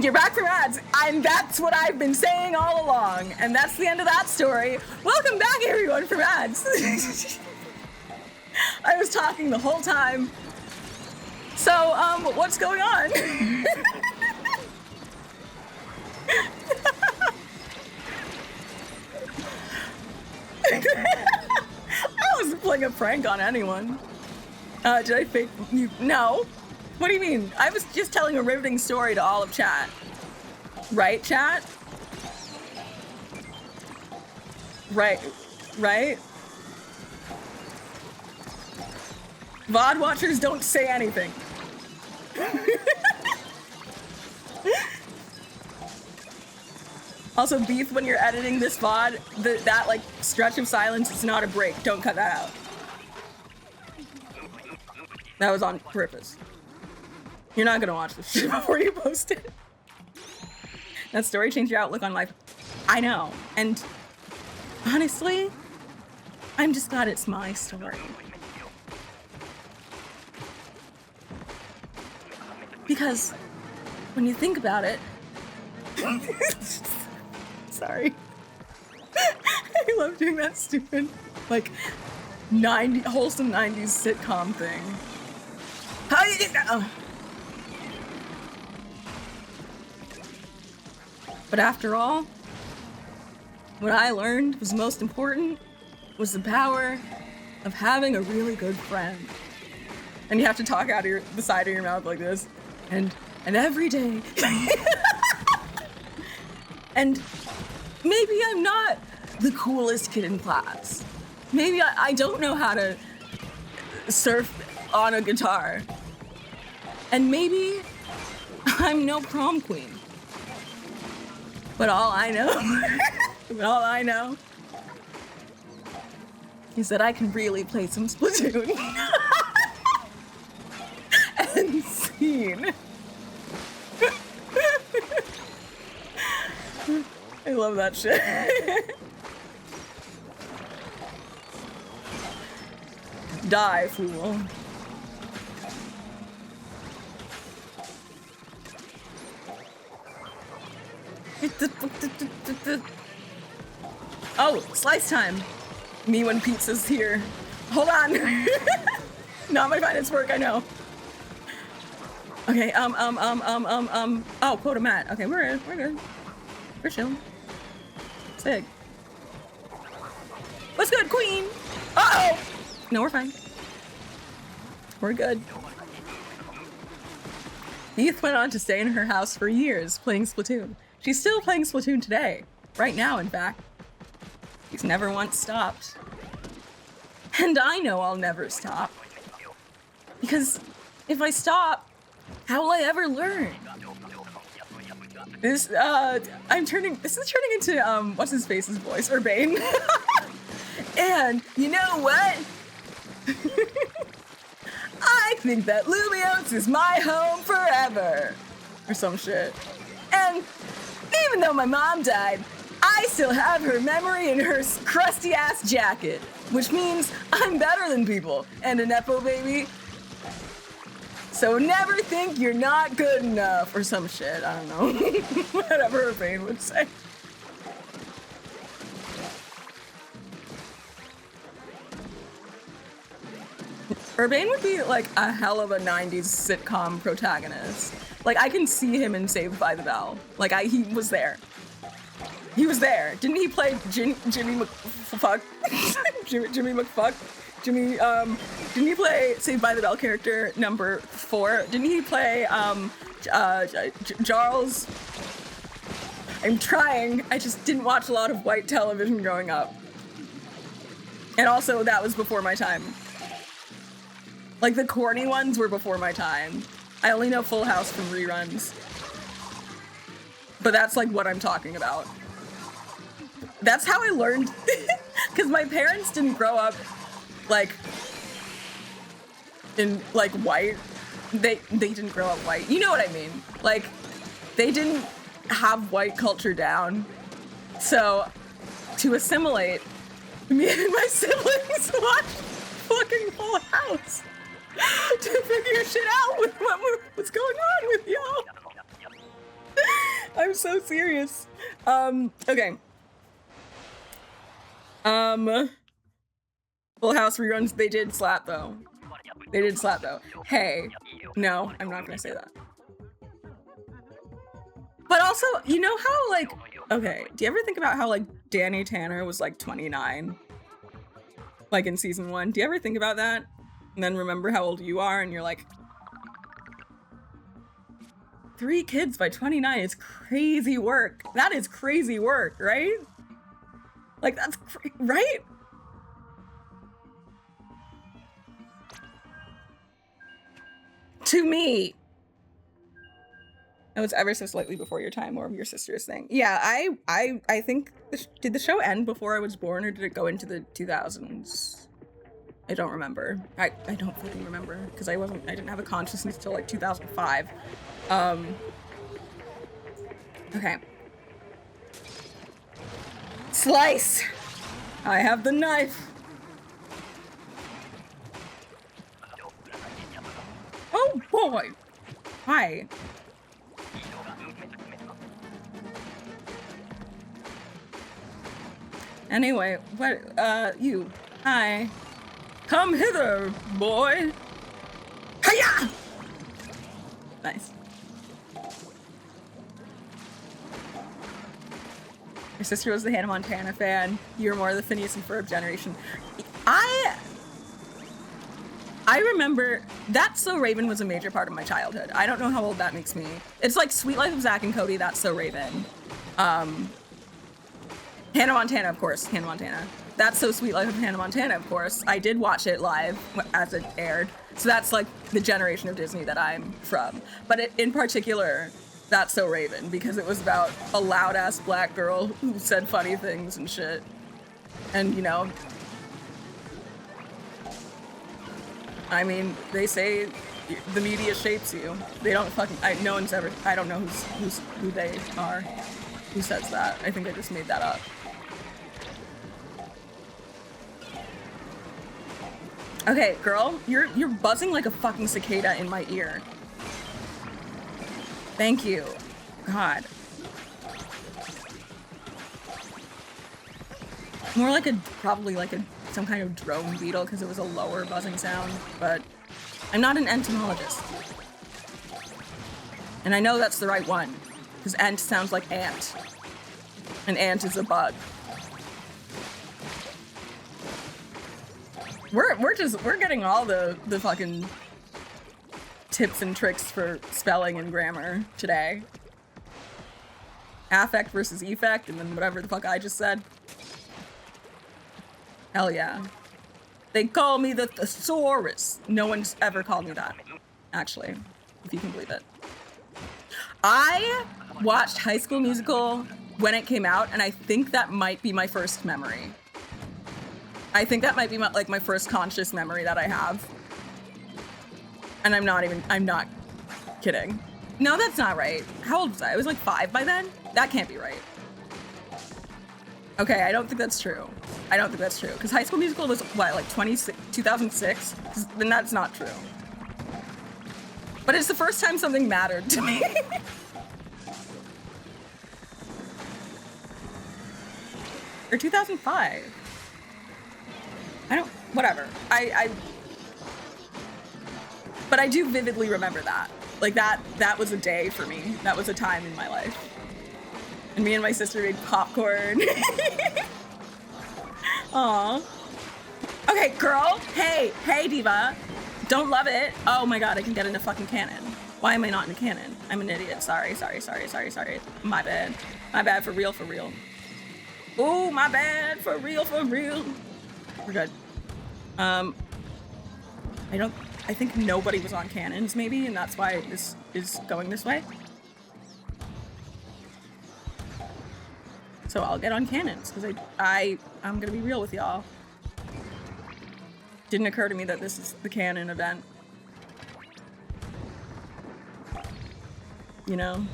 You're back from ads, and that's what I've been saying all along, and that's the end of that story. Welcome back, everyone, from ads. I was talking the whole time. So, what's going on? I wasn't playing a prank on anyone. Did I fake you? No. What do you mean? I was just telling a riveting story to all of chat. Right, chat? Right. Right? VOD watchers don't say anything. Also, Beef, when you're editing this VOD, that like stretch of silence is not a break. Don't cut that out. That was on purpose. You're not gonna watch this shit before you post it. That story changed your outlook on life. I know. And honestly, I'm just glad it's my story. Because when you think about it, sorry. I love doing that stupid, like, wholesome 90s sitcom thing. How you get that? But after all, what I learned was most important was the power of having a really good friend. And you have to talk out of the side of your mouth like this. And every day. And maybe I'm not the coolest kid in class. Maybe I don't know how to surf on a guitar. And maybe I'm no prom queen. But all I know, is that I can really play some Splatoon. And scene. I love that shit. Die, fool. Oh, slice time. Me when pizza's here. Hold on. Not my finest work, I know. Okay, oh, quota mat. Okay, we're good. We're chilling. Sick. What's good, queen? Uh-oh! No, we're fine. We're good. Edith went on to stay in her house for years playing Splatoon. She's still playing Splatoon today. Right now, in fact. She's never once stopped. And I know I'll never stop. Because if I stop, how will I ever learn? This is turning into, what's his face's voice? Urbane. And you know what? I think that Lumiotes is my home forever. Or some shit. And even though my mom died, I still have her memory in her crusty ass jacket. Which means I'm better than people. And a Nepo baby. So never think you're not good enough. Or some shit, I don't know. Whatever Urbane would say. Urbane would be like a hell of a 90s sitcom protagonist. Like, I can see him in Saved by the Bell. Like, he was there. He was there. Didn't he play Jimmy McFuck? Jimmy McFuck? Didn't he play Saved by the Bell character number 4? Didn't he play, Charles? I'm trying. I just didn't watch a lot of white television growing up. And also, that was before my time. Like, the corny ones were before my time. I only know Full House from reruns. But that's, like, what I'm talking about. That's how I learned. Because my parents didn't grow up, like, in, like, white. They didn't grow up white. You know what I mean? Like, they didn't have white culture down. So, to assimilate, me and my siblings watched fucking Full House. To figure shit out with what's going on with y'all. I'm so serious. Okay. Full House reruns, they did slap though. They did slap though. Hey, no, I'm not gonna say that. But also, you know how, like, okay, do you ever think about how, like, Danny Tanner was, like, 29? Like, in season 1? Do you ever think about that? And then remember how old you are, and you're like, 3 kids by 29 is crazy work. That is crazy work, right? Like, that's right? To me. It was ever so slightly before your time, or your sister's thing. Yeah, I think, did the show end before I was born, or did it go into the 2000s? I don't remember. I don't fucking remember, because I didn't have a consciousness until, like, 2005. Okay. Slice! I have the knife! Oh boy! Hi. Anyway, what, you. Hi. Come hither, boy! Hiya! Nice. Your sister was the Hannah Montana fan. You're more the Phineas and Ferb generation. I remember That's So Raven was a major part of my childhood. I don't know how old that makes me. It's like Sweet Life of Zack and Cody, That's So Raven. Hannah Montana, of course. Hannah Montana. That's So Sweet Life of Hannah Montana, of course. I did watch it live as it aired. So that's like the generation of Disney that I'm from. But in particular, That's So Raven, because it was about a loud ass black girl who said funny things and shit. And you know, I mean, they say the media shapes you. They don't fucking, no one's ever, I don't know who they are, who says that. I think I just made that up. Okay, girl, you're buzzing like a fucking cicada in my ear. Thank you. God. More like probably like some kind of drone beetle because it was a lower buzzing sound, but I'm not an entomologist. And I know that's the right one, because ent sounds like ant. An ant is a bug. We're getting all the fucking tips and tricks for spelling and grammar today. Affect versus effect, and then whatever the fuck I just said. Hell yeah. They call me the thesaurus. No one's ever called me that, actually, if you can believe it. I watched High School Musical when it came out, and I think that might be my first memory. I think that might be my first conscious memory that I have. And I'm not kidding. No, that's not right. How old was I? I was like 5 by then? That can't be right. Okay, I don't think that's true. I don't think that's true. Because High School Musical was, what, like 2006? Then that's not true. But it's the first time something mattered to me. Or 2005. Whatever. But I do vividly remember that. Like that was a day for me. That was a time in my life. And me and my sister made popcorn. Aw. Okay, girl. Hey, diva. Don't love it. Oh my god, I can get in a fucking cannon. Why am I not in a cannon? I'm an idiot. Sorry. My bad. My bad, for real. Ooh, my bad, for real. We're good. I think nobody was on cannons, maybe, and that's why this is going this way. So I'll get on cannons, because I'm gonna be real with y'all. Didn't occur to me that this is the canon event. You know?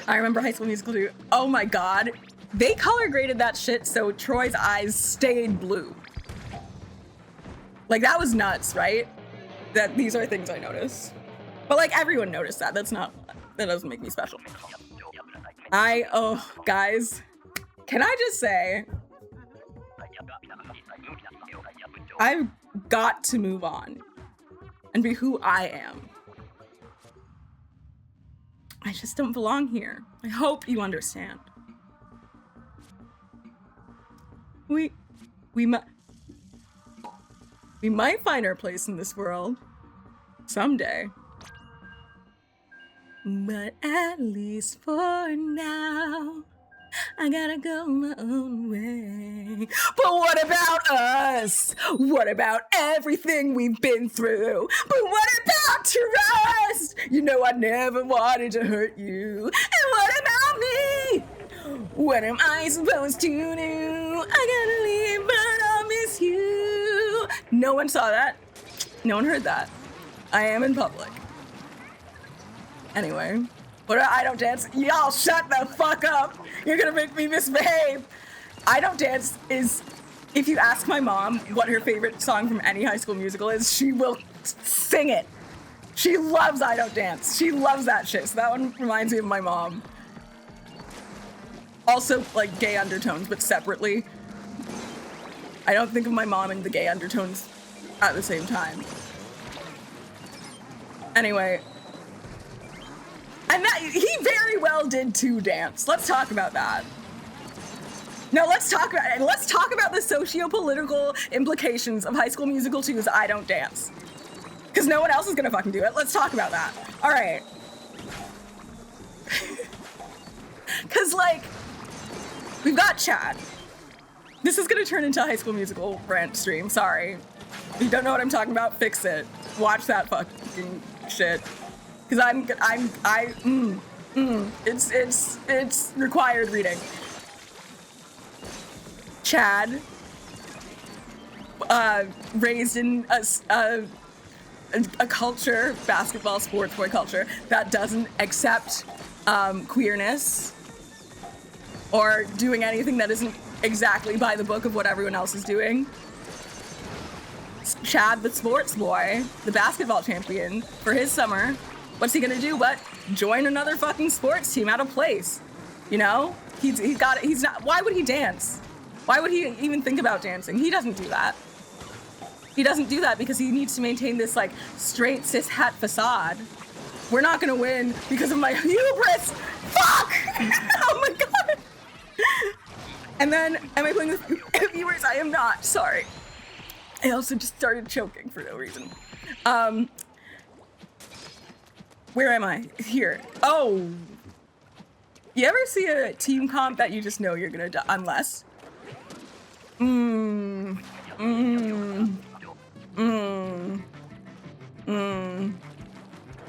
I remember High School Musical 2. Oh my god. They color graded that shit so Troy's eyes stayed blue. Like, that was nuts, right? That these are things I noticed. But like, everyone noticed that. That doesn't make me special. Oh, guys, can I just say, I've got to move on and be who I am. I just don't belong here. I hope you understand. We might find our place in this world someday. But at least for now, I gotta go my own way. But what about us? What about everything we've been through? But what about trust? You know I never wanted to hurt you. And what about me? What am I supposed to do? I gotta leave, but I'll miss you. No one saw that. No one heard that. I am in public. Anyway, what I Don't Dance? Y'all shut the fuck up. You're gonna make me misbehave. I Don't Dance is, if you ask my mom what her favorite song from any High School Musical is, she will sing it. She loves I Don't Dance. She loves that shit. So that one reminds me of my mom. Also, like, gay undertones, but separately. I don't think of my mom and the gay undertones at the same time. Anyway. And that, he very well did too dance. Let's talk about that. No, let's talk about the socio-political implications of High School Musical 2's I Don't Dance. Because no one else is gonna fucking do it. Let's talk about that. All right. Because, like, we've got Chad. This is gonna turn into a High School Musical rant stream. Sorry. If you don't know what I'm talking about, fix it. Watch that fucking shit. Cause it's required reading. Chad, raised in a culture, basketball, sports boy culture, that doesn't accept queerness or doing anything that isn't exactly by the book of what everyone else is doing. Chad, the sports boy, the basketball champion, for his summer, what's he gonna do but join another fucking sports team out of place? You know? He's not, why would he dance? Why would he even think about dancing? He doesn't do that. He doesn't do that because he needs to maintain this like straight cis het facade. We're not gonna win because of my hubris. Fuck! Oh my god! And then, am I playing with viewers? I am not, sorry. I also just started choking for no reason. Where am I? Here. Oh. You ever see a team comp that you just know you're gonna die? Unless.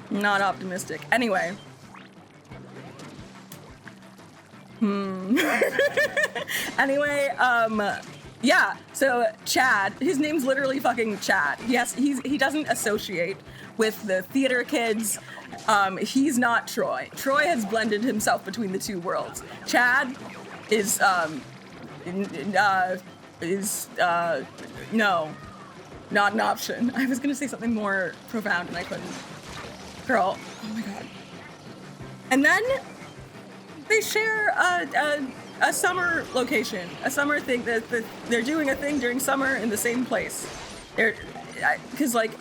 Not optimistic. Anyway. Anyway, yeah, so Chad, his name's literally fucking Chad. Yes, he doesn't associate with the theater kids. He's not Troy. Troy has blended himself between the two worlds. Chad is, no, not an option. I was gonna say something more profound and I couldn't. Girl, oh my god. And then they share a summer location, a summer thing that they're doing a thing during summer in the same place. Because like,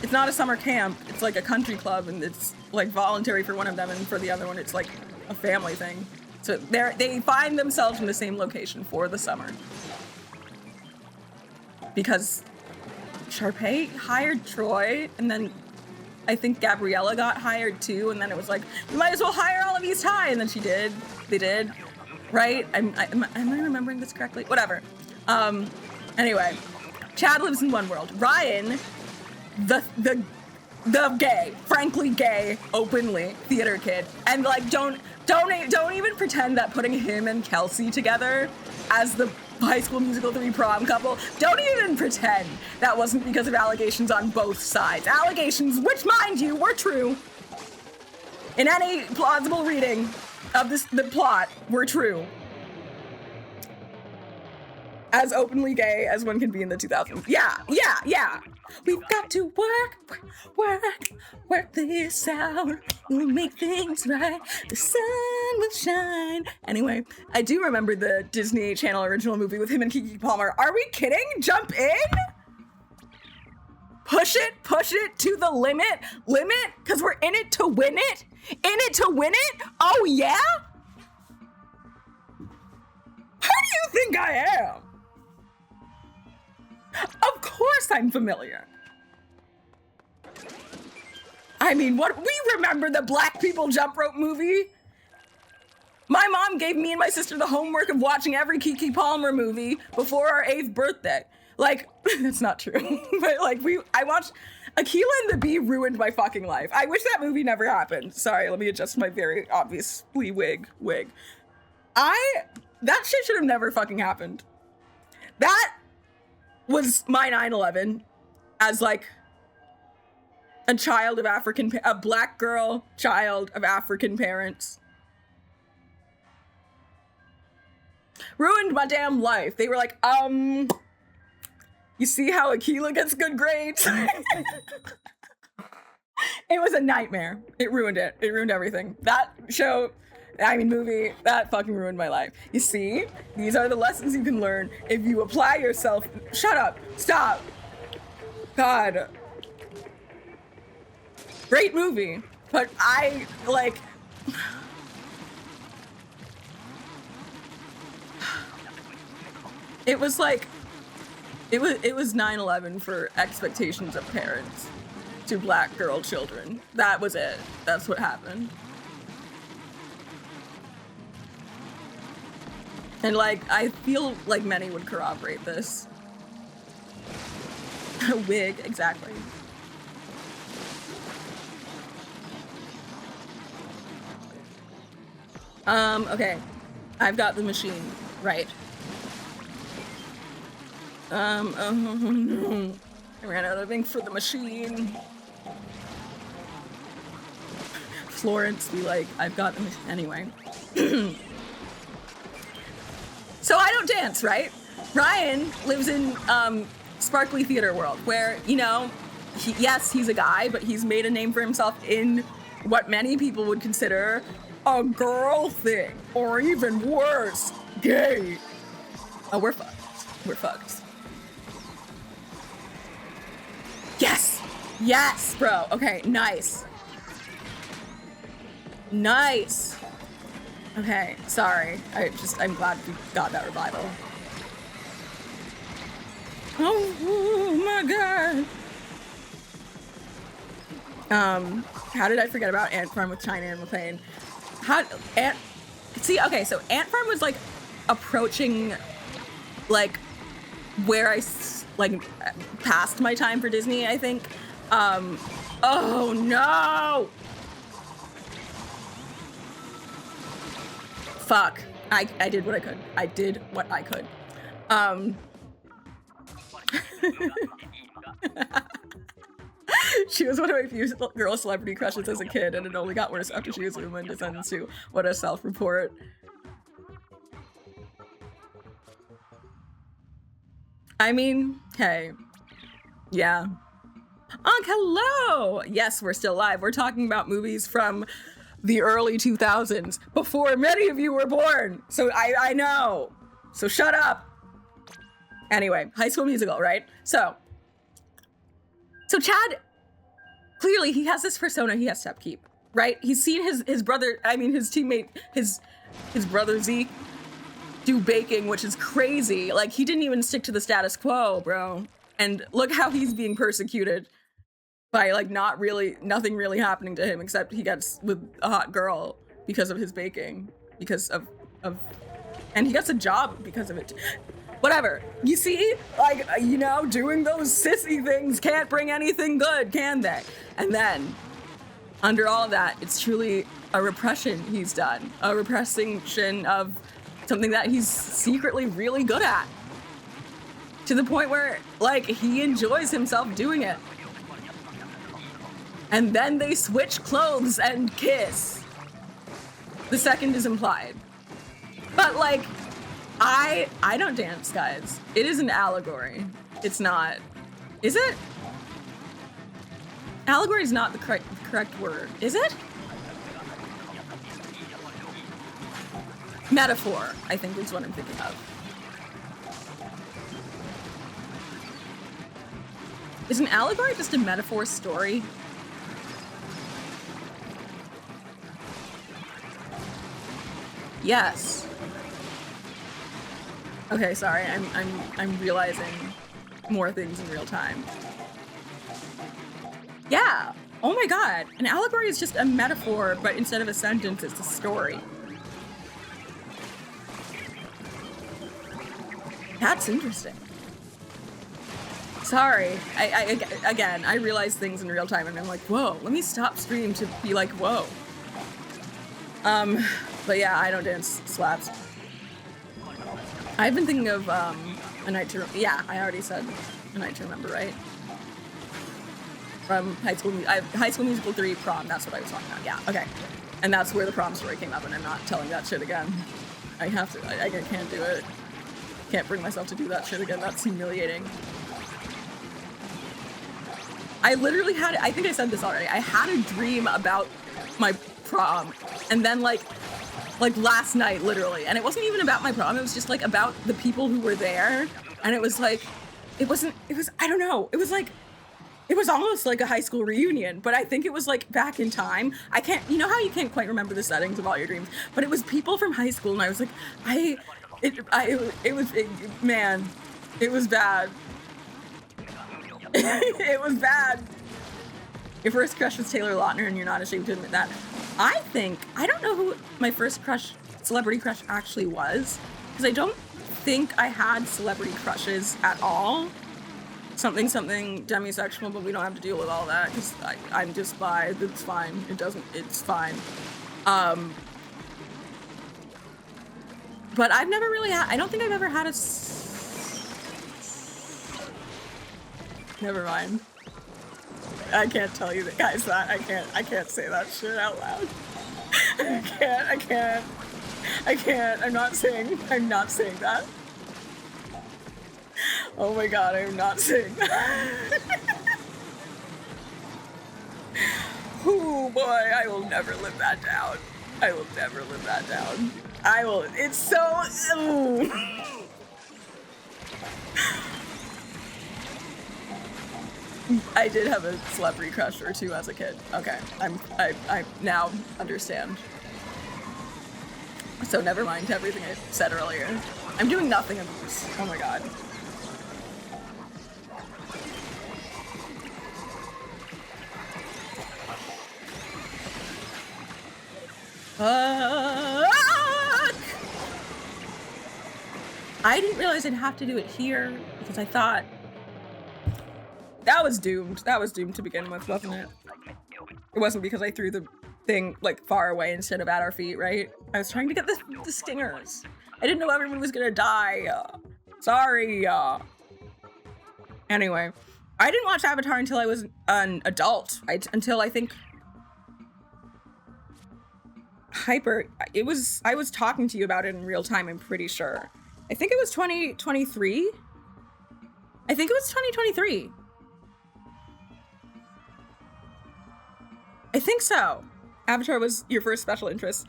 it's not a summer camp, it's like a country club and it's like voluntary for one of them and for the other one it's like a family thing. So they find themselves in the same location for the summer. Because Sharpay hired Troy and then I think Gabriella got hired too, and then it was like, we might as well hire all of East High, and then she did. They did, right? Am I remembering this correctly? Whatever. Anyway, Chad lives in one world. Ryan, the gay, frankly gay, openly theater kid, and like don't even pretend that putting him and Kelsey together as the High School Musical 3 prom couple, don't even pretend that wasn't because of allegations on both sides. Allegations, which mind you, were true. In any plausible reading of the plot, were true. As openly gay as one can be in the 2000s. Yeah. We've got to work this out. We'll make things right. The sun will shine. Anyway, I do remember the Disney Channel original movie with him and Keke Palmer. Are we kidding? Jump in? Push it to the limit, because we're in it to win it. In it to win it? Oh yeah? Who do you think I am? Of course I'm familiar. I mean, we remember the Black People Jump Rope movie? My mom gave me and my sister the homework of watching every Keke Palmer movie before our 8th birthday. Like, that's not true. But like, I watched Akilah and the Bee ruined my fucking life. I wish that movie never happened. Sorry, let me adjust my very obviously wig. That shit should have never fucking happened. That was my 9/11 as like a black girl child of African parents. Ruined my damn life. They were like, you see how Akilah gets good grades? It was a nightmare. It ruined it. It ruined everything. That movie, that fucking ruined my life. You see, these are the lessons you can learn if you apply yourself. Shut up. Stop. God. Great movie. But I, like... It was like... It was 9/11 for expectations of parents to black girl children. That was it. That's what happened. And like, I feel like many would corroborate this. A wig, exactly. Okay. I've got the machine, right. No. I ran out of ink for the machine. Florence be like, I've got the machine. Anyway. So I don't dance, right? Ryan lives in sparkly theater world where, you know, yes, he's a guy, but he's made a name for himself in what many people would consider a girl thing, or even worse, gay. Oh, we're fucked. We're fucked. Yes! Yes, bro. Okay, nice. Nice. Okay, sorry. I'm glad we got that revival. Oh my god. How did I forget about Ant Farm with China and McLean? Okay, so Ant Farm was like approaching like where I past my time for Disney, I think. Oh no! Fuck. I did what I could. I did what I could. She was one of my few girl celebrity crushes as a kid, and it only got worse after she was a woman, descends to what a self-report. I mean, hey. Yeah. Hello! Yes, we're still live. We're talking about movies from the early 2000s, before many of you were born. So I know. So shut up. Anyway, High School Musical, right? So Chad, clearly he has this persona he has to upkeep, right? He's seen his brother, his teammate, his brother Zeke do baking, which is crazy. Like, he didn't even stick to the status quo, bro. And look how he's being persecuted by, like, nothing really happening to him, except he gets with a hot girl because of his baking, because of and he gets a job because of it. Whatever. You see, like, you know, doing those sissy things can't bring anything good, can they? And then, under all of that, it's truly a repression he's done. A repression of something that he's secretly really good at. To the point where, like, he enjoys himself doing it. And then they switch clothes and kiss. The second is implied. But, like, I don't dance, guys. It is an allegory. It's not. Is it? Allegory is not the correct word. Is it? Metaphor, I think, is what I'm thinking of. Is an allegory just a metaphor story? Yes. Okay, sorry. I'm realizing more things in real time. Yeah. Oh my god. An allegory is just a metaphor, but instead of a sentence, it's a story. That's interesting. Sorry. Again, I realize things in real time and I'm like, whoa, let me stop stream to be like, whoa. But yeah, I don't dance slaps. I've been thinking of A Night to Remember. Yeah, I already said A Night to Remember, right? From High School Musical 3 prom, that's what I was talking about. Yeah, okay. And that's where the prom story came up, and I'm not telling that shit again. I have to, I can't do it. Can't bring myself to do that shit again. That's humiliating. I literally had, I think I said this already, I had a dream about my prom, and then like last night, literally, and it wasn't even about my prom, it was just like about the people who were there, and it was like, it was, I don't know, it was almost like a high school reunion, but I think it was like back in time. I can't, you know how you can't quite remember the settings of all your dreams, but it was people from high school, and I was like, man, it was bad. It was bad. Your first crush was Taylor Lautner, and you're not ashamed to admit that. I don't know who my first celebrity crush actually was. because I don't think I had celebrity crushes at all. Something demisexual, but we don't have to deal with all that because I'm just bi. It's fine. It's fine. But I've never really had, I don't think I've ever had a, never mind. I can't tell you guys that. I can't say that shit out loud. I can't. I'm not saying that. Oh my god, I'm not saying that. Oh boy, I will never live that down. It's so, ooh. I did have a celebrity crush or two as a kid. Okay, I now understand. So never mind everything I said earlier. I'm doing nothing of this. Oh my god. I didn't realize I'd have to do it here because I thought that was doomed. That was doomed to begin with, wasn't it? It wasn't because I threw the thing like far away instead of at our feet, right? I was trying to get the stingers. I didn't know everyone was gonna die. Sorry. Anyway, I didn't watch Avatar until I was an adult. Until I think Hyper. I was talking to you about it in real time. I'm pretty sure. I think it was 2023. I think it was 2023. I think so. Avatar was your first special interest.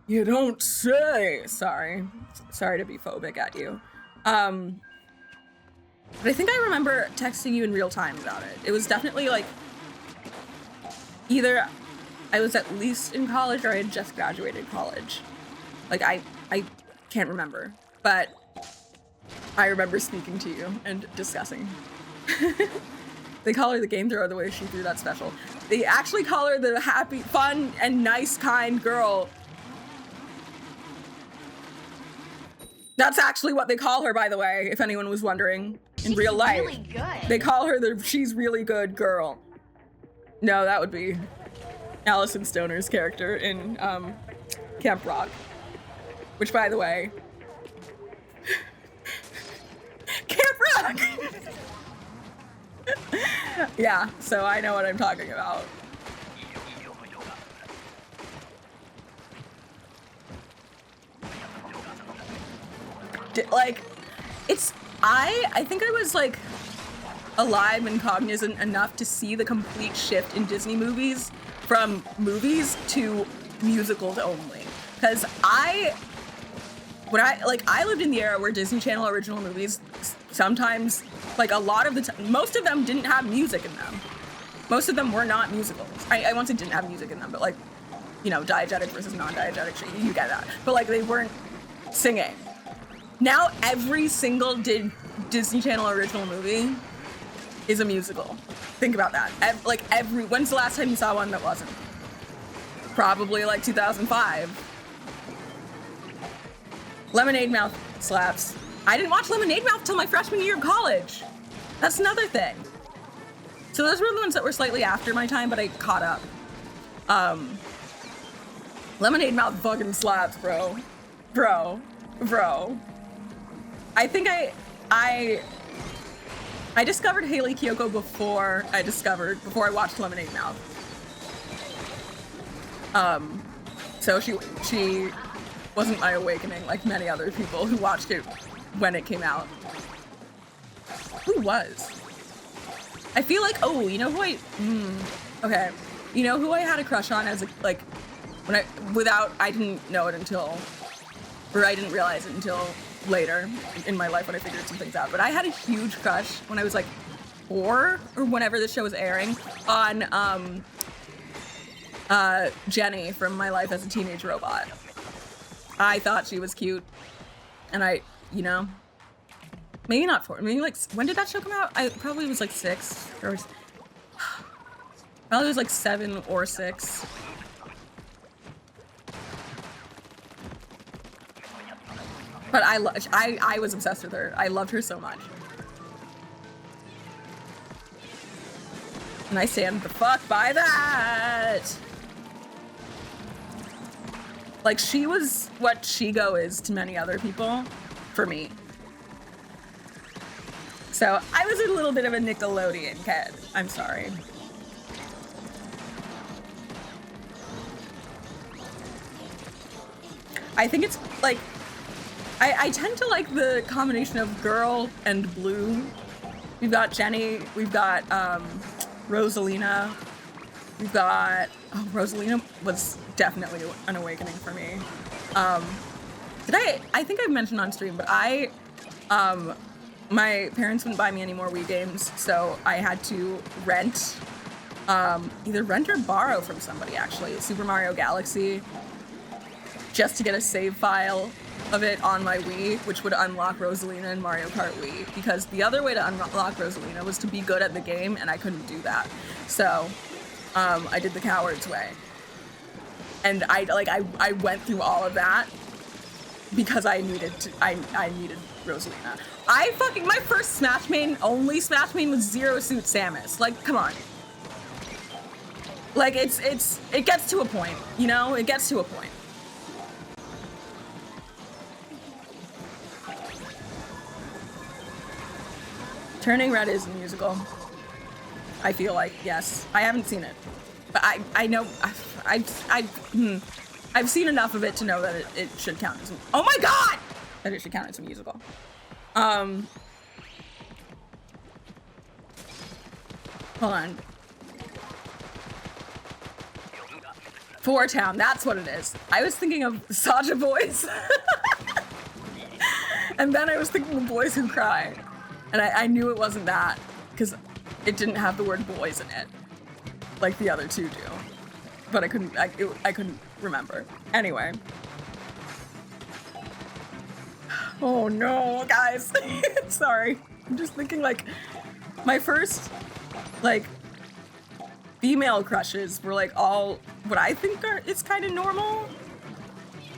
You don't say. Sorry to be phobic at you. But I think I remember texting you in real time about it. It was definitely like either I was at least in college or I had just graduated college. Like I can't remember, but I remember speaking to you and discussing. They call her the game thrower the way she threw that special. They actually call her the happy, fun, and nice, kind girl. That's actually what they call her, by the way, if anyone was wondering. In real life. Really good. They call her the she's really good girl. No, that would be Allison Stoner's character in Camp Rock. Which, by the way, Camp Rock! Yeah, so I know what I'm talking about. Like, it's, I think I was like alive and cognizant enough to see the complete shift in Disney movies from movies to musicals only. Because I lived in the era where Disney Channel original movies sometimes, like a lot of the time, most of them didn't have music in them. Most of them were not musicals. I won't say didn't have music in them, but like, you know, diegetic versus non-diegetic, you get that. But like they weren't singing. Now every single Disney Channel original movie is a musical. Think about that. When's the last time you saw one that wasn't? Probably like 2005. Lemonade Mouth slaps. I didn't watch Lemonade Mouth till my freshman year of college. That's another thing. So those were the ones that were slightly after my time, but I caught up. Lemonade Mouth fucking slaps, bro. Bro. I think I discovered Hayley Kiyoko before I watched Lemonade Mouth. So she wasn't my awakening like many other people who watched it when it came out. Who was? I feel like, oh, you know who okay. You know who I had a crush on as I didn't know it until, or I didn't realize it until later in my life when I figured some things out. But I had a huge crush when I was like 4 or whenever the show was airing on Jenny from My Life as a Teenage Robot. I thought she was cute, and maybe not 4, maybe like, when did that show come out? I probably was like 6, or probably was like 7 or 6. But I was obsessed with her. I loved her so much. And I stand the fuck by that. Like, she was what Shigo is to many other people, for me. So I was a little bit of a Nickelodeon kid. I'm sorry. I think it's like, I tend to like the combination of girl and blue. We've got Jenny, we've got Rosalina, we've got, oh, Rosalina was definitely an awakening for me. I think I've mentioned on stream, but my parents wouldn't buy me any more Wii games, so I had to rent, either rent or borrow from somebody actually, Super Mario Galaxy, just to get a save file of it on my Wii, which would unlock Rosalina and Mario Kart Wii, because the other way to unlock Rosalina was to be good at the game, and I couldn't do that. So, I did the coward's way. And I went through all of that because I needed Rosalina. My first Smash main, only Smash main, was Zero Suit Samus. Like, come on. Like, it gets to a point, you know? It gets to a point. Turning Red is a musical. I feel like, yes. I haven't seen it, but I know, I've seen enough of it to know that it should count as, oh my god! That it should count as a musical. Hold on. Four Town, that's what it is. I was thinking of Saja Boys. And then I was thinking of Boys Who Cry. And I knew it wasn't that, because it didn't have the word boys in it, like the other two do. But I couldn't remember. Anyway. Oh no, guys. Sorry. I'm just thinking, like, my first, like, female crushes were, like, all what I think is kind of normal.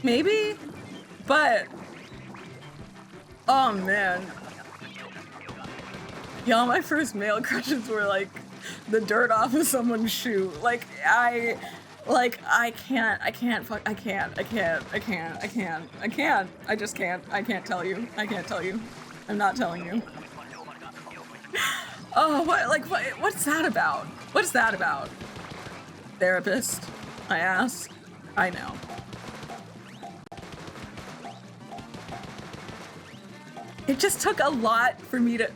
Maybe? But, oh man. Y'all, my first male crushes were like the dirt off of someone's shoe. I just can't. I can't tell you. I'm not telling you. Oh, what's that about? What's that about? Therapist, I ask. I know. It just took a lot for me to,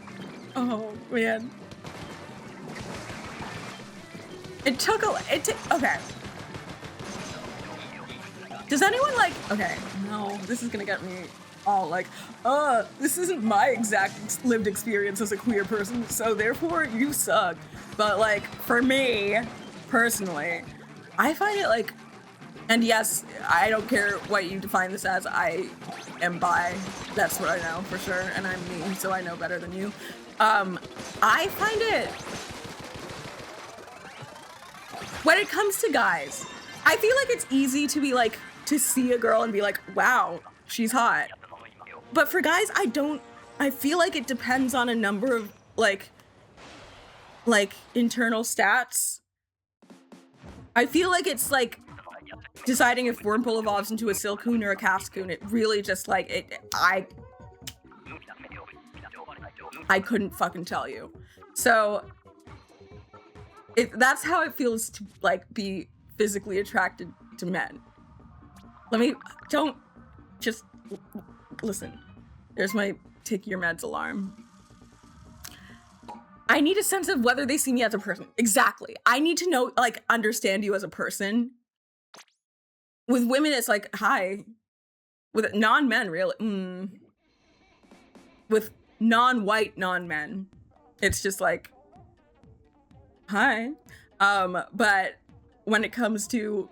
oh man. Okay. Does anyone okay, no, this is gonna get me all this isn't my exact lived experience as a queer person, so therefore you suck. But for me, personally, I find it and yes, I don't care what you define this as, I am bi, that's what I know for sure, and I'm me, so I know better than you. I find it, when it comes to guys, I feel like it's easy to be to see a girl and be like, wow, she's hot. But for guys, I feel like it depends on a number of internal stats. I feel like it's deciding if Wurmple evolves into a Silcoon or a Cascoon. It really just I couldn't fucking tell you. So that's how it feels to be physically attracted to men. Just listen. There's my take your meds alarm. I need a sense of whether they see me as a person. Exactly. I need to know, understand you as a person. With women, it's hi. With non-men, really. With non-white non-men, it's just hi. But when it comes to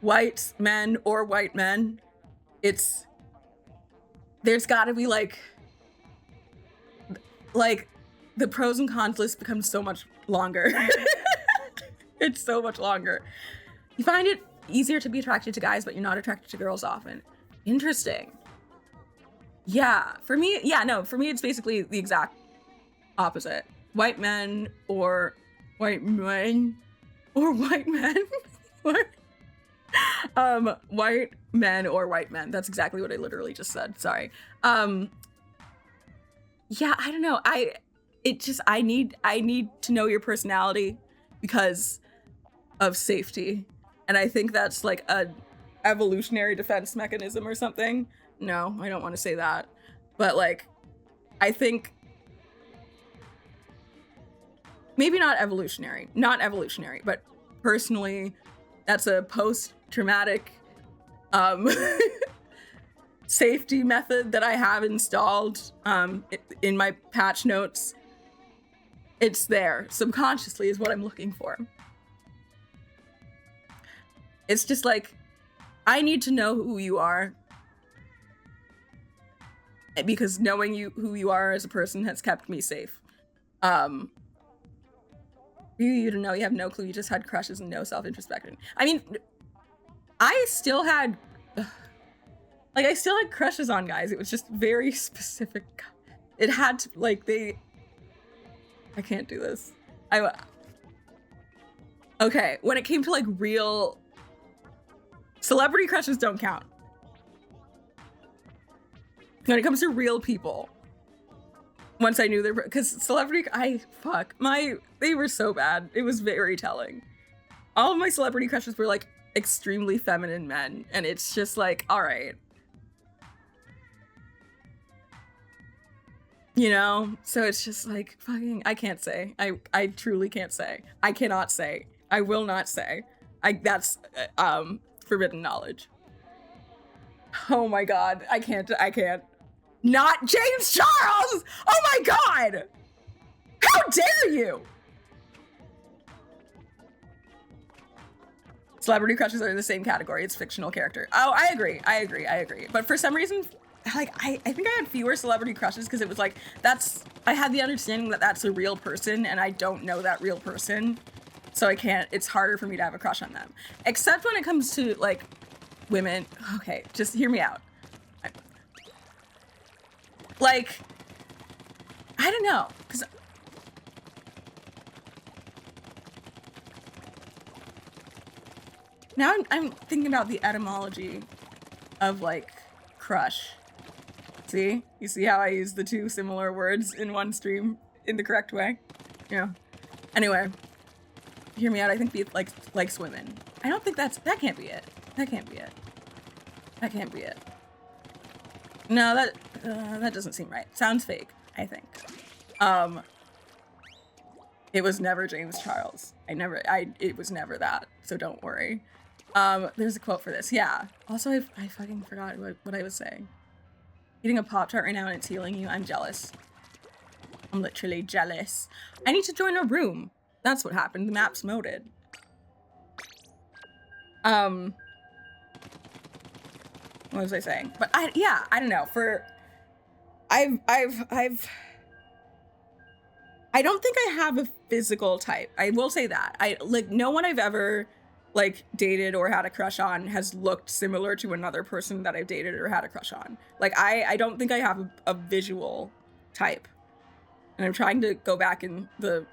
white men or white men, there's gotta be the pros and cons list becomes so much longer. It's so much longer. You find it easier to be attracted to guys, but you're not attracted to girls often. Interesting. Yeah, for me, for me, it's basically the exact opposite. White men or white men or white men. What? White men or white men. That's exactly what I literally just said. Sorry. Yeah, I don't know. I need to know your personality because of safety. And I think that's like a evolutionary defense mechanism or something. No, I don't want to say that. But like, I think maybe not evolutionary, but personally, that's a post-traumatic safety method that I have installed in my patch notes. It's there subconsciously is what I'm looking for. It's just like, I need to know who you are because knowing who you are as a person has kept me safe. You to know you have no clue. You just had crushes and no self-introspection. I mean, I still had crushes on guys. It was just very specific. It had to, like, I can't do this. Okay, when it came to like real celebrity crushes don't count. When it comes to real people, once I knew because celebrity, they were so bad. It was very telling. All of my celebrity crushes were like extremely feminine men, and it's just like, all right. You know? So it's just like, fucking, I can't say. I truly can't say. I cannot say. I will not say. That's forbidden knowledge. Oh my god, I can't. Not James Charles! Oh my god! How dare you! Celebrity crushes are in the same category. It's fictional character. Oh, I agree. But for some reason, like, I think I had fewer celebrity crushes because it was like, I had the understanding that that's a real person and I don't know that real person. So it's harder for me to have a crush on them. Except when it comes to like women. Okay, just hear me out. Like, I don't know, because now I'm thinking about the etymology of like crush. See? You see how I use the two similar words in one stream in the correct way? Yeah. Anyway, hear me out. I think he likes women. I don't think that can't be it. That can't be it. No, that doesn't seem right. Sounds fake, I think. It was never James Charles. It was never that, so don't worry. There's a quote for this. Yeah. Also, I fucking forgot what I was saying. Eating a Pop-Tart right now and it's healing you. I'm jealous. I'm literally jealous. I need to join a room. That's what happened. The map's moded. What was I saying? But I don't know. I don't think I have a physical type. I will say that. No one I've ever like dated or had a crush on has looked similar to another person that I've dated or had a crush on. Like I don't think I have a visual type. And I'm trying to go back in the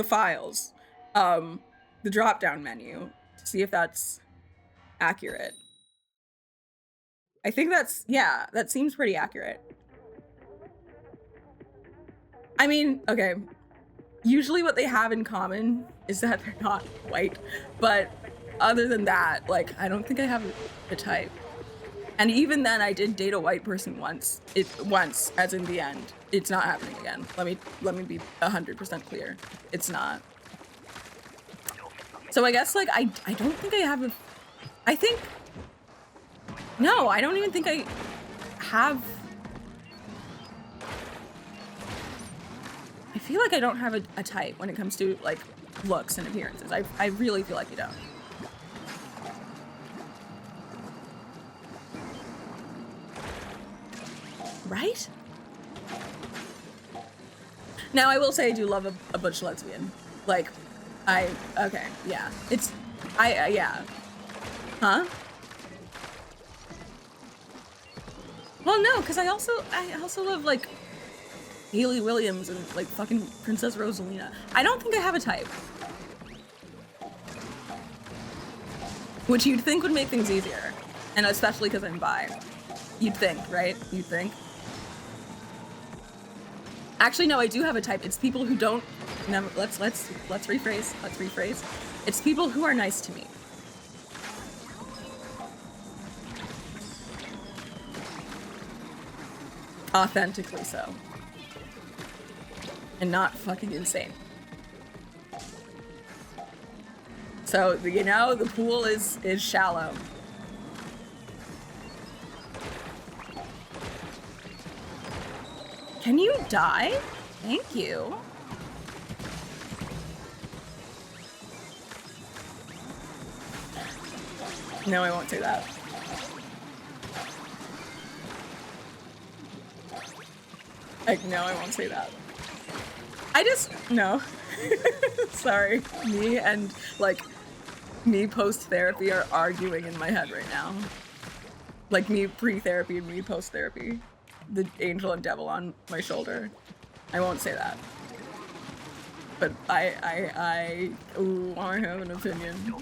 files, the drop-down menu to see if that's accurate. I think that seems pretty accurate. I mean, okay, usually what they have in common is that they're not white, but other than that, like, I don't think I have a type. And even then, I did date a white person once, as in the end. It's not happening again. Let me be 100% clear. It's not. So I guess, like, I don't think I have no, I don't even think I have. I feel like I don't have a type when it comes to like looks and appearances. I really feel like you don't. Right? Now I will say I do love a butch lesbian. Like, okay, yeah. Yeah. Huh? Well, no, because I also love like Hayley Williams and like fucking Princess Rosalina. I don't think I have a type. Which you'd think would make things easier. And especially because I'm bi. You'd think, right? You'd think. Actually, no, I do have a type. It's people who don't. Never, let's rephrase. Let's rephrase. It's people who are nice to me. Authentically so. And not fucking insane. So, you know, the pool is shallow. Can you die? Thank you. No, I won't say that. Like, no, I won't say that. No. Sorry. Me post-therapy are arguing in my head right now. Like me pre-therapy and me post-therapy. The angel and devil on my shoulder. I won't say that. But I have an opinion.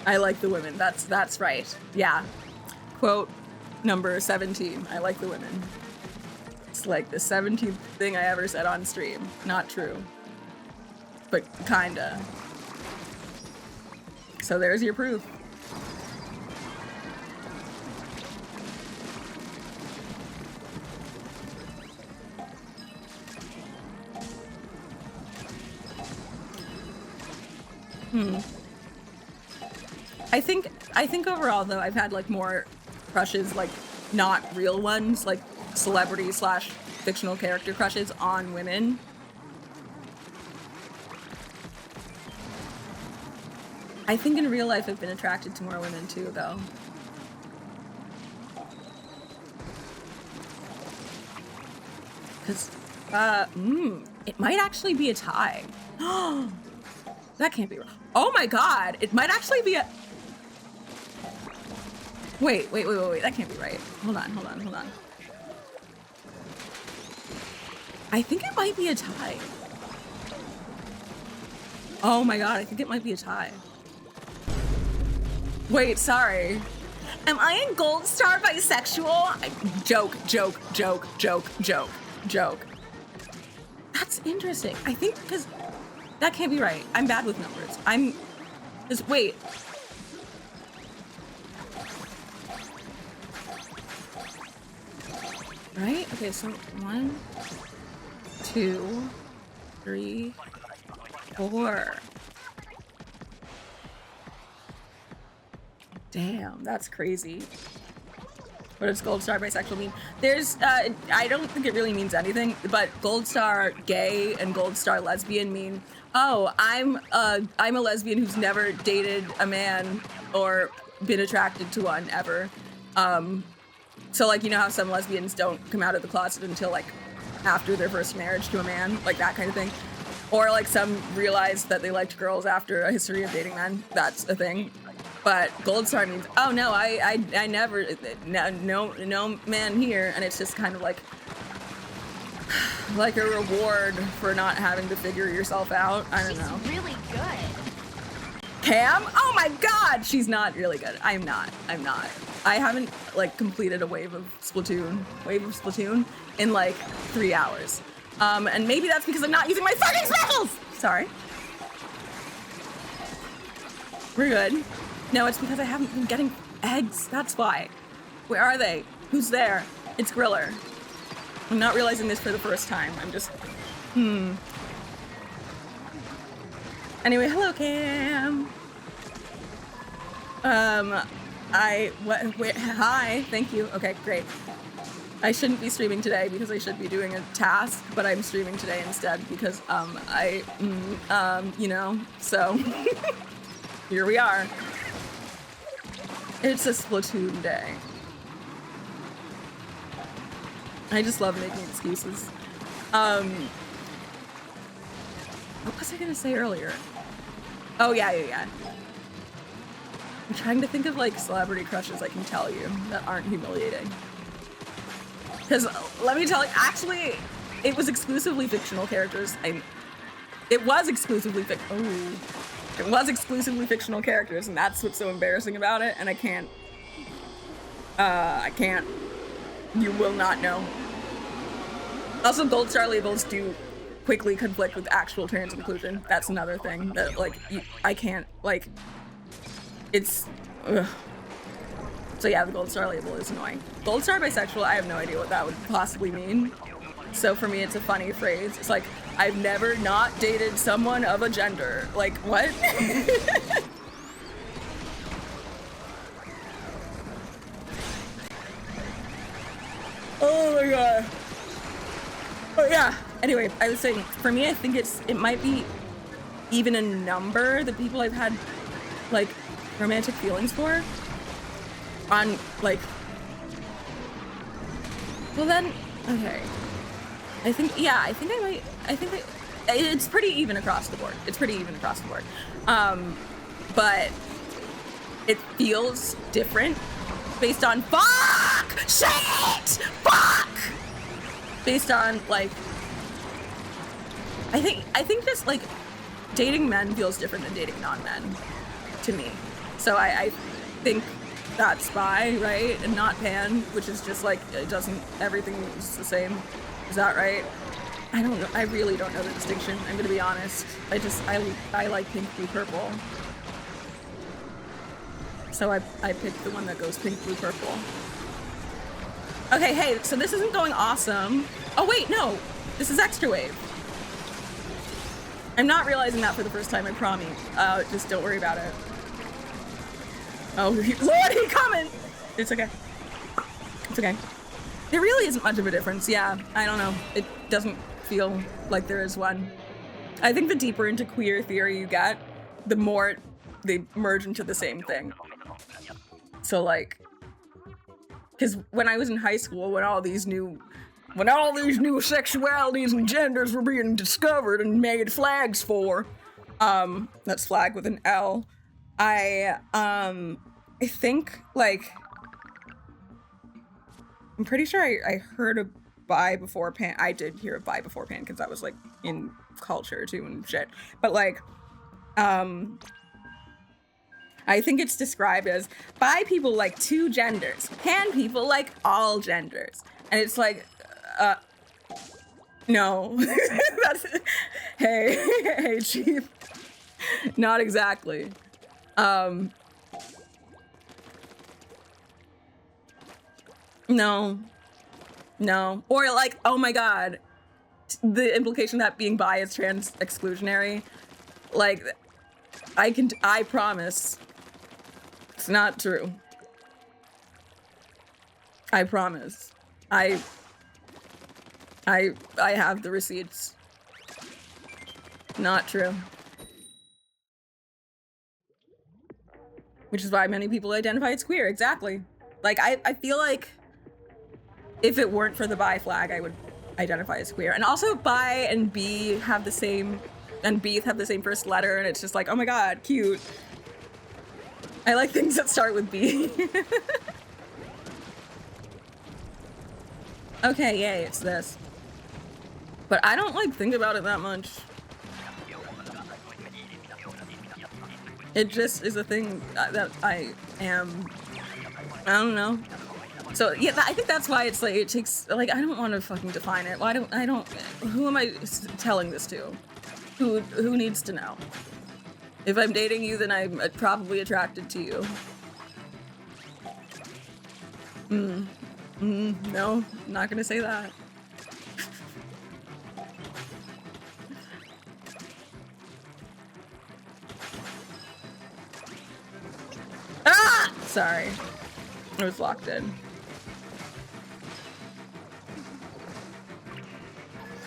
I like the women. That's right. Yeah. Quote number 17. I like the women. It's like the 17th thing I ever said on stream. Not true. But kinda. So there's your proof. I think overall though I've had like more crushes, like not real ones, like celebrity / fictional character crushes on women. I think in real life I've been attracted to more women too though. Cause it might actually be a tie. That can't be wrong. Oh my god, it might actually be a... Wait, that can't be right. Hold on. I think it might be a tie. Oh my god, I think it might be a tie. Wait, sorry. Am I in Gold Star bisexual? Joke. That's interesting. I think because... That can't be right. I'm bad with numbers. Wait. Right? Okay, so 1, 2, 3, 4. Damn, that's crazy. What does Gold Star bisexual mean? There's, I don't think it really means anything, but Gold Star gay and Gold Star lesbian mean, oh, I'm a lesbian who's never dated a man or been attracted to one ever. So like, you know how some lesbians don't come out of the closet until like after their first marriage to a man, like that kind of thing. Or like some realize that they liked girls after a history of dating men. That's a thing. But Gold Star means, oh no, I never, no man here. And it's just kind of like a reward for not having to figure yourself out. I don't know. She's really good. Cam? Oh my god! She's not really good. I'm not. I haven't like completed a wave of Splatoon in like 3 hours. And maybe that's because I'm not using my fucking specials! Sorry. We're good. No, it's because I haven't been getting eggs. That's why. Where are they? Who's there? It's Griller. I'm not realizing this for the first time. I'm just... Anyway, hello, Cam. Hi, thank you. Okay, great. I shouldn't be streaming today because I should be doing a task, but I'm streaming today instead because, you know, so here we are. It's a Splatoon day. I just love making excuses. What was I gonna say earlier? Oh, yeah. I'm trying to think of like celebrity crushes I can tell you that aren't humiliating. Because let me tell you, actually, it was exclusively fictional characters. It was exclusively fictional characters, and that's what's so embarrassing about it. And I can't. You will not know. Also, gold star labels do quickly conflict with actual trans inclusion. That's another thing that like I can't like. It's. Ugh. So yeah, the gold star label is annoying. Gold star bisexual, I have no idea what that would possibly mean. So for me, it's a funny phrase. It's like, I've never not dated someone of a gender. Like, what? Oh my god. Oh yeah. Anyway, I was saying, for me, I think it might be even a number the people I've had like romantic feelings for. On like, well then, okay. I think it's pretty even across the board. But it feels different based on based on like, I think just like dating men feels different than dating non-men to me. So I think that's bi, right? And not pan, which is just like, it doesn't, everything is the same. Is that right? I don't know. I really don't know the distinction. I'm gonna be honest. I like pink, blue, purple. So I picked the one that goes pink, blue, purple. Okay, hey, so this isn't going awesome. Oh wait, no, this is extra wave. I'm not realizing that for the first time, I promise. Just don't worry about it. Oh, Lord, he coming! It's okay. It's okay. There really isn't much of a difference, yeah. I don't know. It doesn't feel like there is one. I think the deeper into queer theory you get, the more they merge into the same thing. So like, because when I was in high school, when all these new sexualities and genders were being discovered and made flags for, that's flag with an L, I think, like, I'm pretty sure I heard a bi before pan. I did hear a bi before pan because that was, like, in culture, too, and shit. But, like, I think it's described as bi people like 2 genders, pan people like all genders. And it's like, no. That's, hey, chief. Not exactly. No. Or like, oh my god, the implication that being bi is trans exclusionary. Like, I promise it's not true. I promise. I have the receipts. Not true. Which is why many people identify as queer, exactly. Like, I feel like if it weren't for the bi flag, I would identify as queer. And also bi and B have the same, and B have the same first letter, and it's just like, oh my god, cute. I like things that start with B. Okay, yay, it's this. But I don't like think about it that much. It just is a thing that I am, I don't know. So yeah, I think that's why it's like, it takes, like, I don't want to fucking define it. Who am I telling this to? Who needs to know? If I'm dating you, then I'm probably attracted to you. No, I'm not gonna say that. Ah! Sorry. I was locked in.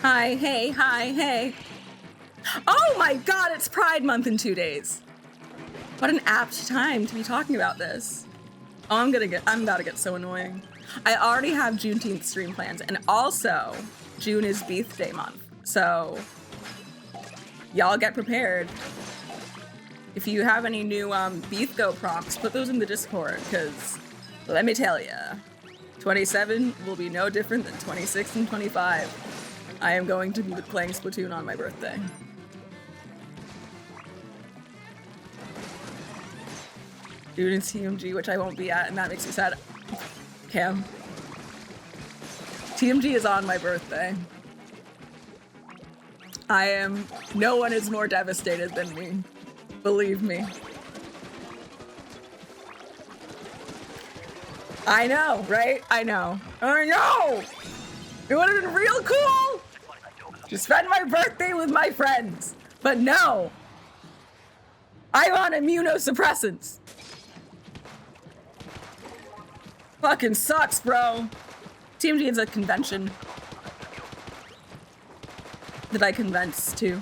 Hi, hey. Oh my god, it's Pride Month in 2 days. What an apt time to be talking about this. Oh, I'm about to get so annoying. I already have Juneteenth stream plans, and also June is Beef Day month. So y'all get prepared. If you have any new Beef Go prompts, put those in the Discord, because let me tell you, 27 will be no different than 26 and 25. I am going to be playing Splatoon on my birthday. Dude in TMG, which I won't be at, and that makes me sad. Cam. TMG is on my birthday. No one is more devastated than me. Believe me. I know, right? I know. I know! It would have been real cool to spend my birthday with my friends. But no! I'm on immunosuppressants. Fucking sucks, bro. TMG is a convention that I convince to.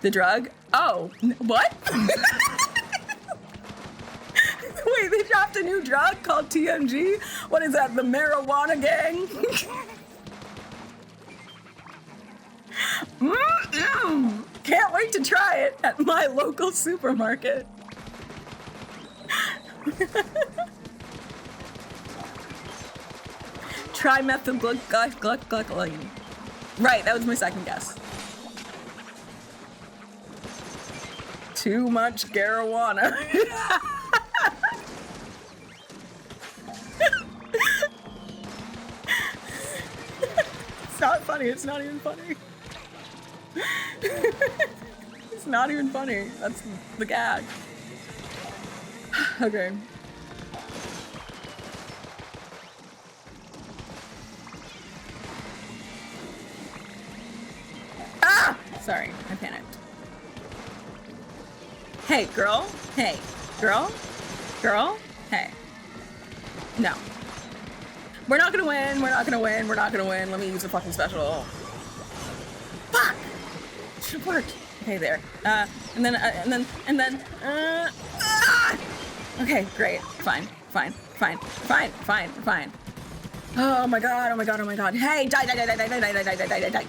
The drug? Oh, what? Wait, they dropped a new drug called TMG? What is that, the marijuana gang? Can't wait to try it at my local supermarket. Trimethylglycine. Right, that was my second guess. Too much marijuana. It's not funny. It's not even funny. It's not even funny. That's the gag. Okay. Ah! Sorry, I panicked. Hey, girl. Hey, girl. Girl. Hey. No. We're not gonna win. We're not gonna win. We're not gonna win. Let me use a fucking special. Fuck! Should have worked. Okay, there. And then. Okay, great. Fine. Oh my god. Hey, die.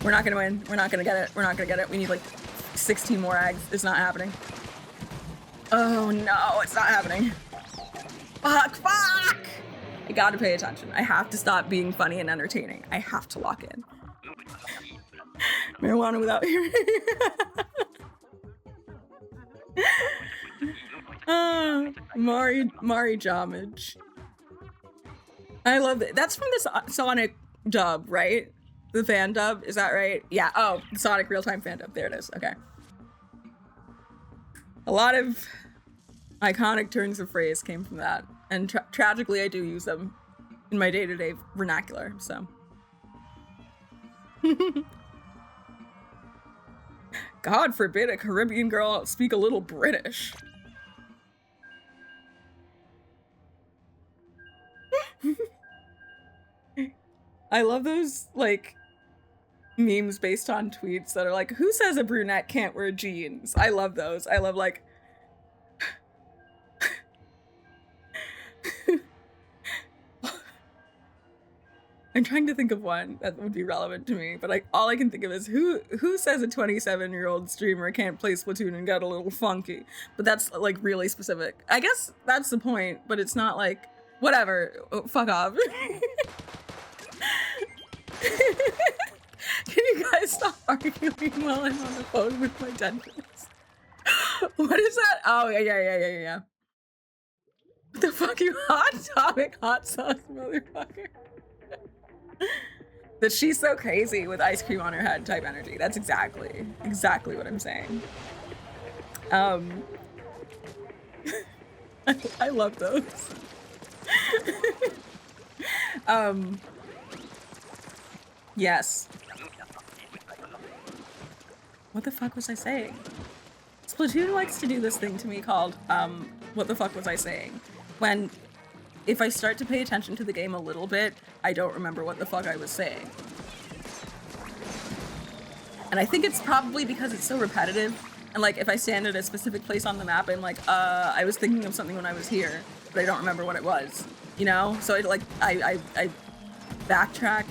We're not gonna win. We're not gonna get it. We need like 16 more eggs. It's not happening. Oh no, it's not happening. Fuck! I gotta pay attention. I have to stop being funny and entertaining. I have to lock in. Marijuana without hearing. Mari Jamage. I love it. That's from the Sonic dub, right? The fan dub, is that right? Yeah, oh, Sonic real-time fan dub. There it is, okay. A lot of iconic turns of phrase came from that. And tragically, I do use them in my day-to-day vernacular, so. God forbid a Caribbean girl speak a little British. I love those, like, memes based on tweets that are like, who says a brunette can't wear jeans? I love those. I love, like, I'm trying to think of one that would be relevant to me, but like all I can think of is who says a 27-year-old streamer can't play Splatoon and get a little funky? But that's like really specific. I guess that's the point, but it's not like whatever. Oh, fuck off. Can you guys stop arguing while I'm on the phone with my dentist? What is that? Oh yeah. What the fuck, you hot topic hot sauce motherfucker? That she's so crazy with ice cream on her head type energy. That's exactly what I'm saying. I love those. Yes. What the fuck was I saying? Splatoon likes to do this thing to me called, what the fuck was I saying? When, if I start to pay attention to the game a little bit, I don't remember what the fuck I was saying. And I think it's probably because it's so repetitive, and like, if I stand at a specific place on the map, I'm like, I was thinking of something when I was here, but I don't remember what it was, you know? So I backtrack,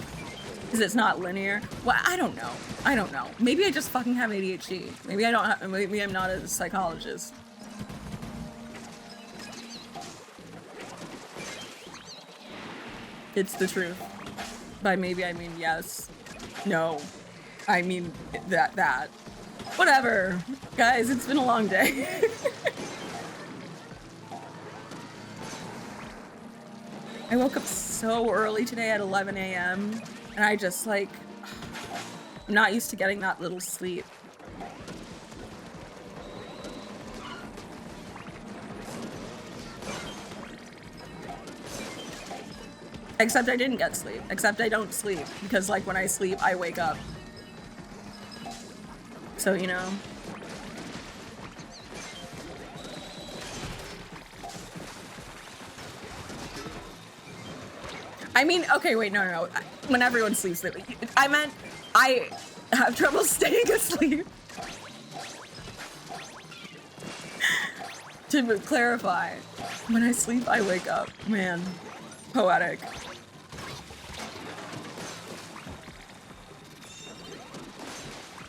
because it's not linear. Well, I don't know. I don't know. Maybe I just fucking have ADHD. Maybe I don't have, maybe I'm not a psychologist. It's the truth. By maybe I mean yes. No. I mean that. Whatever. Guys, it's been a long day. I woke up so early today at 11 a.m. and I just like, I'm not used to getting that little sleep. Except I didn't get sleep. Except I don't sleep because like when I sleep, I wake up. So, you know. I mean, okay, wait, no. When everyone sleeps, I meant I have trouble staying asleep. To clarify, when I sleep, I wake up. Man, poetic.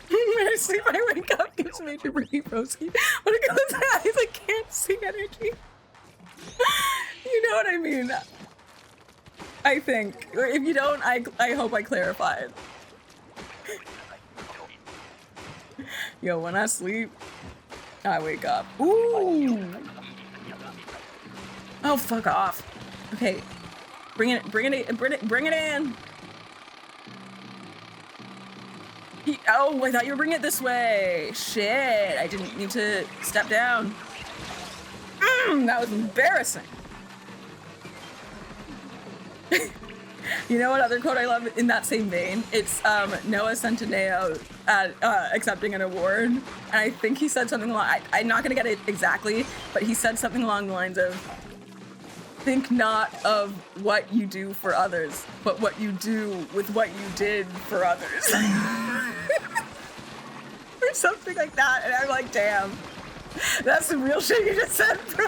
When I sleep, I wake up, gives Major Brittany Broski. When it goes eyes, I can't see energy. You know what I mean? I think. If you don't, I hope I clarified. Yo, when I sleep, I wake up. Ooh! Oh, fuck off. Okay. Bring it in. Oh, I thought you were bringing it this way. Shit, I didn't need to step down. That was embarrassing. You know what other quote I love in that same vein? It's Noah Centineo accepting an award. And I think he said something along, I'm not gonna get it exactly, but he said something along the lines of, think not of what you do for others, but what you do with what you did for others. Or something like that. And I'm like, damn, that's some real shit you just said, bro.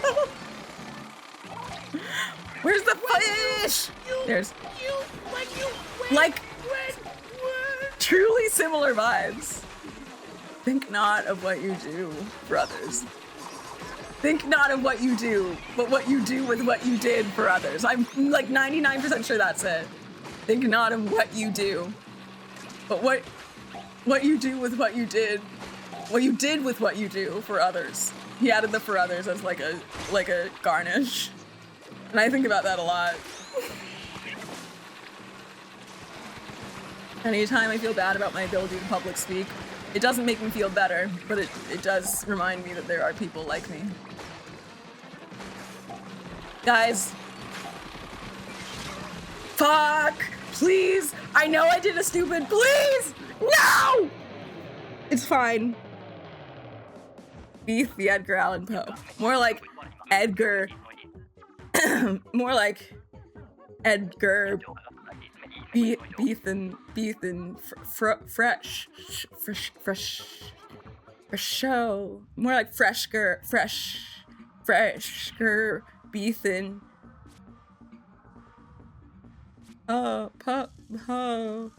Where's the fish? There's like truly similar vibes. Think not of what you do for others. Think not of what you do, but what you do with what you did for others. I'm like 99% sure that's it. Think not of what you do, but what you do with what you did with what you do for others. He added the for others as like a garnish. And I think about that a lot. Anytime I feel bad about my ability to public speak, it doesn't make me feel better, but it does remind me that there are people like me. Guys. Fuck! Please! I know I did a stupid, please! No! It's fine. Beef the Edgar Allan Poe. More like Edgar. More like Edgar. Beethan fresh show. More like fresher Beethan. Oh, ho.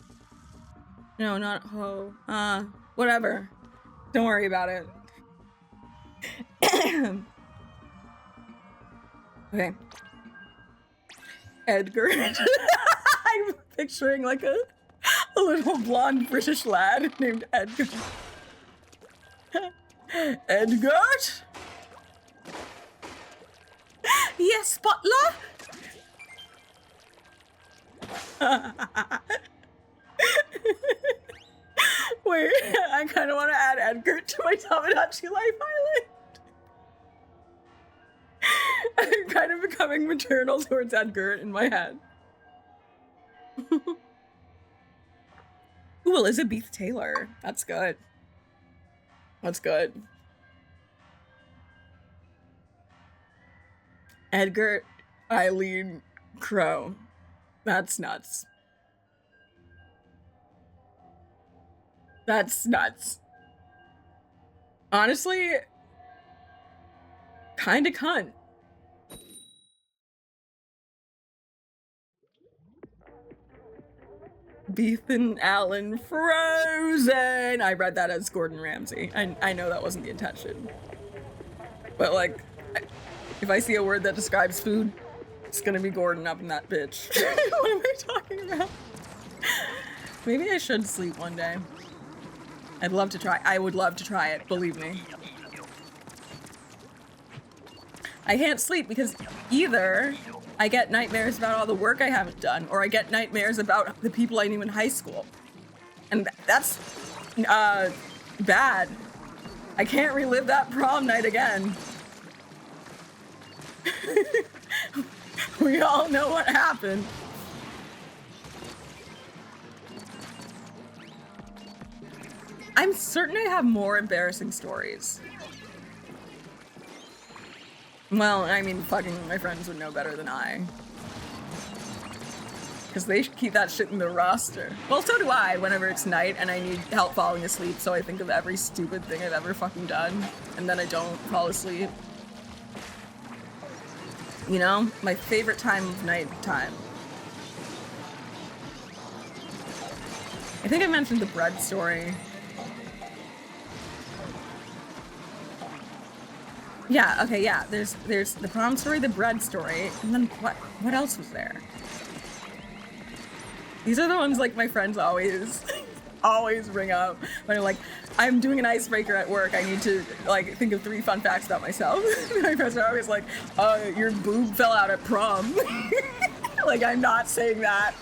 No, not ho. Whatever. Don't worry about it. Okay. Edgar. I'm picturing like a little blonde British lad named Edgar. Edgar? Yes, butler? Wait, I kind of want to add Edgar to my Tamagotchi life island. I'm kind of becoming maternal towards Edgar in my head. Ooh, Elizabeth Taylor. That's good. That's good. Edgar Eileen Crow. That's nuts. That's nuts. Honestly, kinda cunt. Ethan Allen Frozen. I read that as Gordon Ramsay. I know that wasn't the intention. But like, if I see a word that describes food, it's gonna be Gordon up in that bitch. What am I talking about? Maybe I should sleep one day. I'd love to try. I would love to try it, believe me. I can't sleep because either I get nightmares about all the work I haven't done, or I get nightmares about the people I knew in high school. And that's bad. I can't relive that prom night again. We all know what happened. I'm certain I have more embarrassing stories. Well, I mean, fucking my friends would know better than I. Because they should keep that shit in the roster. Well, so do I whenever it's night and I need help falling asleep, so I think of every stupid thing I've ever fucking done, and then I don't fall asleep. You know? My favorite time of night time. I think I mentioned the bread story. Yeah, okay, yeah. There's the prom story, the bread story, and then what else was there? These are the ones like my friends always bring up when I'm like, I'm doing an icebreaker at work. I need to like think of 3 fun facts about myself. My friends are always like, your boob fell out at prom. Like, I'm not saying that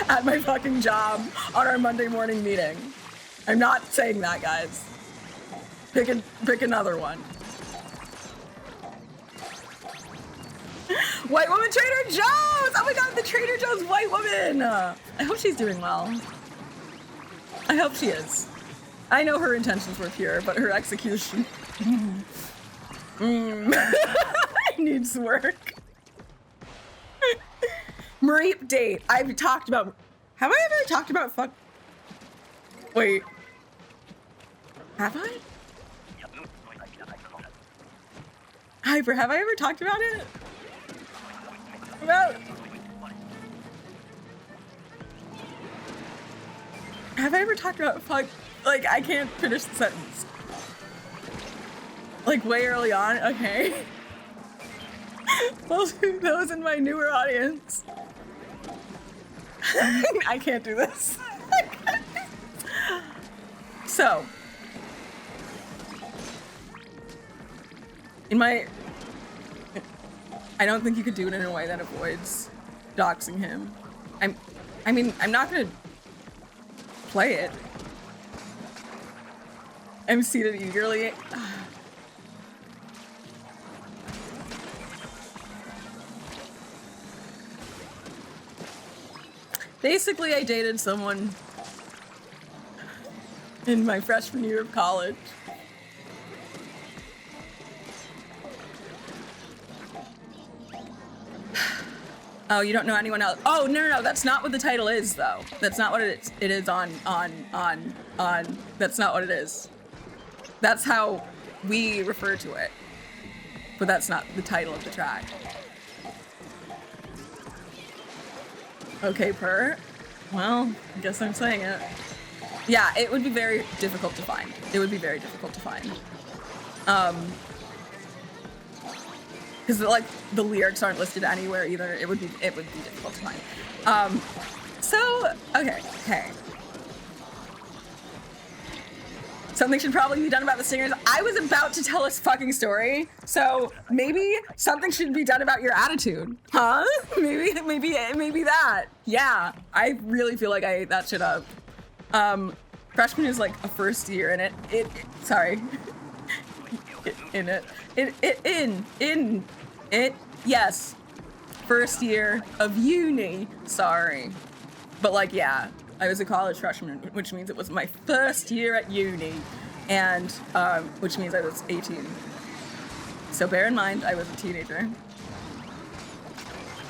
at my fucking job on our Monday morning meeting. I'm not saying that, guys. Pick another one. White woman Trader Joe's! Oh my god, the Trader Joe's white woman! I hope she's doing well. I hope she is. I know her intentions were pure, but her execution needs work. Mareep date. I've talked about... Have I ever talked about fuck... Wait. Have I? Hyper, have I ever talked about it? Have I ever talked about fuck? Like, I can't finish the sentence. Like, way early on? Okay. Well, those in my newer audience. I can't do this. So, I don't think you could do it in a way that avoids doxing him. I mean, I'm not gonna play it. I'm seated eagerly. Basically, I dated someone in my freshman year of college. Oh, you don't know anyone else? Oh, no, that's not what the title is, though. That's not what it is on, that's not what it is. That's how we refer to it. But that's not the title of the track. Okay, Per. Well, I guess I'm saying it. Yeah, it would be very difficult to find. It would be very difficult to find. Because like the lyrics aren't listed anywhere either. It would be difficult to find. So okay. Something should probably be done about the singers. I was about to tell a fucking story, so maybe something should be done about your attitude, huh? Maybe that. Yeah, I really feel like I ate that shit up. Freshman is like a first year, and yes, first year of uni, sorry. But like, yeah, I was a college freshman, which means it was my first year at uni, and which means I was 18. So bear in mind, I was a teenager.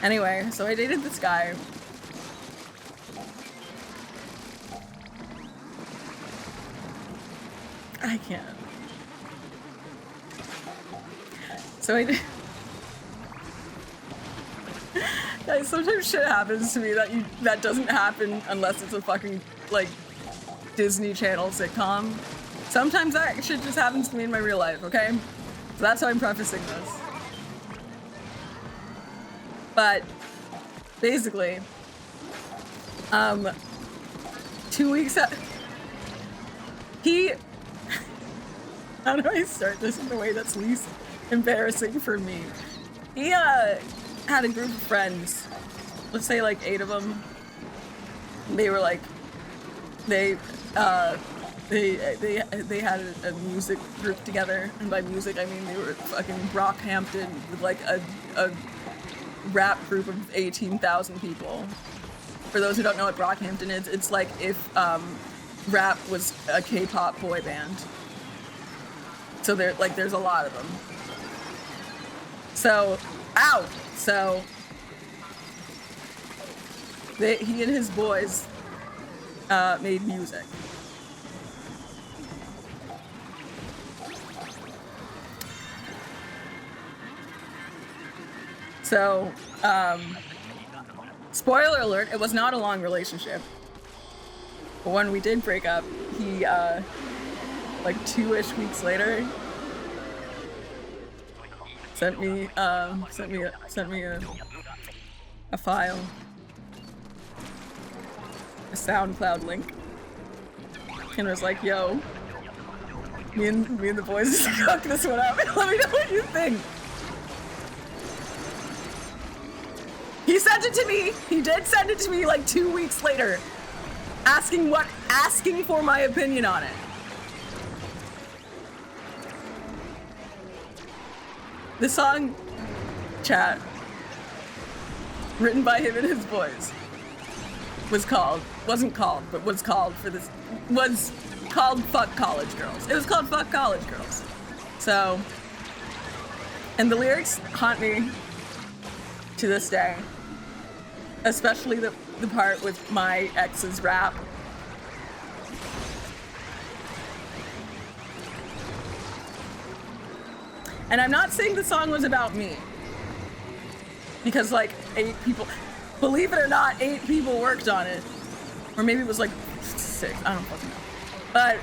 Anyway, so I dated this guy. I can't. So Guys, sometimes shit happens to me that doesn't happen unless it's a fucking, like, Disney Channel sitcom. Sometimes that shit just happens to me in my real life, okay? So that's how I'm prefacing this. But, basically, 2 weeks out, how do I start this in the way that's least embarrassing for me? He, had a group of friends, let's say like 8 of them. They were like, they had a music group together, and by music I mean they were fucking Brockhampton with like a rap group of 18,000 people. For those who don't know what Brockhampton is, it's like if rap was a K-pop boy band. So there's a lot of them. So, ow! So, he and his boys made music. So, spoiler alert, it was not a long relationship. But when we did break up, he, like 2-ish weeks later, sent me a file, a SoundCloud link, and was like, "Yo, me and the boys just cooked this one up. Let me know what you think." He sent it to me. He did send it to me like 2 weeks later, asking for my opinion on it. The song, chat, written by him and his boys, was called Fuck College Girls. It was called Fuck College Girls. So, and the lyrics haunt me to this day. Especially the part with my ex's rap. And I'm not saying the song was about me. Because like 8 people, believe it or not, 8 people worked on it. Or maybe it was like 6, I don't fucking know. But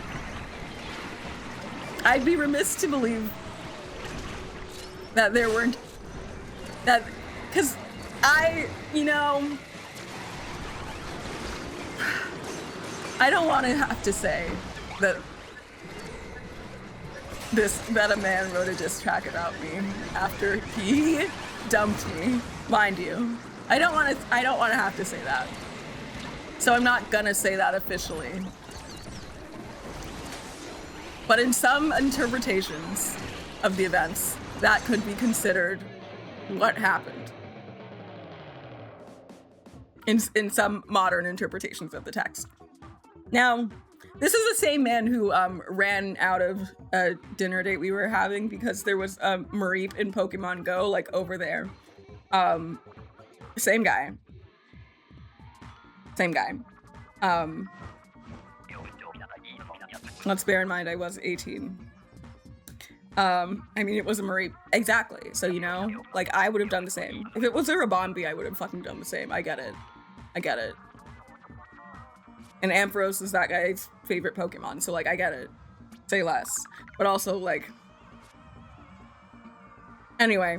I'd be remiss to believe that there weren't, because I don't want to have to say that a man wrote a diss track about me after he dumped me, mind you. I don't want to have to say that. So I'm not gonna say that officially. But in some interpretations of the events, that could be considered what happened. In some modern interpretations of the text. Now, this is the same man who ran out of a dinner date we were having because there was Mareep in Pokemon Go, like over there. Same guy. Let's bear in mind I was 18. I mean, it was a Mareep. Exactly. So, like, I would have done the same. If it was a Rabombi, I would have fucking done the same. I get it. And Ampharos is that guy's favorite Pokemon, so, like, I get it. Say less. But also, like... Anyway.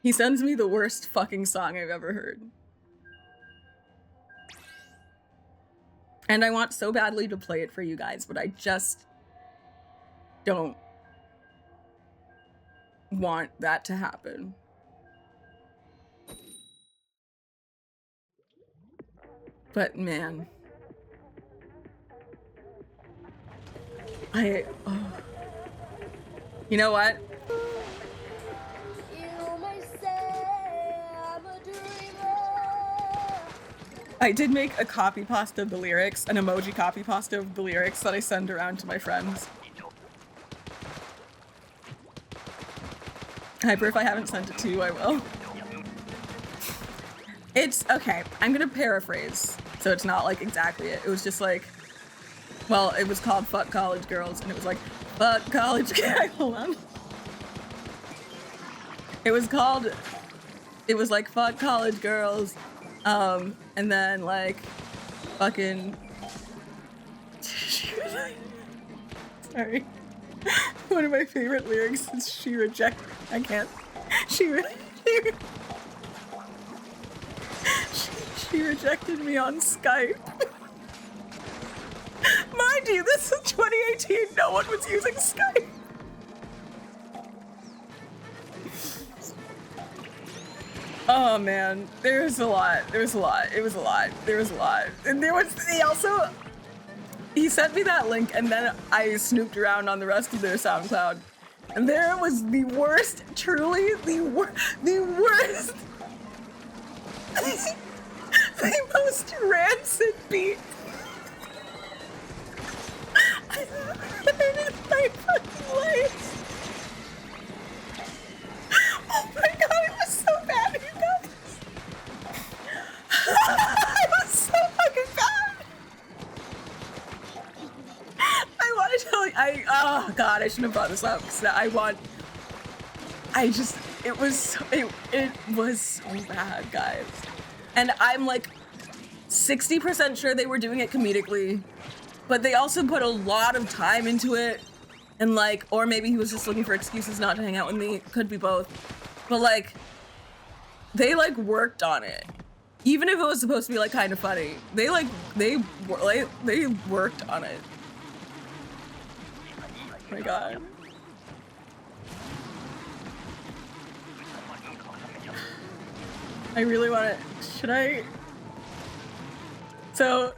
He sends me the worst fucking song I've ever heard. And I want so badly to play it for you guys, but I just don't want that to happen. But man, you know what? I did make a copy pasta of the lyrics, an emoji copy pasta of the lyrics that I send around to my friends. Hyper, if I haven't sent it to you, I will. It's, okay, I'm gonna paraphrase, so it's not like exactly it. It was just like, well, it was called Fuck College Girls, and it was like, Fuck college. Hold on. It was like fuck college girls. And then like fucking sorry. One of my favorite lyrics is she rejected me on Skype. Mind you, this is 2018. No one was using Skype. Oh man, there was a lot. It was a lot. And he sent me that link and then I snooped around on the rest of their SoundCloud. And there was the worst, truly the worst, the most rancid beat I've ever heard in my fucking life. Oh my god, it was so bad, you guys. It was so fucking bad. I want to tell you, oh god, I shouldn't have brought this up because it was so bad, guys. And I'm like 60% sure they were doing it comedically, but they also put a lot of time into it. And like, or maybe he was just looking for excuses not to hang out with me. Could be both. But like, they like worked on it. Even if it was supposed to be like kind of funny, they worked on it. Oh my god. I really want to, should I? So,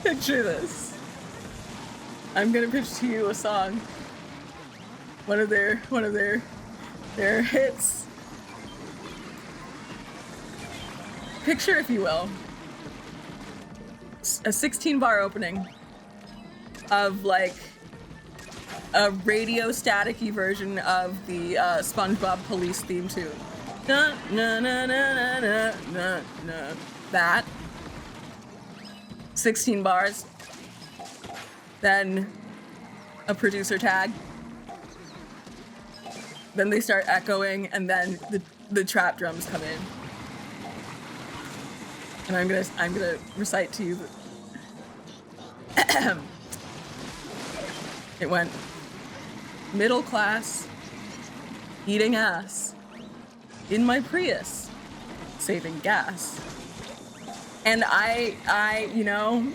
picture this. I'm gonna pitch to you a song. One of their hits. Picture, if you will, a 16-bar opening of like a radio staticky version of the SpongeBob Police theme tune. Na na na na na na na na. That. 16 bars. Then a producer tag. Then they start echoing, and then the trap drums come in. And I'm gonna recite to you. It went middle class, eating ass, in my Prius, saving gas. And I, you know,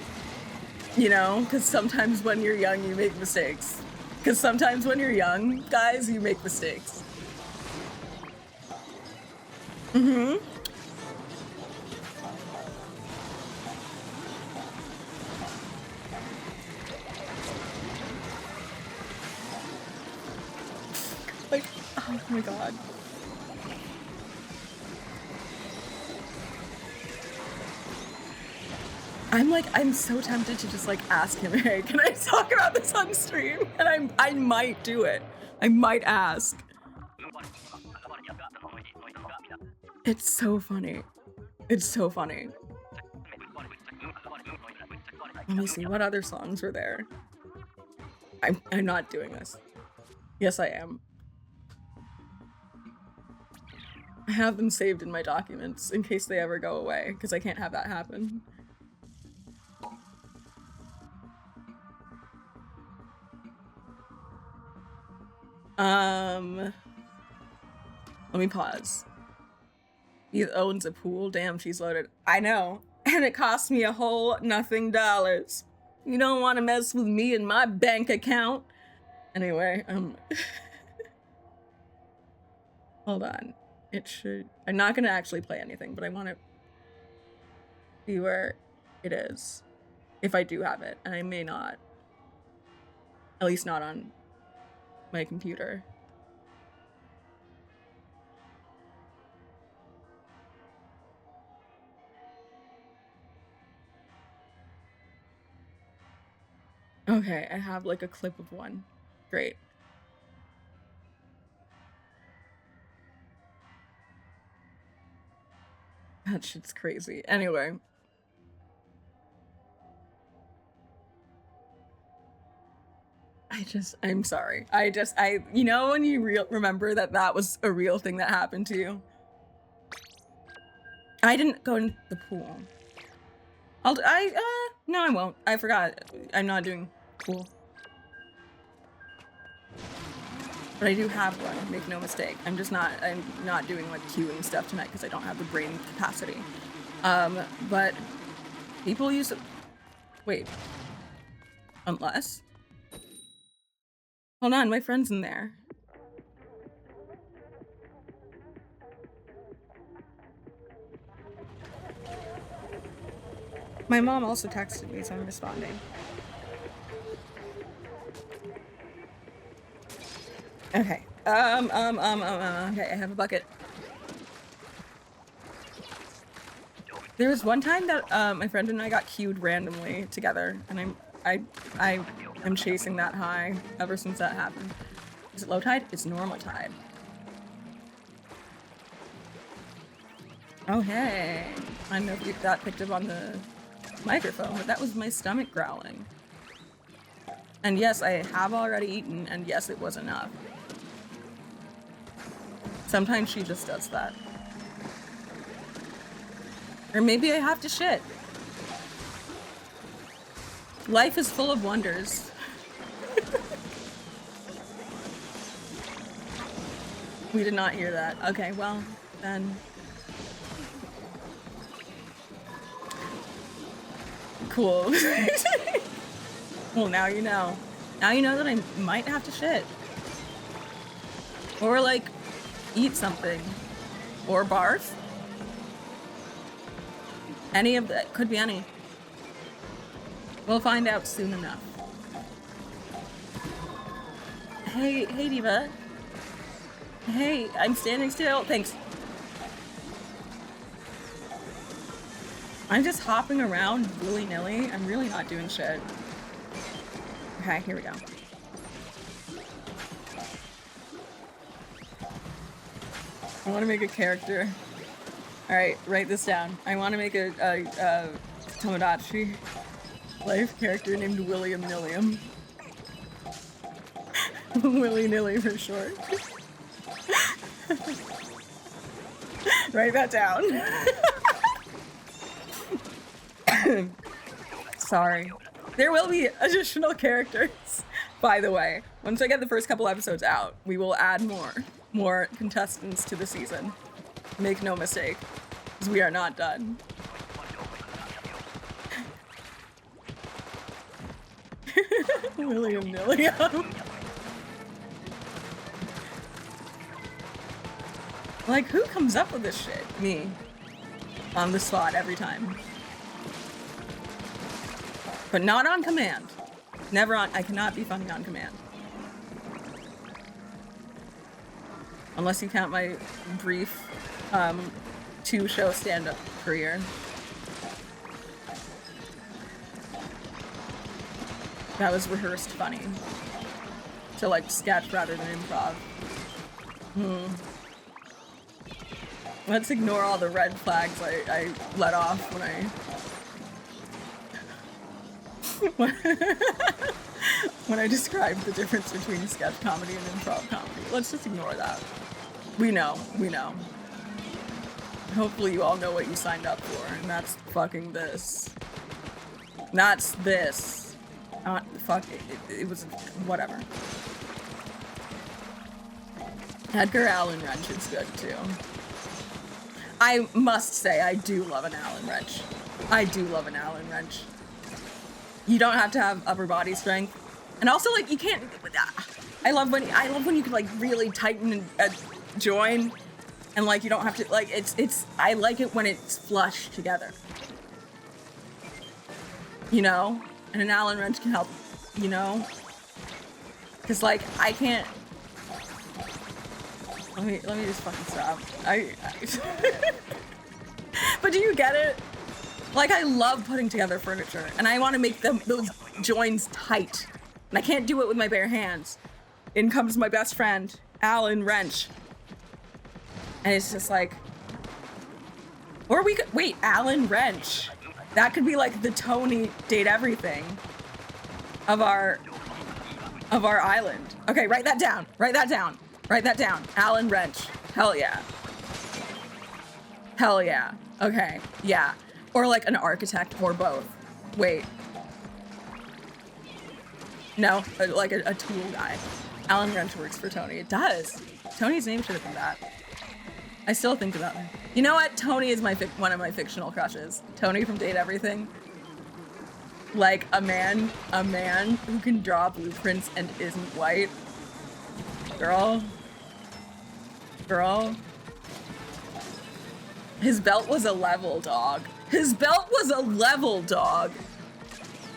because sometimes when you're young, you make mistakes. Because sometimes when you're young, guys, you make mistakes. Mm-hmm. Like, oh my god. I'm so tempted to just like ask him, hey, can I talk about this on stream? And I might do it. I might ask. It's so funny. It's so funny. Let me see, what other songs were there? I'm not doing this. Yes, I am. I have them saved in my documents in case they ever go away, because I can't have that happen. Let me pause. He owns a pool. Damn, she's loaded. I know. And it cost me a whole nothing dollars. You don't want to mess with me and my bank account. Anyway, hold on. It should, I'm not gonna actually play anything, but I want to see where it is. If I do have it, and I may not. At least not on my computer. Okay, I have like a clip of one. Great. That shit's crazy. Anyway. I'm sorry. You know when you remember that was a real thing that happened to you? I didn't go in the pool. No, I won't. I forgot. I'm not doing pool. But I do have one, make no mistake. I'm not doing like queuing stuff tonight because I don't have the brain capacity. But people use it. Wait. Unless. Hold on, my friend's in there. My mom also texted me, so I'm responding. Okay. Okay, I have a bucket. There was one time that my friend and I got queued randomly together, and I am chasing that high ever since that happened. Is it low tide? It's normal tide. Oh hey. I don't know if that picked up on the microphone, but that was my stomach growling. And yes, I have already eaten, and yes, it was enough. Sometimes she just does that. Or maybe I have to shit. Life is full of wonders. We did not hear that. Okay, well, then. Cool. Well, now you know. Now you know that I might have to shit. Or, like, eat something. Or barf. Any of that. Could be any. We'll find out soon enough. Hey, Diva. Hey, I'm standing still. Thanks. I'm just hopping around willy-nilly. I'm really not doing shit. Okay, here we go. I want to make a character. Alright, write this down. I want to make a Tomodachi life character named William Nilliam. Willy-nilly for short. Write that down. Sorry. There will be additional characters, by the way. Once I get the first couple episodes out, we will add more contestants to the season. Make no mistake, because we are not done. William Nilliam. Like, who comes up with this shit? Me. On the spot every time. But not on command. Never on. I cannot be funny on command. Unless you count my brief 2-show stand-up career. That was rehearsed funny. So like sketch rather than improv. Let's ignore all the red flags I let off when when I described the difference between sketch comedy and improv comedy. Let's just ignore that. We know. Hopefully you all know what you signed up for, and that's fucking this. That's this. Fuck, it was, whatever. Edgar Allan Wrench is good too. I must say, I do love an Allen wrench. I do love an Allen wrench. You don't have to have upper body strength. And also, like, you can't, I love when you can, like, really tighten a joint and, like, you don't have to, like, I like it when it's flush together. You know? And an Allen wrench can help, you know? Because, like, I can't, let me just fucking stop. But do you get it? Like, I love putting together furniture, and I want to make those joints tight. And I can't do it with my bare hands. In comes my best friend, Allen Wrench. And it's just like, or we could, wait, Allen Wrench. That could be like the Tony Date Everything of our of our island. Okay, write that down. Write that down. Write that down. Allen wrench. Hell yeah. Hell yeah. Okay, yeah. Or like an architect or both. Wait. No, like a tool guy. Allen wrench works for Tony. It does. Tony's name should have been that. I still think about him. You know what? Tony is one of my fictional crushes. Tony from Date Everything. Like a man who can draw blueprints and isn't white. Girl. His belt was a level, dog. His belt was a level, dog.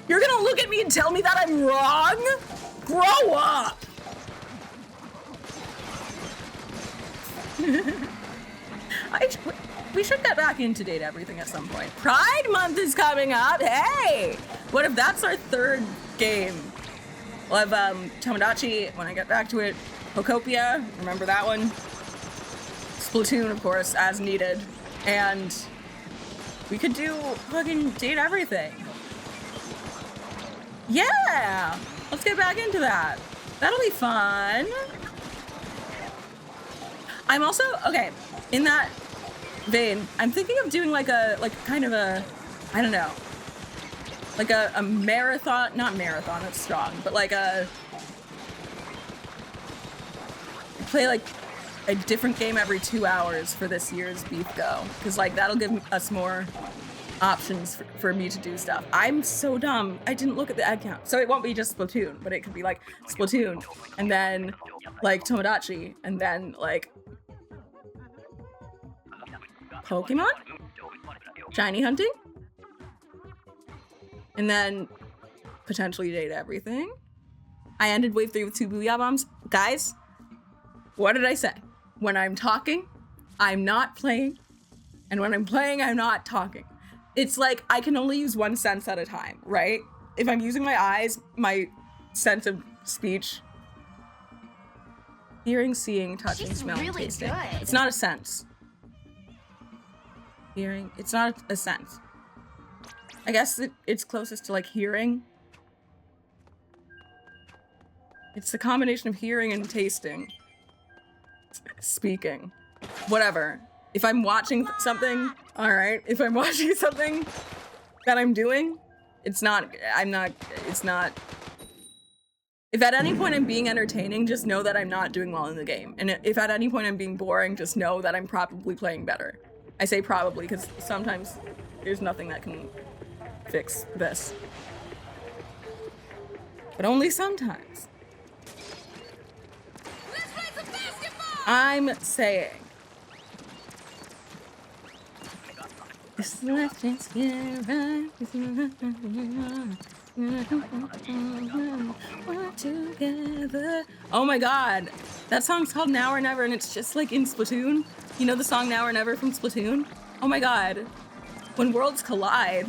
You're gonna look at me and tell me that I'm wrong? Grow up! We should get back into Date Everything at some point. Pride Month is coming up. Hey! What if that's our third game? We'll have Tomodachi when I get back to it. Pocopia, remember that one? Splatoon, of course, as needed. And we could do fucking Date Everything. Yeah! Let's get back into that. That'll be fun. I'm also, okay, in that vein, I'm thinking of doing like kind of a, I don't know, like a marathon, not marathon, that's strong, but like play like a different game every 2 hours for this year's Beef Go, because like that'll give us more options for me to do stuff. I'm so dumb. I didn't look at the ad count. So it won't be just Splatoon, but it could be like Splatoon, and then like Tomodachi, and then like Pokemon? Shiny hunting? And then potentially Date Everything. I ended wave 3 with 2 Booyah Bombs. Guys, what did I say? When I'm talking, I'm not playing. And when I'm playing, I'm not talking. It's like I can only use one sense at a time, right? If I'm using my eyes, my sense of speech, hearing, seeing, touching, She's smelling, really tasting. good. It's not a sense. Hearing, it's not a sense. I guess it's closest to like hearing. It's the combination of hearing and tasting. Speaking. Whatever. If I'm watching something, all right. If I'm watching something that I'm doing, it's not. If at any point I'm being entertaining, just know that I'm not doing well in the game. And if at any point I'm being boring, just know that I'm probably playing better. I say probably because sometimes there's nothing that can fix this. But only sometimes. Let's play some basketball! I'm saying. It's left and right. We're together. Oh my god. That song's called Now or Never, and it's just like in Splatoon. You know the song Now or Never from Splatoon? Oh my god. When worlds collide.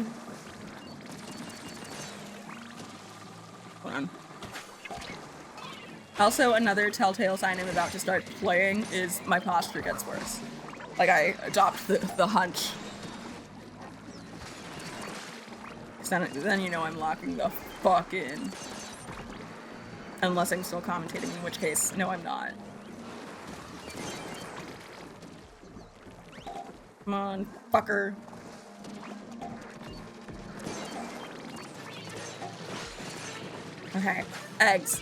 Hold on. Also, another telltale sign I'm about to start playing is my posture gets worse. Like, I adopt the hunch. Then you know I'm locking the fuck in. Unless I'm still commentating, in which case, no, I'm not. Come on, fucker. Okay, eggs.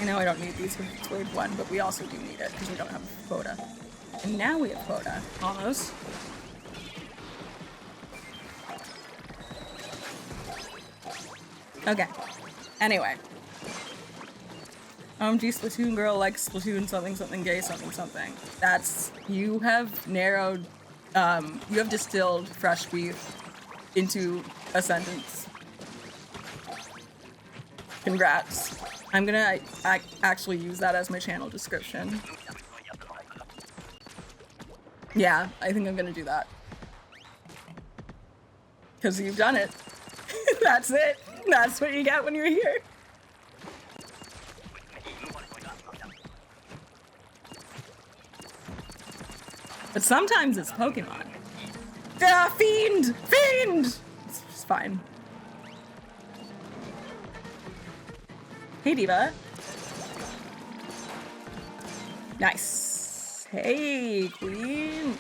I know I don't need these for wave 1, but we also do need it because we don't have quota. And now we have quota. Almost. Okay. Anyway. OMG Splatoon girl likes Splatoon something gay something. That's, you have narrowed, you have distilled fresh beef into a sentence. Congrats. I'm gonna actually use that as my channel description. Yeah, I think I'm gonna do that. Because you've done it. That's it. That's what you get when you're here. But sometimes it's Pokemon. Ah, fiend! Fiend! It's fine. Hey, Diva. Nice. Hey, Queen.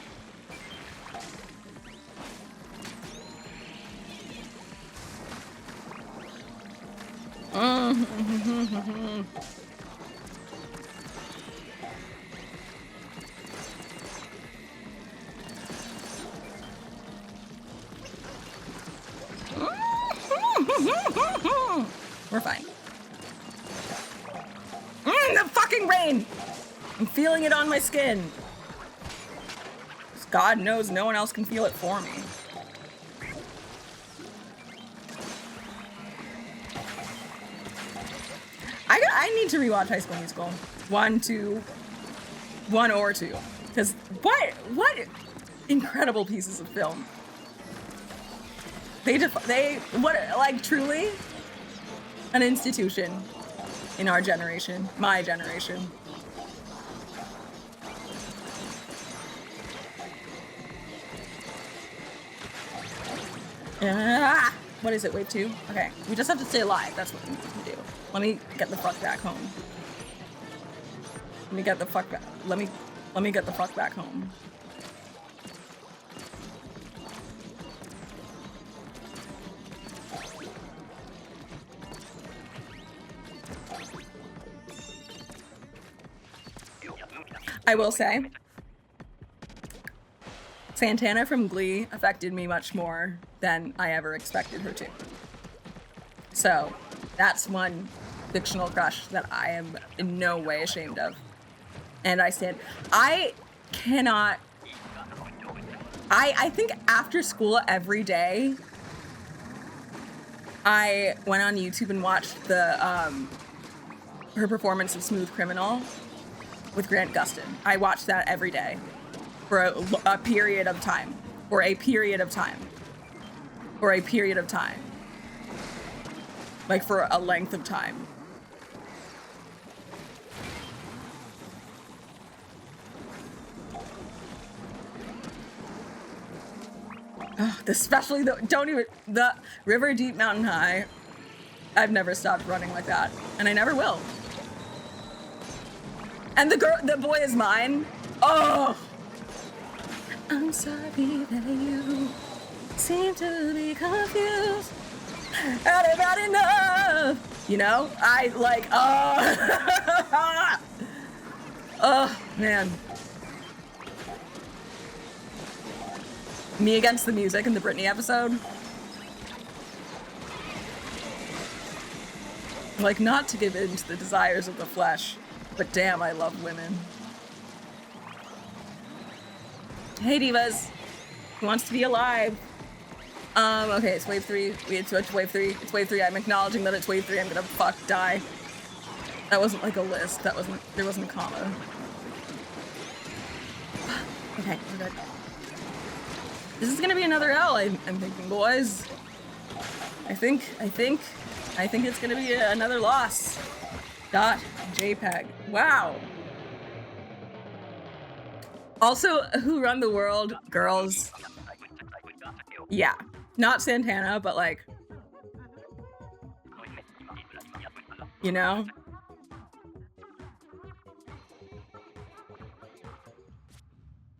We're fine. The fucking rain! I'm feeling it on my skin. God knows no one else can feel it for me. I need to rewatch High School Musical. 1, 2, 1 or 2. Because what incredible pieces of film. Truly an institution in our generation, my generation. What is it, wave 2? Okay, we just have to stay alive. That's what we need to do. Let me get the fuck back home. Let me get the fuck back. Let me get the fuck back home. I will say, Santana from Glee affected me much more than I ever expected her to. So, that's one fictional crush that I am in no way ashamed of. And I think after school every day, I went on YouTube and watched her performance of Smooth Criminal with Grant Gustin. I watched that every day for a period of time. For a period of time. For a period of time. Like for a length of time. Oh, especially the River Deep Mountain High. I've never stopped running like that, and I never will. And the boy is mine. Oh, I'm sorry that you seem to be confused. Had about enough. You know, I like. Oh man. Me Against the Music in the Britney episode. Like, not to give in to the desires of the flesh, but damn, I love women. Hey, divas. Who wants to be alive? Okay, it's wave 3. It's wave 3. It's wave 3. I'm acknowledging that it's wave 3. I'm gonna die. That wasn't like a list. There wasn't a comma. Okay, we're good. This is gonna be another L, I'm thinking, boys. I think it's gonna be another loss. .jpg. Wow. Also, Who Run the World, girls. Yeah, not Santana, but like, you know?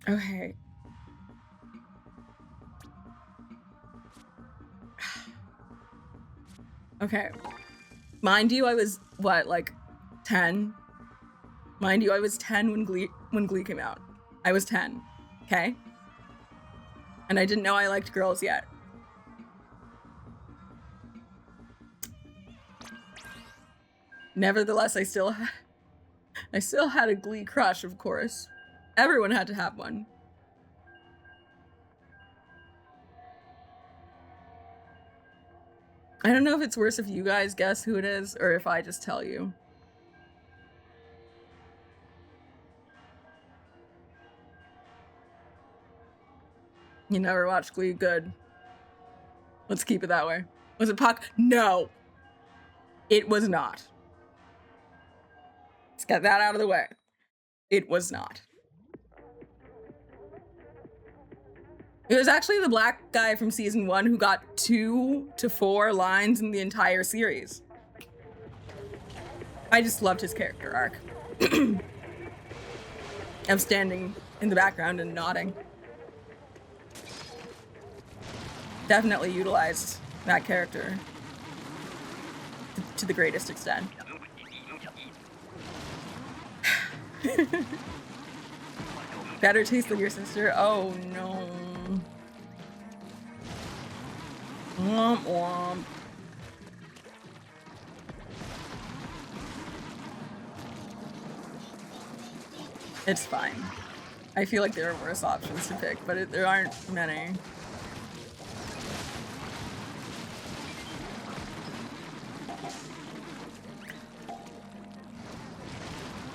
Okay. Okay. Mind you, I was, what, like 10? Mind you, I was 10 when Glee came out. I was 10, okay? And I didn't know I liked girls yet. Nevertheless, I still had a Glee crush, of course. Everyone had to have one. I don't know if it's worse if you guys guess who it is or if I just tell you. You never watched Glee? Good. Let's keep it that way. Was it Puck? No. It was not. Let's get that out of the way. It was not. It was actually the black guy from season 1 who got 2 to 4 lines in the entire series. I just loved his character arc. I'm standing in the background and nodding. Definitely utilized that character to the greatest extent. Better taste than your sister? Oh no. Womp womp. It's fine. I feel like there are worse options to pick, but there aren't many.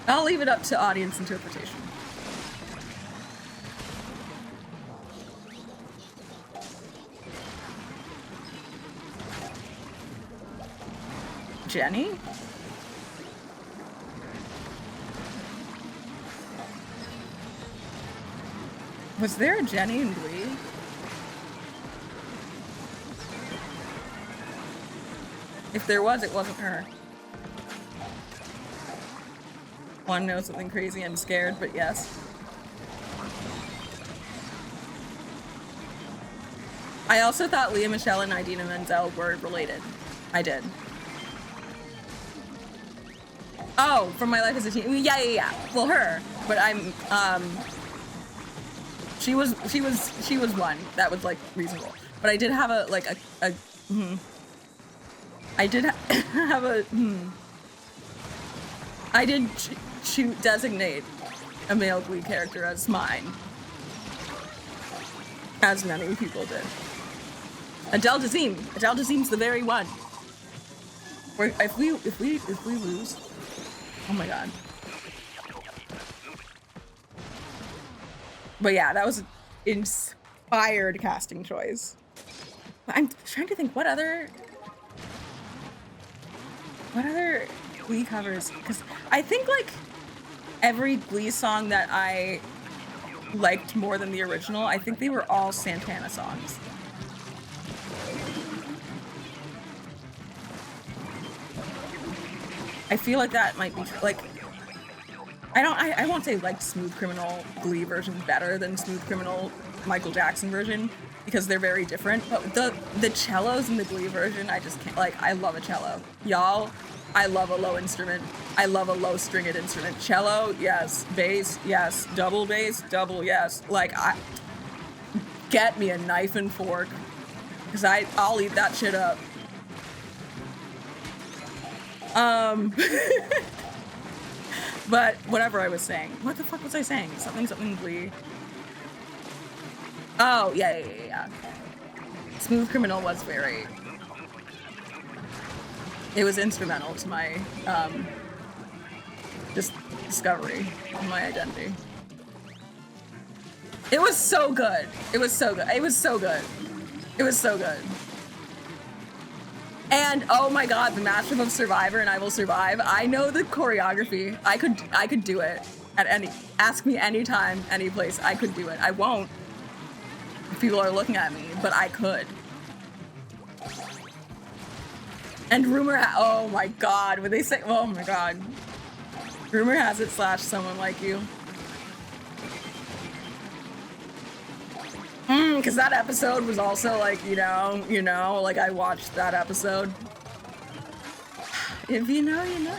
I'll leave it up to audience interpretation. Jenny? Was there a Jenny in Glee? If there was, it wasn't her. Want to know something crazy? I'm scared, but yes. I also thought Leah Michele and Idina Menzel were related. I did. Oh, from My Life as a Teen. Yeah. Well, her, but I'm she was one that was like reasonable. But I did have I did designate a male Glee character as mine, as many people did. Adele Dazeem. Adele Dazeem's the very one. If we lose, oh my god. But yeah, that was an inspired casting choice. I'm trying to think what other Glee covers, because I think like every Glee song that I liked more than the original, I think they were all Santana songs. I feel like that might be like I won't say like Smooth Criminal Glee version better than Smooth Criminal Michael Jackson version, because they're very different, but the cellos in the Glee version, I just can't, like, I love a cello. Y'all, I love a low instrument. I love a low stringed instrument. Cello, yes. Bass, yes. Double bass, double yes. Like, get me a knife and fork, because I'll eat that shit up. But whatever I was saying. What the fuck was I saying? Something Glee. Oh, yeah. Smooth Criminal was very... It was instrumental to my, discovery of my identity. It was so good. It was so good. And oh my god, the mashup of Survivor and I Will Survive. I know the choreography. I could do it at ask me anytime, any place. I could do it. I won't if people are looking at me, but I could. And oh my god, would they say, oh my god. Rumor has it / someone like you. Because that episode was also like, you know, like I watched that episode. If you know, you know.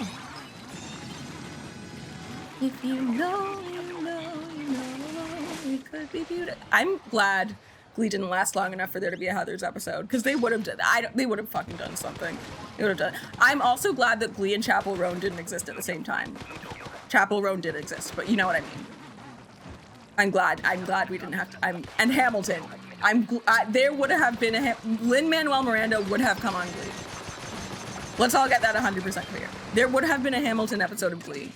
If you know, you know, you know, it could be beautiful. I'm glad Glee didn't last long enough for there to be a Heathers episode, because they would have they would have fucking done something. They would have done. I'm also glad that Glee and Chapel Roan didn't exist at the same time. Chapel Roan did exist, but you know what I mean. I'm glad we didn't have to. And Hamilton. There would have been Lin-Manuel Miranda would have come on Glee. Let's all get that 100% clear. There would have been a Hamilton episode of Glee.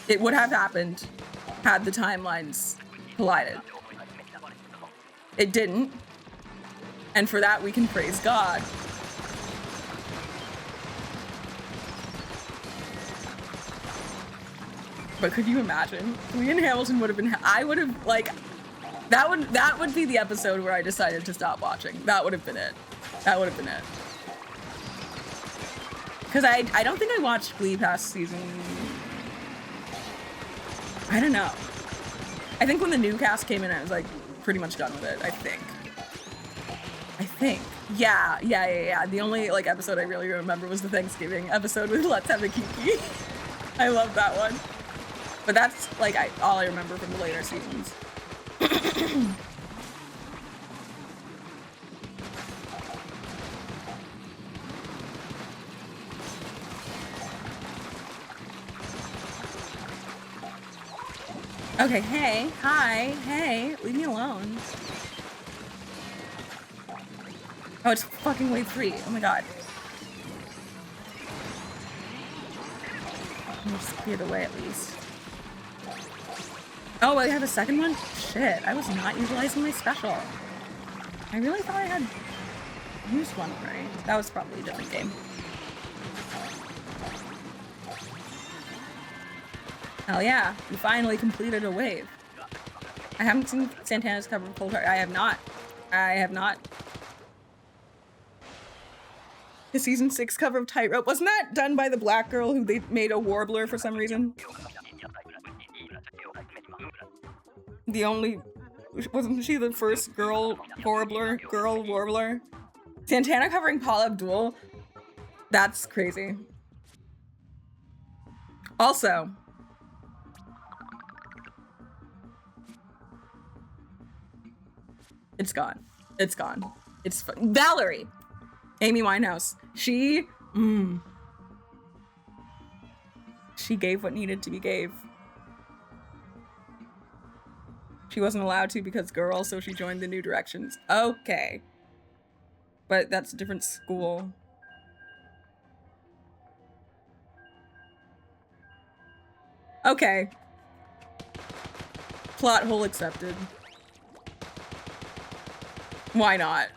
It would have happened had the timelines collided. It didn't. And for that, we can praise God. But could you imagine? Me and Hamilton would have been, I would have, like, that would be the episode where I decided to stop watching. That would have been it. That would have been it. Because I don't think I watched Glee past season. I don't know. I think when the new cast came in, I was like pretty much done with it, I think. Yeah. The only like episode I really remember was the Thanksgiving episode with Let's Have a Kiki. I love that one. But that's like all I remember from the later seasons. Okay, hey, leave me alone. Oh, it's fucking wave 3. Oh my god. I'll just clear the way at least. Oh, I have a second one? Shit, I was not utilizing my special. I really thought I had used one already. That was probably a different game. Hell yeah, we finally completed a wave. I haven't seen Santana's cover of Cold Heart. I have not. The season 6 cover of Tightrope. Wasn't that done by the black girl who they made a warbler for some reason? Wasn't she the first girl warbler? Santana covering Paula Abdul? That's crazy. Also, it's gone. It's Valerie! Amy Winehouse. She gave what needed to be gave. She wasn't allowed to because girl, so she joined the New Directions. Okay. But that's a different school. Okay. Plot hole accepted. Why not?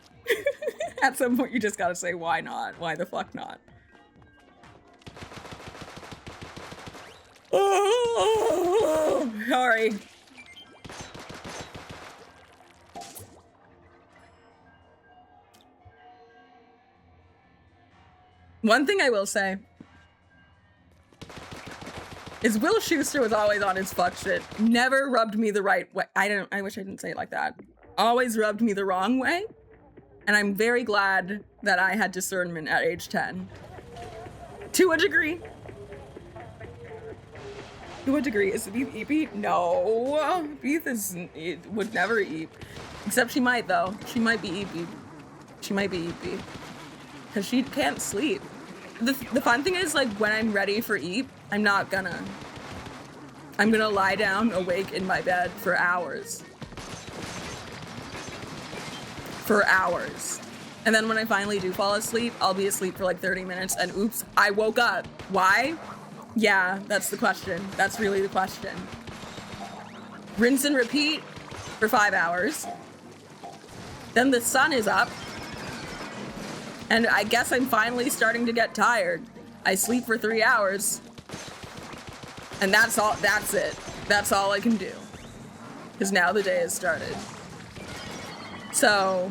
At some point you just gotta say, why not? Why the fuck not? Oh, sorry. One thing I will say is Will Schuester was always on his fuck shit. Never rubbed me the right way. I wish I didn't say it like that. Always rubbed me the wrong way. And I'm very glad that I had discernment at age 10. To a degree. To a degree. Is Beef eepy? No. Beef would never eep. Except she might though. She might be eepy. Because she can't sleep. The fun thing is, like, when I'm ready for eep, I'm gonna lie down awake in my bed for hours. And then when I finally do fall asleep, I'll be asleep for like 30 minutes and oops, I woke up. Why? Yeah, that's the question. That's really the question. Rinse and repeat for 5 hours. Then the sun is up. And I guess I'm finally starting to get tired. I sleep for 3 hours. And that's it. That's all I can do. Because now the day has started. So,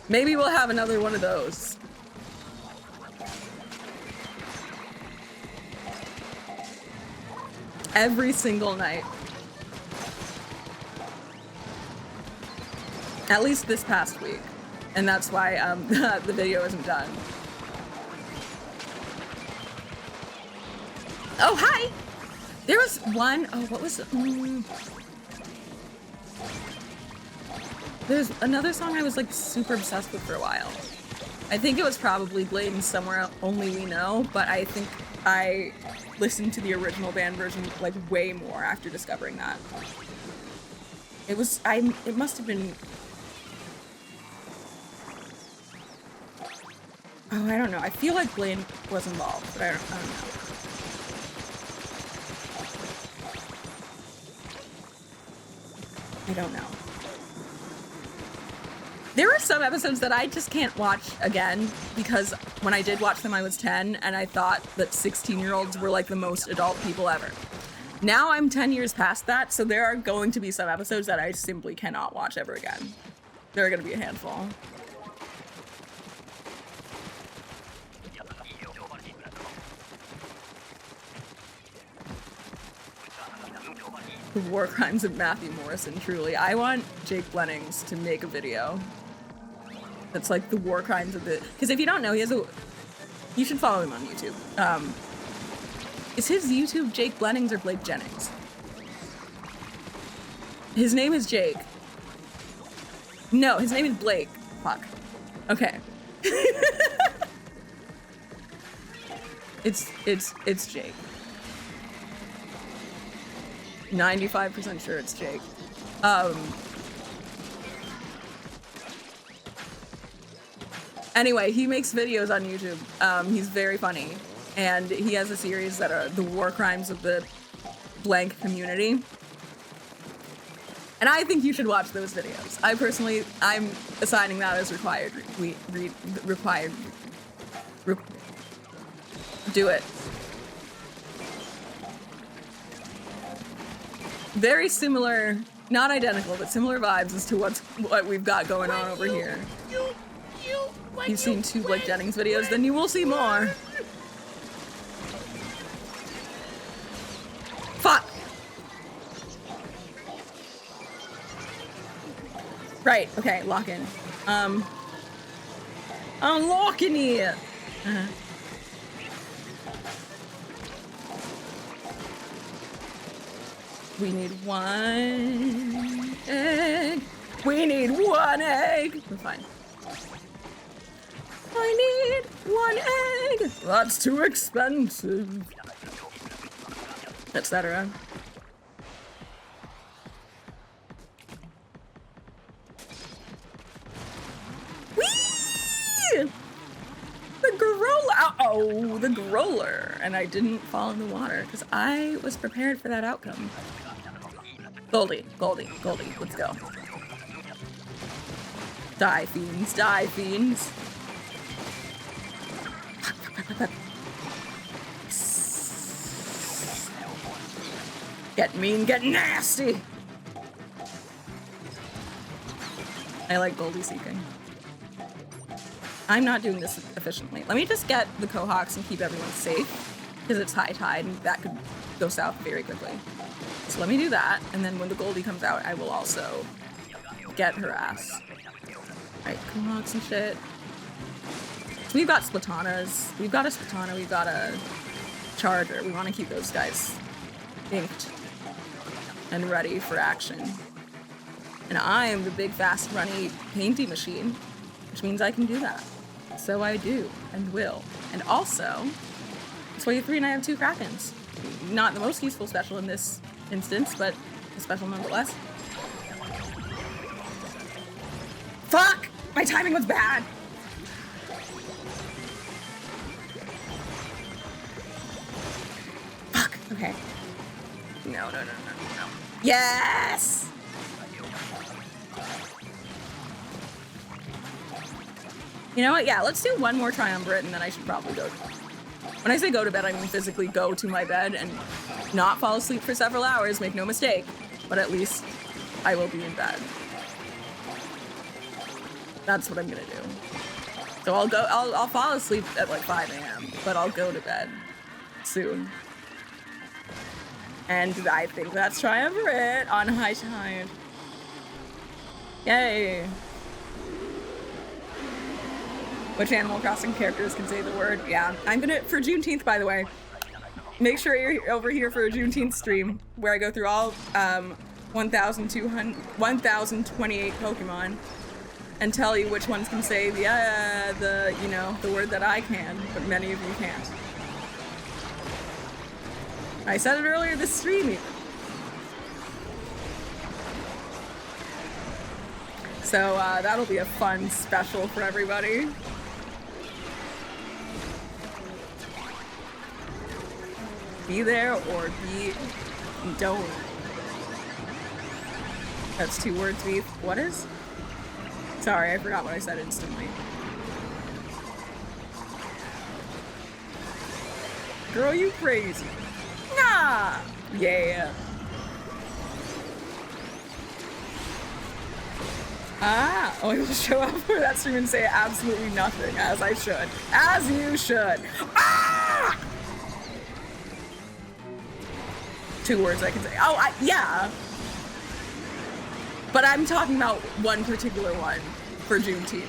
maybe we'll have another one of those. Every single night. At least this past week. And that's why the video isn't done. Oh, hi! There was one, oh, what was it? There's another song I was like super obsessed with for a while. I think it was probably Bladen's Somewhere Only We Know, but I think I listened to the original band version like way more after discovering that. It must have been, oh, I don't know. I feel like Blaine was involved, but I don't know. I don't know. There are some episodes that I just can't watch again because when I did watch them, I was 10 and I thought that 16-year-olds were like the most adult people ever. Now I'm 10 years past that, so there are going to be some episodes that I simply cannot watch ever again. There are going to be a handful. The war crimes of Matthew Morrison, truly. I want Jake Blennings to make a video that's like the war crimes of the... Because if you don't know, he has a... You should follow him on YouTube. Is his YouTube Jake Blennings or Blake Jennings? His name is Jake. No, his name is Blake. Fuck. Okay. It's Jake. 95% sure it's Jake. Anyway, he makes videos on YouTube. He's very funny. And he has a series that are the war crimes of the blank community. And I think you should watch those videos. I'm assigning that as required. Do it. Very similar, not identical, but similar vibes as to what we've got going on over here. You've seen 2 Blake Jennings videos, then you will see more. Fuck! Right, okay, lock in. I'm locking it! We need 1 egg. We need 1 egg. We're fine. I need 1 egg. That's too expensive. Etc. Whee! The growler. Oh, the growler. And I didn't fall in the water because I was prepared for that outcome. Goldie, Goldie, Goldie, let's go. Die, fiends, die, fiends. Get mean, get nasty. I like Goldie seeking. I'm not doing this efficiently. Let me just get the Cohawks and keep everyone safe because it's high tide and that could go south very quickly. So let me do that, and then when the Goldie comes out, I will also get her ass. Alright, Cohawks and shit. So we've got Splatanas. We've got a Splatana, we've got a Charger. We want to keep those guys inked and ready for action. And I am the big, fast, runny, painty machine, which means I can do that. So I do, and will. And also, it's why you 3 and I have 2 Krakens. Not the most useful special in this instance, but a special nonetheless. Fuck! My timing was bad! Fuck! Okay. No. Yes! You know what? Yeah, let's do 1 more triumvirate and then I should probably go. When I say go to bed, I mean physically go to my bed and not fall asleep for several hours, make no mistake, but at least I will be in bed. That's what I'm gonna do. So I'll fall asleep at like 5 a.m., but I'll go to bed soon. And I think that's triumvirate on high tide. Yay. Which Animal Crossing characters can say the word? Yeah, I'm gonna, for Juneteenth, by the way, make sure you're over here for a Juneteenth stream where I go through all 1,028 Pokemon and tell you which ones can say the word that I can, but many of you can't. I said it earlier this stream even. So that'll be a fun special for everybody. Be there or don't. That's 2 words, Beef. What is? Sorry, I forgot what I said instantly. Girl, you crazy. Nah! Yeah. Ah, oh, I will show up for that stream and say absolutely nothing, as I should. As you should. Ah! 2 words I can say. Oh, yeah. But I'm talking about one particular one for Juneteenth.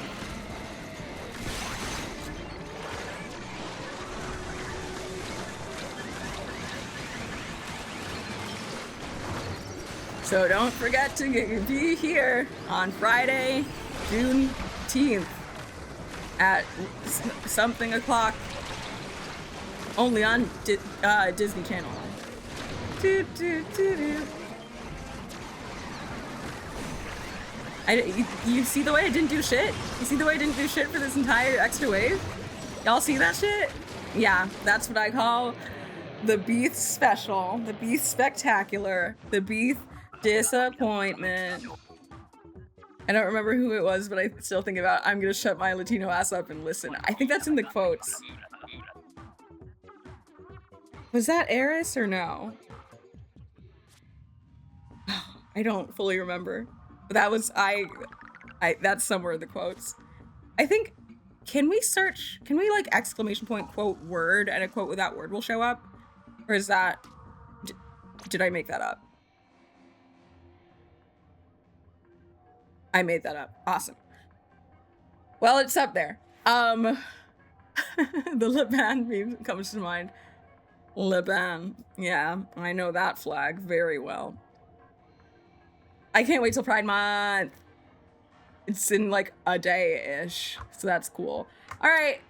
So don't forget to be here on Friday, June 10th at something o'clock, only on Disney Channel. You see the way I didn't do shit? You see the way I didn't do shit for this entire extra wave? Y'all see that shit? Yeah, that's what I call the Beef Special, the Beef Spectacular, the Beef Disappointment. I don't remember who it was, but I still think about I'm gonna shut my Latino ass up and listen. I think that's in the quotes. Was that Eris or no? I don't fully remember. But that was that's somewhere in the quotes. I think, can we like exclamation point quote word and a quote with that word will show up? Or is that, did I make that up? I made that up. Awesome. Well, it's up there. The Liban meme comes to mind. Liban. Yeah, I know that flag very well. I can't wait till Pride Month. It's in like a day-ish, so that's cool. All right,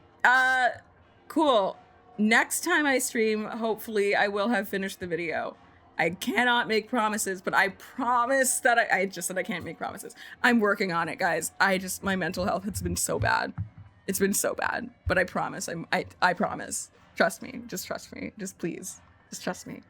cool. Next time I stream, hopefully I will have finished the video. I cannot make promises, but I promise that I just said I can't make promises. I'm working on it, guys. My mental health has been so bad. It's been so bad, but I promise. I promise. Trust me. Just trust me. Just please. Just trust me.